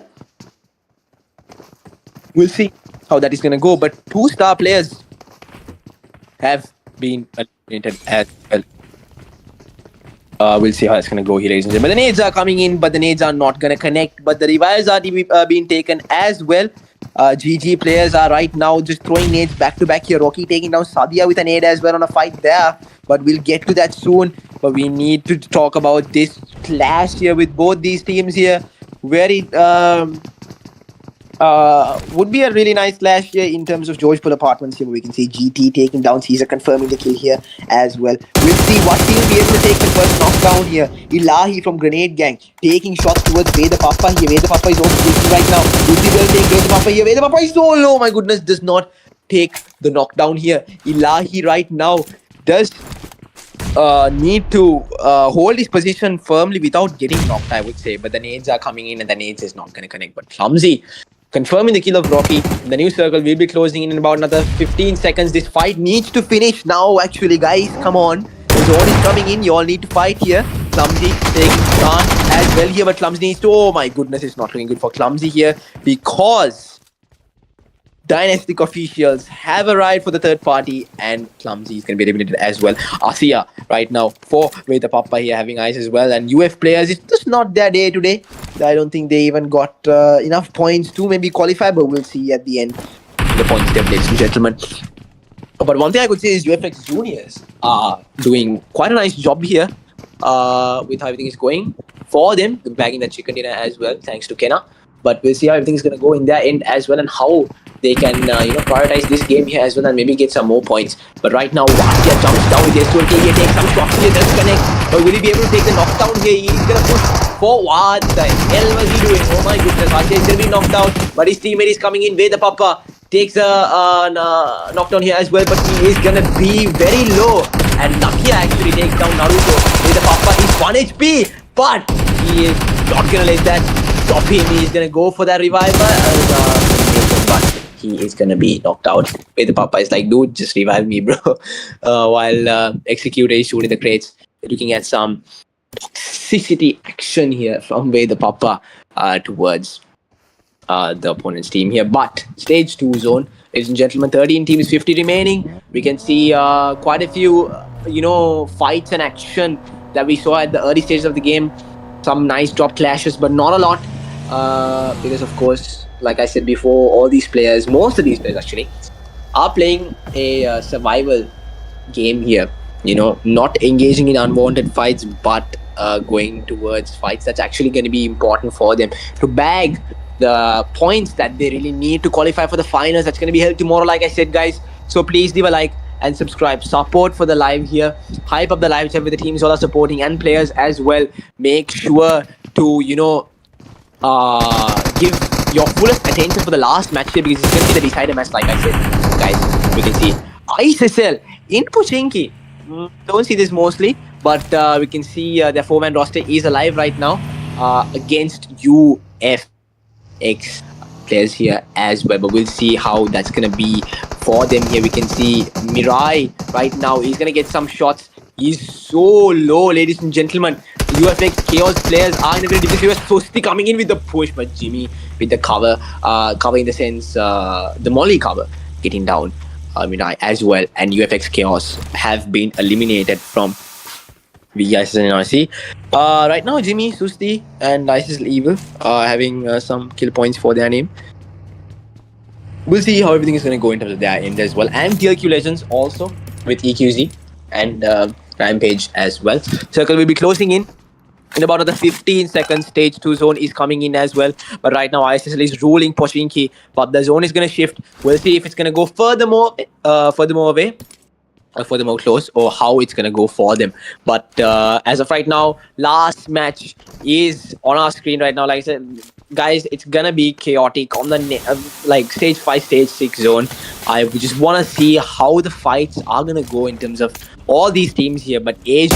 We'll see how that is going to go. But 2-star players have been eliminated as well. We'll see how it's going to go here, ladies and gentlemen. But the nades are coming in, but the nades are not going to connect. But the revives are being taken as well. GG players are right now just throwing nades back to back here. Rocky taking down Sadia with a nade as well on a fight there. But we'll get to that soon. But we need to talk about this clash here with both these teams here. Very would be a really nice clash here in terms of George Pool Apartments here. We can see GT taking down Caesar, confirming the kill here as well. We'll see what team will be able to take the first knockdown here. Ilahi from Grenade Gang taking shots towards Veda Papa here. Veda Papa is also taking right now. Will be able to take Veda Papa here. Veda Papa is so low, my goodness, does not take the knockdown here. Ilahi right now does need to hold his position firmly without getting knocked, I would say. But the nades are coming in and the nades is not going to connect. But Clumsy confirming the kill of Rocky. The new circle will be closing in about another 15 seconds. This fight needs to finish now, actually, guys. Come on. The zone is coming in. You all need to fight here. Clumsy taking chance as well here. But Clumsy needs to... Oh my goodness, it's not looking good for Clumsy here. Because Dynastic officials have arrived for the third party and Clumsy is going to be eliminated as well. Asia right now for Veda Papa here having eyes as well. And UF players, it's just not their day today. I don't think they even got enough points to maybe qualify, but we'll see at the end the points there, ladies and gentlemen. But one thing I could say is UFX Juniors are doing quite a nice job here with how everything is going for them, bagging that chicken dinner as well, thanks to Kenna. But we'll see how everything is going to go in their end as well and how they can prioritize this game here as well and maybe get some more points. But right now, Vasya jumps down with his 2K here, takes some shots here, does connect. But will he be able to take the knockdown here? He's going to push for what the hell was he doing? Oh my goodness, Vasya is going to be knocked out. But his teammate is coming in. Veda Papa takes a knockdown here as well, but he is going to be very low. And Nakia actually takes down Naruto. Veda Papa is 1 HP, but he is not going to let that stop him. He's going to go for that reviver. But he is going to be knocked out. Veda Papa is like, dude, just revive me, bro. While Executor is shooting the crates. Looking at some toxicity action here from Veda Papa towards the opponent's team here. But stage 2 zone, ladies and gentlemen, 13 teams, 50 remaining. We can see quite a few, fights and action that we saw at the early stages of the game. Some nice drop clashes, but not a lot. Because, of course, like I said before, all these players, most of these players actually, are playing a survival game here. Not engaging in unwanted fights, but going towards fights that's actually going to be important for them to bag the points that they really need to qualify for the finals. That's going to be held tomorrow, like I said, guys. So please leave a like and subscribe. Support for the live here. Hype up the live chat with the teams all are supporting and players as well. Make sure to, give your fullest attention for the last match here because it's going to be the decider match, like I said. Guys, we can see XFxL in Pochinki. Don't see this mostly, but we can see their 4-man roster is alive right now against UFX players here as well. But we'll see how that's going to be for them here. We can see Mirai right now. He's going to get some shots. He's so low, ladies and gentlemen. UFX Chaos players are in a very difficult situation. Susti coming in with the push, but Jimmy with the cover, cover in the sense, the molly cover, getting down. As well, and UFX Chaos have been eliminated from VIS and NRC. Right now, Jimmy, Susti, and ISIS Evil are having some kill points for their name. We'll see how everything is going to go in terms of their end as well. And TLQ Legends also with EQZ and Rampage as well. Circle will be closing in about another 15 seconds. Stage 2 zone is coming in as well. But right now, ISSL is ruling Pochinki. But the zone is going to shift. We'll see if it's going to go furthermore away. Furthermore close, or how it's gonna go for them. But as of right now, last match is on our screen right now. Like I said, guys, it's gonna be chaotic on the like stage 5, stage 6 zone. I just want to see how the fights are gonna go in terms of all these teams here. But AJ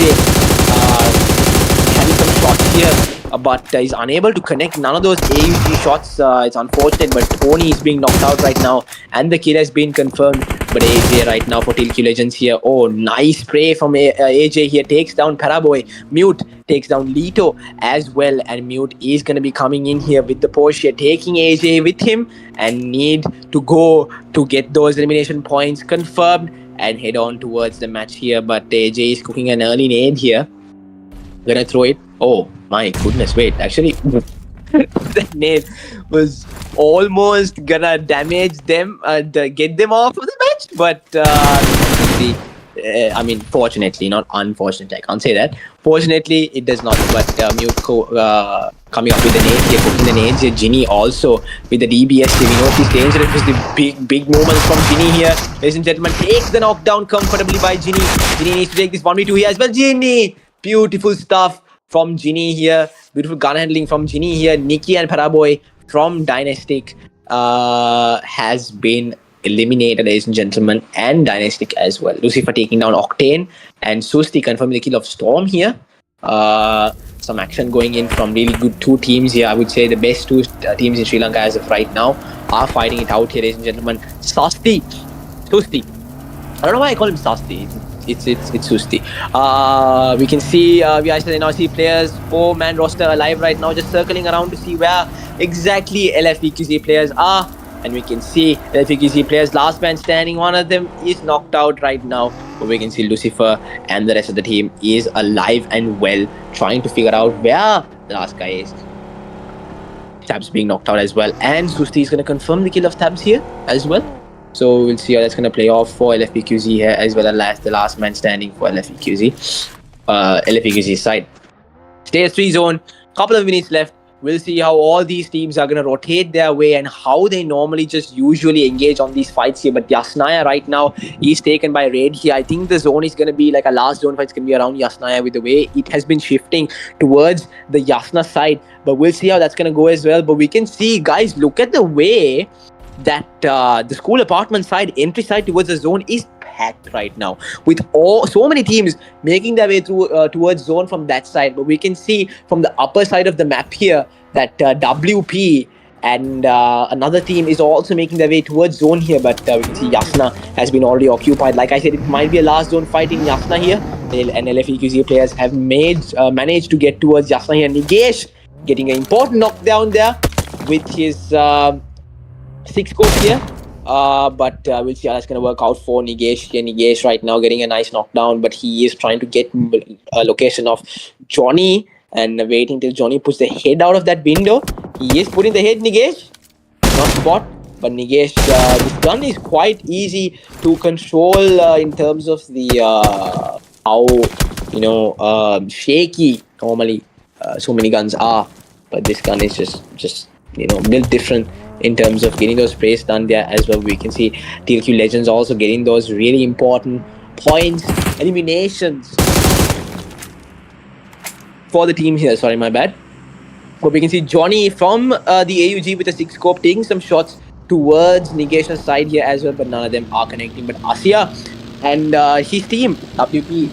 having some shots here, but is unable to connect none of those AUG shots. It's unfortunate, but Tony is being knocked out right now, and the kill has been confirmed. But AJ right now for TLQ Legends here. Oh, nice spray from AJ here. Takes down Paraboy. Mute takes down Lito as well. And Mute is going to be coming in here with the Porsche, taking AJ with him, and need to go to get those elimination points confirmed and head on towards the match here. But AJ is cooking an early nade here. Gonna throw it. Oh my goodness, wait, actually that nade was almost gonna damage them, get them off of the match, but fortunately, not unfortunately, I can't say that. Fortunately, it does not. But Mute coming up with the nade here, cooking the nades here. Ginny also with the DBS here. We know she's dangerous with the big movements from Ginny here. Ladies and gentlemen, takes the knockdown comfortably by Ginny. Ginny needs to take this 1v2 here as well. Ginny! Beautiful stuff from Ginny here. Beautiful gun handling from Ginny here. Nikki and Paraboy from Dynastic has been eliminated, ladies and gentlemen, and Dynastic as well. Lucifer taking down Octane, and Susti confirming the kill of Storm here. Some action going in from really good two teams here. I would say the best two teams in Sri Lanka as of right now are fighting it out here, ladies and gentlemen. Susti. I don't know why I call him Susti. It's Susti. We can see VIS and NRC players, 4-man roster alive right now, just circling around to see where exactly LFEQZ players are. And we can see LFEQZ players, last man standing, one of them is knocked out right now. But we can see Lucifer and the rest of the team is alive and well, trying to figure out where the last guy is. Tabs being knocked out as well. And Susti is going to confirm the kill of Tabs here as well. So we'll see how that's going to play off for LFPQZ here, as well as the last man standing for LFPQZ side. Stage 3 zone, couple of minutes left. We'll see how all these teams are going to rotate their way and how they normally just usually engage on these fights here. But Yasnaya right now is taken by Raid here. I think the zone is going to be like a last zone fight. It's going to be around Yasnaya with the way it has been shifting towards the Yasna side. But we'll see how that's going to go as well. But we can see, guys, look at the way that the school apartment side, entry side towards the zone is packed right now, with so many teams making their way through towards zone from that side. But we can see from the upper side of the map here that WP and another team is also making their way towards zone here. But we can see Yasna has been already occupied. Like I said, it might be a last zone fight in Yasna here, and LFEQZ players have managed to get towards Yasna here. Nigesh getting an important knockdown there with his 6-scope here. But we'll see how that's going to work out for Nigesh here. Nigesh right now getting a nice knockdown, but he is trying to get a location of Johnny and waiting till Johnny puts the head out of that window. He is putting the head, Nigesh. Not spot, but Nigesh, this gun is quite easy to control in terms of the how, shaky normally so many guns are. But this gun is just built different in terms of getting those sprays done there as well. We can see TLQ Legends also getting those really important points, eliminations for the team here. Sorry, my bad. But we can see Johnny from the AUG with a 6-scope taking some shots towards Nigesh side here as well, but none of them are connecting. But Asya and his team, WP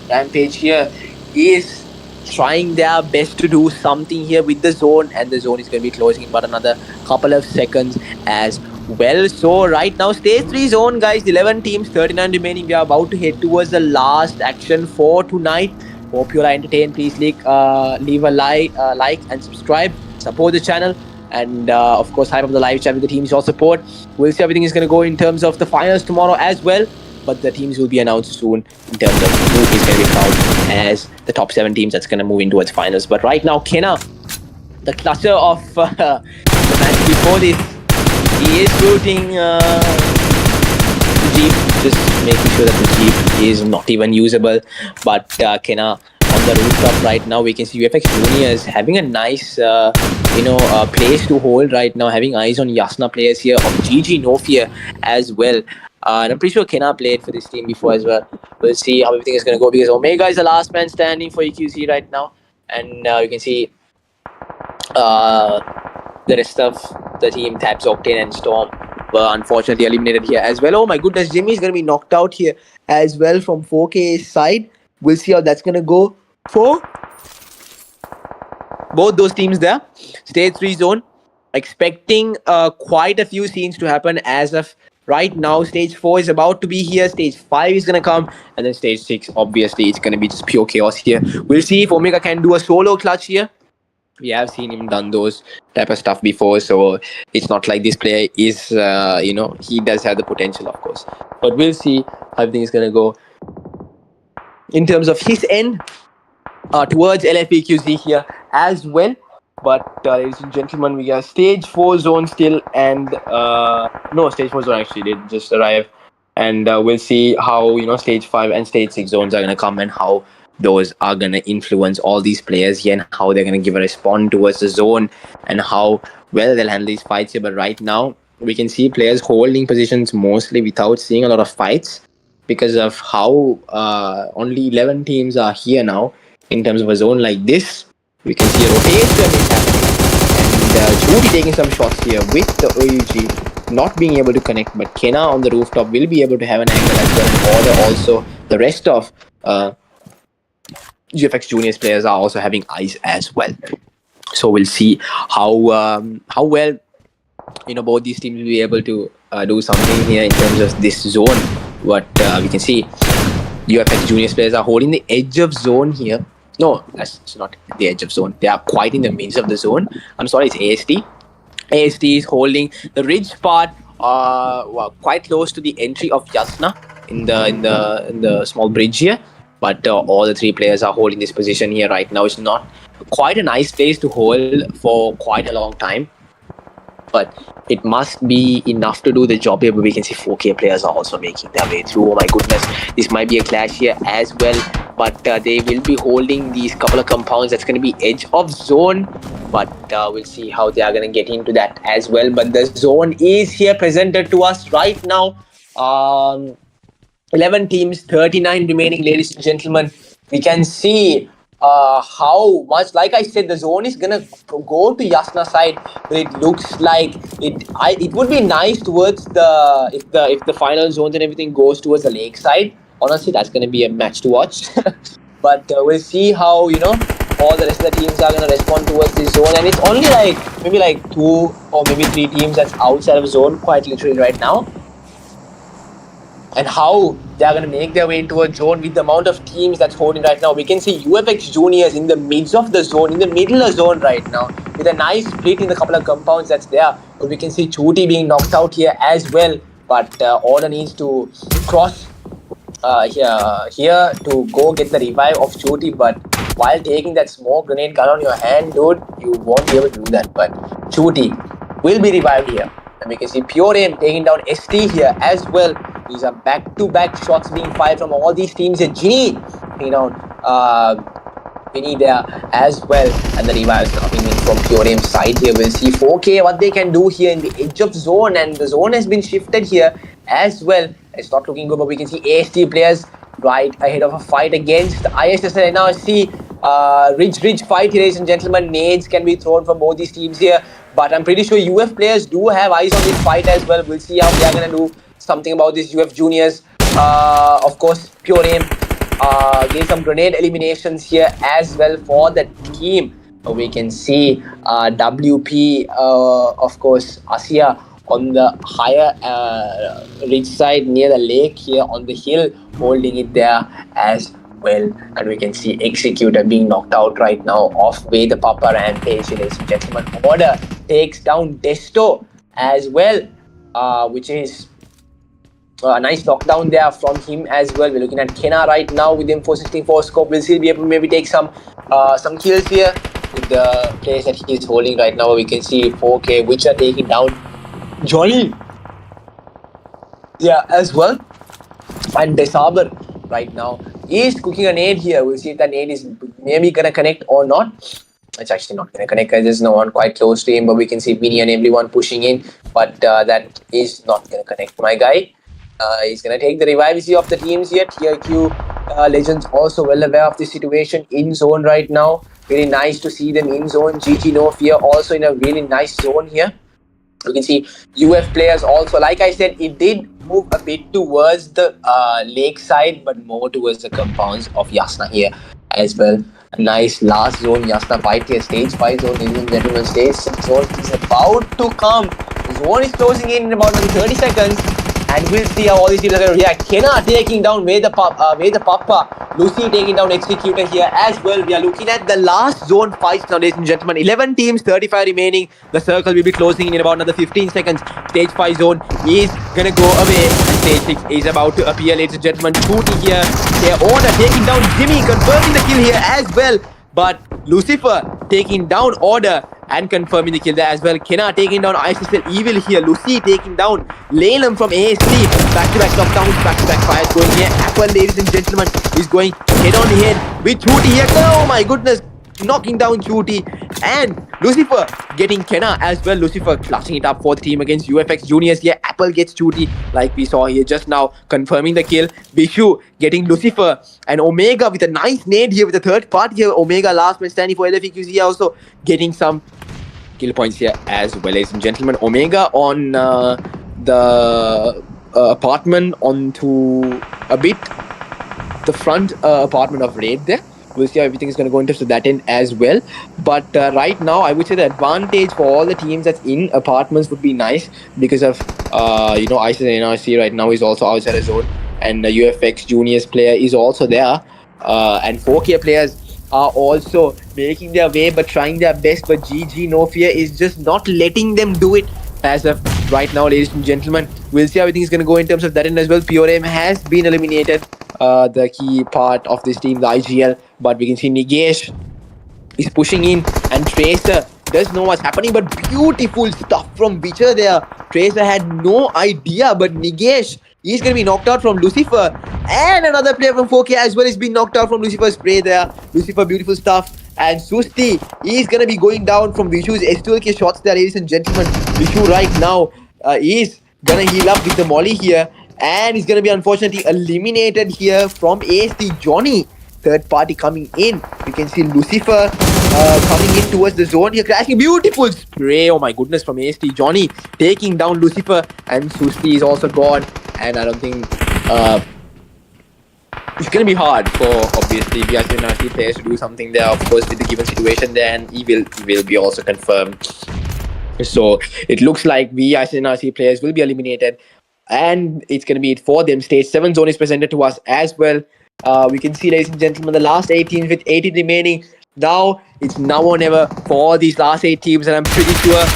Rampage here, is trying their best to do something here with the zone, and the zone is going to be closing in about another couple of seconds as well. So right now, stage 3 zone, guys, 11 teams, 39 remaining. We are about to head towards the last action for tonight. Hope you're entertained. Please leave a like and subscribe. Support the channel. And of course, hype up the live chat with the teams. Your support. We'll see how everything is going to go in terms of the finals tomorrow as well. But the teams will be announced soon in terms of who is going to be crowned as the top 7 teams that's going to move into its finals. But right now, Kenna, the clutcher of the match before this, he is rooting Jeep, just making sure that the Jeep is not even usable. But Kenna on the rooftop right now, we can see UFX Juniors having a nice place to hold right now, having eyes on Yasna players here of GG No Fear as well. And I'm pretty sure Kenna played for this team before as well. We'll see how everything is going to go because Omega is the last man standing for EQC right now. And you can see the rest of the team, Tabs, Octane and Storm, were unfortunately eliminated here as well. Oh my goodness, Jimmy is going to be knocked out here as well from 4K's side. We'll see how that's going to go for both those teams there. Stage 3 zone. Expecting quite a few scenes to happen as of right now. Stage 4 is about to be here. Stage 5 is going to come. And then stage 6, obviously, it's going to be just pure chaos here. We'll see if Omega can do a solo clutch here. We have seen him done those type of stuff before, so it's not like this player is, he does have the potential, of course. But we'll see how everything is going to go in terms of his end towards LFEQZ here as well. But ladies and gentlemen, we are stage 4 zone still, and stage 4 zone actually did just arrive. And we'll see how, stage 5 and stage 6 zones are going to come and how those are going to influence all these players here and how they're going to give a response towards the zone and how well they'll handle these fights here. But right now, we can see players holding positions mostly without seeing a lot of fights because of how only 11 teams are here now in terms of a zone like this. We can see a rotation is happening. And Judy taking some shots here with the OUG not being able to connect. But Kenna on the rooftop will be able to have an angle as well. And order also the rest of GFX Juniors players are also having eyes as well. So we'll see how well both these teams will be able to do something here in terms of this zone. What we can see, UFX Juniors players are holding the edge of zone here. No, that's not the edge of zone. They are quite in the midst of the zone. I'm sorry, it's AST. AST is holding the ridge part, quite close to the entry of Yasna in the small bridge here. But all the 3 players are holding this position here right now. It's not quite a nice place to hold for quite a long time. But it must be enough to do the job here. But we can see 4K players are also making their way through. Oh my goodness. This might be a clash here as well. But they will be holding these couple of compounds. That's going to be edge of zone. But we'll see how they are going to get into that as well. But the zone is here presented to us right now. 11 teams, 39 remaining, ladies and gentlemen. We can see how much, like I said, the zone is gonna go to Yasna side. But it looks like it would be nice towards if the final zones and everything goes towards the lake side. Honestly, that's gonna be a match to watch. But we'll see how all the rest of the teams are gonna respond towards this zone. And it's only maybe 2 or maybe 3 teams that's outside of zone, quite literally right now. And how they are going to make their way into a zone with the amount of teams that's holding right now. We can see UFX Juniors in the midst of the zone, in the middle of the zone right now, with a nice split in the couple of compounds that's there. But we can see Chuti being knocked out here as well. But Order needs to cross here to go get the revive of Chuti. But while taking that smoke grenade gun on your hand, dude, you won't be able to do that. But Chuti will be revived here. And we can see Pure Aim taking down ST here as well. These are back-to-back shots being fired from all these teams. And Ginny taking down Vinny there as well. And the revive is coming in from Pure Aim's side here. We'll see 4K what they can do here in the edge of zone. And the zone has been shifted here as well. It's not looking good, but we can see AST players right ahead of a fight against ISSL. And now I see ridge fight here, ladies and gentlemen. Nades can be thrown from both these teams here. But I'm pretty sure UF players do have eyes on this fight as well. We'll see how they are going to do something about this UF Juniors. Of course, Pure Aim getting some grenade eliminations here as well for the team. We can see WP, of course, Asia on the higher ridge side near the lake here on the hill, holding it there as well. And we can see Executor being knocked out right now off way the Papa Rampage, ladies and gentlemen. Order takes down Desto as well, which is a nice knockdown there from him as well. We're looking at Kenna right now with him 464 scope. We'll see if he'll be able to maybe take some kills here with the players that he's holding right now. We can see 4K Witcher taking down Johnny. Yeah, as well. And Desaber right now is cooking a nade here. We'll see if that nade is maybe gonna connect or not. It's actually not gonna connect because there's no one quite close to him, but we can see Vinny and everyone pushing in, but that is not gonna connect, my guy. He's gonna take the revive of the teams here. TRQ Legends also well aware of the situation in zone right now. Really nice to see them in zone. GG No Fear also in a really nice zone here. You can see UF players also, like I said, it did move a bit towards the lake side, but more towards the compounds of Yasna here as well. A nice last zone Yasna fight here. Stage 5 zone, ladies and gentlemen. Stage 6 zone is about to come. The zone is closing in about maybe 30 seconds. And we'll see how all these teams are going to react. Kenna taking down Way the Papa. Lucy taking down Executor here as well. We are looking at the last zone fights now, ladies and gentlemen. 11 teams, 35 remaining. The circle will be closing in about another 15 seconds. Stage 5 zone is going to go away. And stage 6 is about to appear, ladies and gentlemen. Shooting here. Their Order taking down Jimmy, confirming the kill here as well. But Lucifer taking down Order and confirming the kill there as well. Kenna taking down ISSL Evil here. Lucy taking down Lalem from AST. Back-to-back knockdowns, back-to-back fires going here. Apple, ladies and gentlemen, is going head on head with Chuti here. Oh my goodness, knocking down Chuti. And Lucifer getting Kenna as well. Lucifer clutching it up for the team against UFX Juniors here. Apple gets Chuti, like we saw here just now, confirming the kill. Bishu getting Lucifer. And Omega with a nice nade here with the third party here. Omega last man standing for LFEQZ also getting some kill points here as well, ladies and gentlemen. Omega on the apartment onto a bit the front apartment of Raid there. We'll see how everything is going to go into that end as well. But right now, I would say the advantage for all the teams that's in apartments would be nice because of, ISIS and NRC right now is also outside the zone. And the UFX Juniors player is also there. And 4K players are also making their way but trying their best. But GG No Fear is just not letting them do it as of right now, ladies and gentlemen. We'll see how everything is going to go in terms of that end as well. Pure Aim has been eliminated. The key part of this team, the IGL, but we can see Nigesh is pushing in and Tracer does know what's happening, but beautiful stuff from Witcher there. Tracer had no idea, but Nigesh is going to be knocked out from Lucifer, and another player from 4K as well is being knocked out from Lucifer's spray there. Lucifer, beautiful stuff. And Susti is going to be going down from Vishu's S2K shots there, ladies and gentlemen. Vishu right now is going to heal up with the molly here. And he's going to be unfortunately eliminated here from AST. Johnny, third party coming in. You can see Lucifer coming in towards the zone here. Crashing, beautiful spray. Oh my goodness, from AST. Johnny taking down Lucifer. And Susti is also gone. And I don't think it's going to be hard for, obviously, BRC players to do something there, of course, with the given situation there. And he will be also confirmed. So it looks like BRC players will be eliminated. And it's going to be it for them. Stage 7 zone is presented to us as well. We can see, ladies and gentlemen, the last 8 teams with 18 remaining. Now, it's now or never for all these last 8 teams. And I'm pretty sure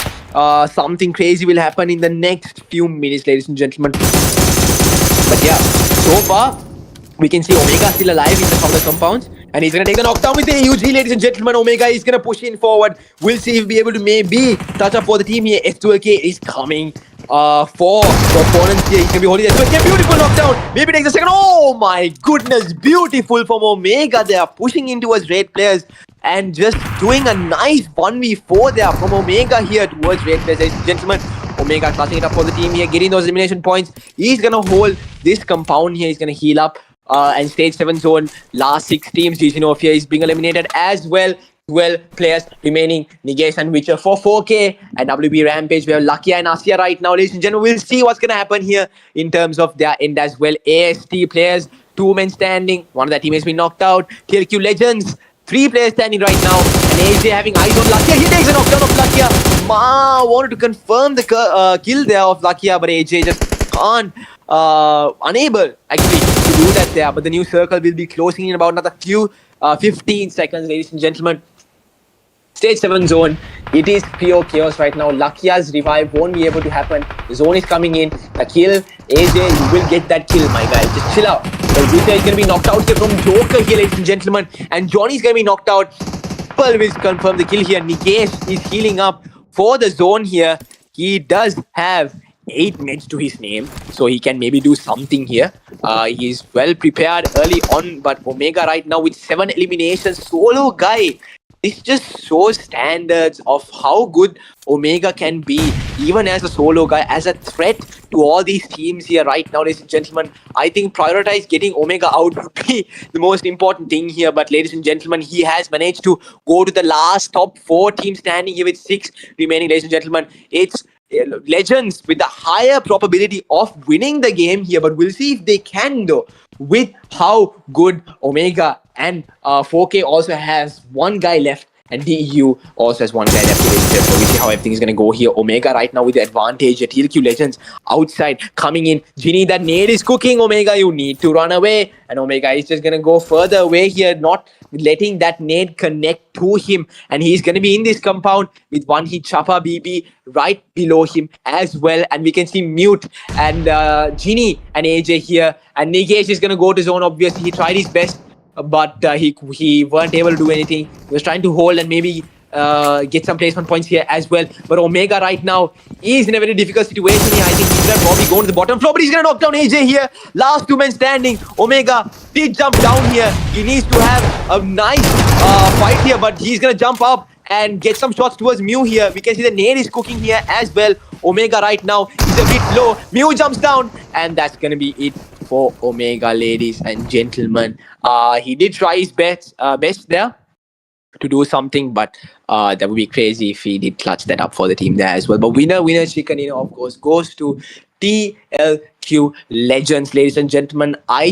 something crazy will happen in the next few minutes, ladies and gentlemen. But yeah, so far, we can see Omega still alive in some of the compounds. And he's going to take the knockdown with the AUG, ladies and gentlemen. Omega is going to push in forward. We'll see if he'll be able to maybe touch up for the team here. S2LK is coming for the opponents here. He's going to be holding S2LK. Beautiful knockdown. Maybe takes a second. Oh my goodness. Beautiful from Omega. They are pushing in towards Raid players. And just doing a nice 1v4 there from Omega here towards Raid players, ladies and gentlemen. Omega clutching it up for the team here. Getting those elimination points. He's going to hold this compound here. He's going to heal up. And stage 7 zone, last 6 teams, GG No Fear is being eliminated as well. 12 players remaining, Nigesh and Witcher for 4K and WB Rampage. We have Lakia and Asia right now, ladies and gentlemen. We'll see what's going to happen here in terms of their end as well. AST players, 2 men standing. One of their teammates been knocked out. TLQ Legends, 3 players standing right now. And AJ having eyes on Lakia. He takes a knockdown of Lakia. Wanted to confirm the kill there of Lakia, but AJ just unable actually to do that there. But the new circle will be closing in about another few 15 seconds, ladies and gentlemen. Stage 7 zone. It is pure chaos right now. Lakia's revive won't be able to happen. The zone is coming in. The kill. AJ, you will get that kill, my guy. Just chill out. Vijay is going to be knocked out here from Joker here, ladies and gentlemen. And Johnny's going to be knocked out. Pearl will confirm the kill here. Nikesh is healing up for the zone here. He does have 8 minutes to his name, so he can maybe do something here. He's well prepared early on, but Omega right now with 7 eliminations, solo guy. This just shows standards of how good Omega can be, even as a solo guy, as a threat to all these teams here right now, ladies and gentlemen. I think prioritize getting Omega out would be the most important thing here. But ladies and gentlemen, he has managed to go to the last top 4 teams standing here with 6 remaining, ladies and gentlemen. It's Legends with the higher probability of winning the game here, but we'll see if they can though, with how good Omega and 4K also has one guy left, and DEU also has one guy left to register. So we see how everything is going to go here. Omega right now with the advantage. TLQ Legends outside coming in. Ginny, that nade is cooking. Omega, you need to run away. And Omega is just going to go further away here, not letting that nade connect to him. And he's going to be in this compound with one hit Chapa BB right below him as well. And we can see Mute and Ginny and AJ here. And Nigesh is going to go to zone, obviously. He tried his best, but he weren't able to do anything. He was trying to hold and maybe get some placement points here as well. But Omega right now is in a very difficult situation here. I think he's going to probably go to the bottom floor, but he's going to knock down AJ here. Last 2 men standing. Omega did jump down here. He needs to have a nice fight here, but he's going to jump up and get some shots towards Mew here. We can see the nade is cooking here as well. Omega right now is a bit low. Mew jumps down, and that's going to be it for Omega, ladies and gentlemen. He did try his best there to do something, but that would be crazy if he did clutch that up for the team there as well. But winner chicken dinner, of course, goes to TLQ Legends, ladies and gentlemen. I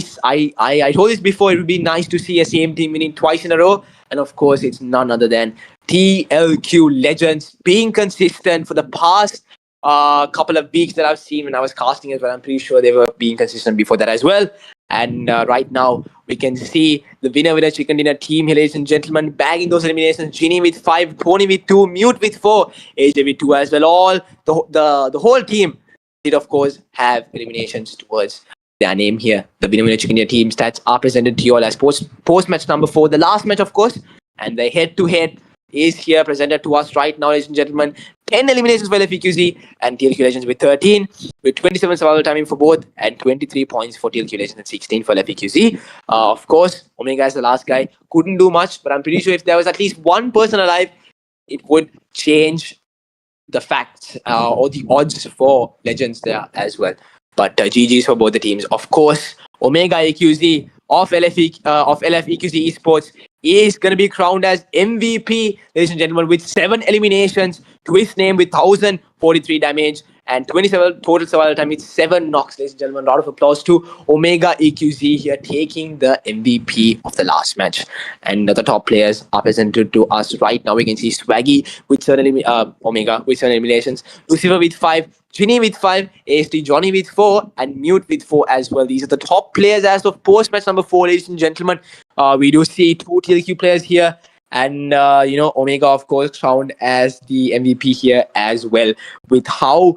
told this before, it would be nice to see a same team winning twice in a row, and of course it's none other than TLQ Legends being consistent for the past couple of weeks that I've seen when I was casting as well. I'm pretty sure they were being consistent before that as well. And right now, we can see the winner chicken dinner team here, ladies and gentlemen, bagging those eliminations. Ginny with 5, Tony with 2, Mute with 4, AJ with 2 as well. All the whole team did, of course, have eliminations towards their name here. The winner chicken dinner team stats are presented to you all as post match number 4, the last match, of course, and the head-to-head is here presented to us right now, ladies and gentlemen. 10 eliminations for LFEQZ and TLQ Legends with 13, with 27 survival timing for both, and 23 points for TLQ Legends and 16 for LFEQZ. Of course, Omega is the last guy. Couldn't do much, but I'm pretty sure if there was at least one person alive, it would change the facts or the odds for Legends there as well. But GG's for both the teams. Of course, Omega EQZ of LFEQZ Esports is going to be crowned as MVP, ladies and gentlemen, with 7 eliminations to his name with 1,043 damage and 27 total survival time with 7 knocks, ladies and gentlemen. Round of applause to Omega EQZ here, taking the MVP of the last match. And the top players are presented to us right now. We can see Swaggy with 7 Omega with 7 eliminations, Lucifer with 5, Ginny with 5, AST Johnny with 4, and Mute with 4 as well. These are the top players as of post match number 4, ladies and gentlemen. We do see 2 TLQ players here, and Omega, of course, crowned as the MVP here as well, with how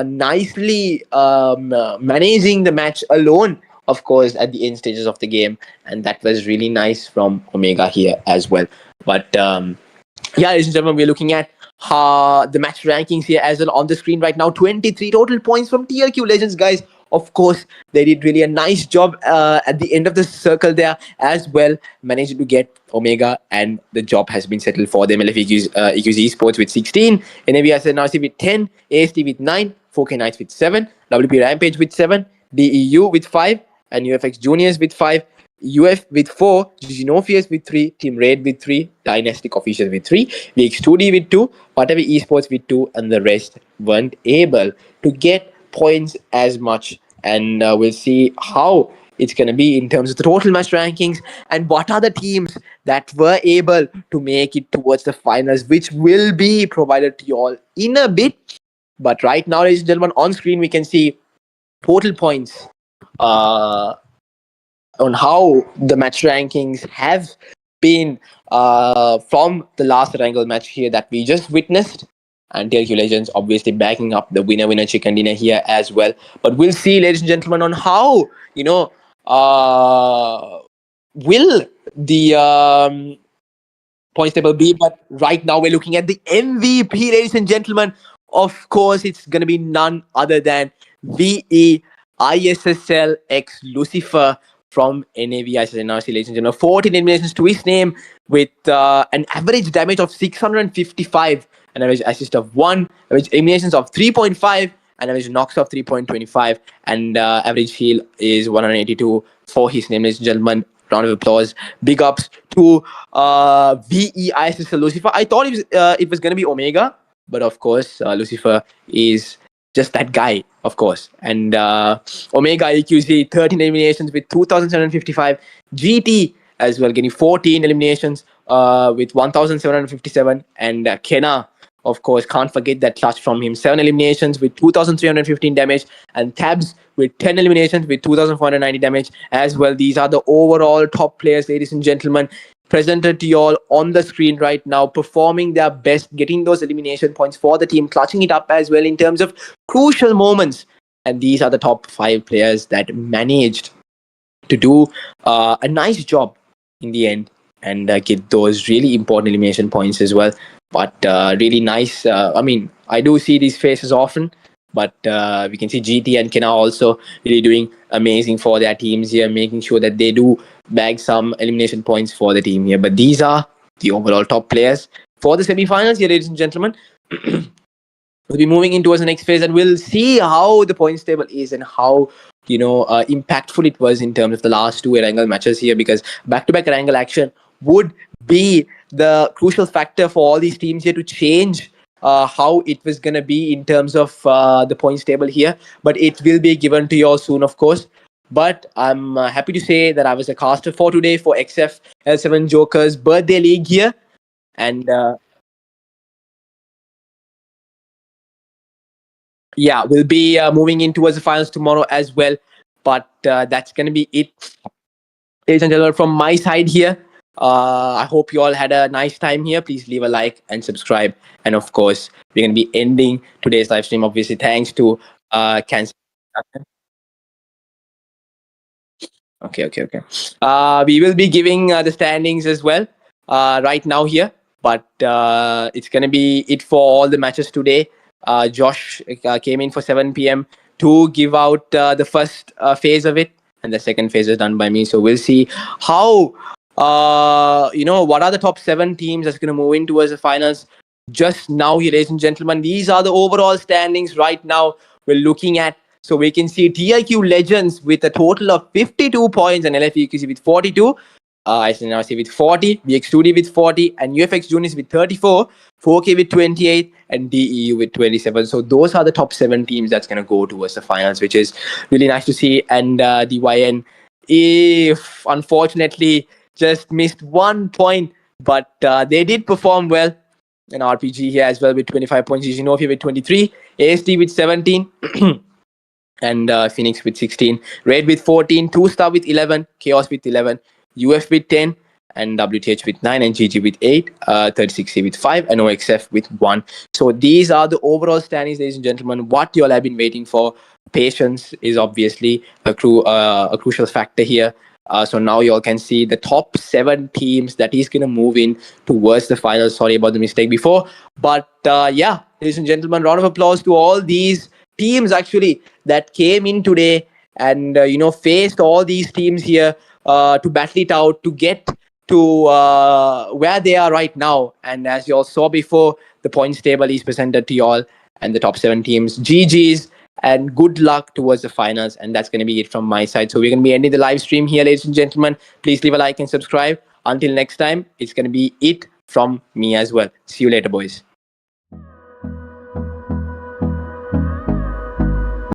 nicely managing the match alone, of course, at the end stages of the game, and that was really nice from Omega here as well. But yeah, ladies and gentlemen, we're looking at the match rankings here as well on the screen right now. 23 total points from TLQ Legends, guys. Of course, they did really a nice job at the end of the circle there as well. Managed to get Omega, and the job has been settled for them. LFEQZ Esports with 16, NAVS NRC with 10, AST with 9, 4K Knights with 7, WP Rampage with 7, DEU with 5, and UFX Juniors with 5, UF with 4, Genofius with 3, Team Raid with 3, Dynastic Officials with 3, VX2D with 2, Patavi Esports with 2, and the rest weren't able to get points as much. And we'll see how it's going to be in terms of the total match rankings and what are the teams that were able to make it towards the finals, which will be provided to you all in a bit. But right now, ladies and gentlemen, on screen we can see total points on how the match rankings have been from the last Wrangle match here that we just witnessed. And TLQ Legends obviously backing up the winner chicken dinner here as well. But we'll see, ladies and gentlemen, on how, will the points table be. But right now we're looking at the MVP, ladies and gentlemen. Of course, it's going to be none other than VEISSL X Lucifer from NAVISSL NRC, ladies and gentlemen. 14 eliminations to his name with an average damage of 655, an average assist of 1, average eliminations of 3.5, and average knocks of 3.25, and average heal is 182 for his name, ladies and gentlemen. Round of applause. Big ups to VEISSL Lucifer. I thought it was going to be Omega, but of course, Lucifer is just that guy, of course. And Omega EQZ, 13 eliminations with 2,755. GT as well, getting 14 eliminations with 1,757. And Kenna, of course, can't forget that clutch from him. 7 eliminations with 2,315 damage. And Tabs with 10 eliminations with 2,490 damage as well. These are the overall top players, ladies and gentlemen, presented to you all on the screen right now, performing their best, getting those elimination points for the team, clutching it up as well in terms of crucial moments. And these are the top 5 players that managed to do a nice job in the end and get those really important elimination points as well. But really nice. I do see these faces often, but we can see GT and Kenna also really doing amazing for their teams here, making sure that they do bag some elimination points for the team here. But these are the overall top players for the semi-finals here, ladies and gentlemen. We'll be moving into the next phase, and we'll see how the points table is and how impactful it was in terms of the last 2 Wrangle matches here, because back-to-back Wrangle action would be the crucial factor for all these teams here to change how it was going to be in terms of the points table here. But it will be given to you all soon, of course. But I'm happy to say that I was a caster for today for XFL7 Joker's birthday league here. And we'll be moving in towards the finals tomorrow as well. But that's going to be it, ladies and gentlemen, from my side here. I hope you all had a nice time here. Please leave a like and subscribe. And of course, we're going to be ending today's live stream, obviously, thanks to Cancer. Okay. We will be giving the standings as well right now here. But it's going to be it for all the matches today. Josh came in for 7 p.m. to give out the first phase of it. And the second phase is done by me. So we'll see how, what are the top 7 teams that's going to move in towards the finals. Just now here, ladies and gentlemen, these are the overall standings right now we're looking at. So we can see TIQ Legends with a total of 52 points and LFEQC with 42. ISNRC with 40, BX2D with 40, and UFX Juniors with 34, 4K with 28, and DEU with 27. So those are the top 7 teams that's going to go towards the finals, which is really nice to see. And DYN, if unfortunately just missed 1 point, but they did perform well. And RPG here as well with 25 points, Zinofia with 23, ASD with 17, and Phoenix with 16, Red with 14, 2-Star with 11, Chaos with 11, UF with 10, and WTH with 9, and GG with 8, 36C with 5, and OXF with 1. So these are the overall standings, ladies and gentlemen. What you all have been waiting for. Patience is obviously a crucial factor here. So now you all can see the top 7 teams that is going to move in towards the finals. Sorry about the mistake before. But ladies and gentlemen, round of applause to all these teams actually that came in today and, faced all these teams here to battle it out, to get to where they are right now. And as you all saw before, the points table is presented to you all and the top 7 teams. GG's and good luck towards the finals. And that's going to be it from my side. So we're going to be ending the live stream here, ladies and gentlemen. Please leave a like and subscribe. Until next time, it's going to be it from me as well. See you later, boys.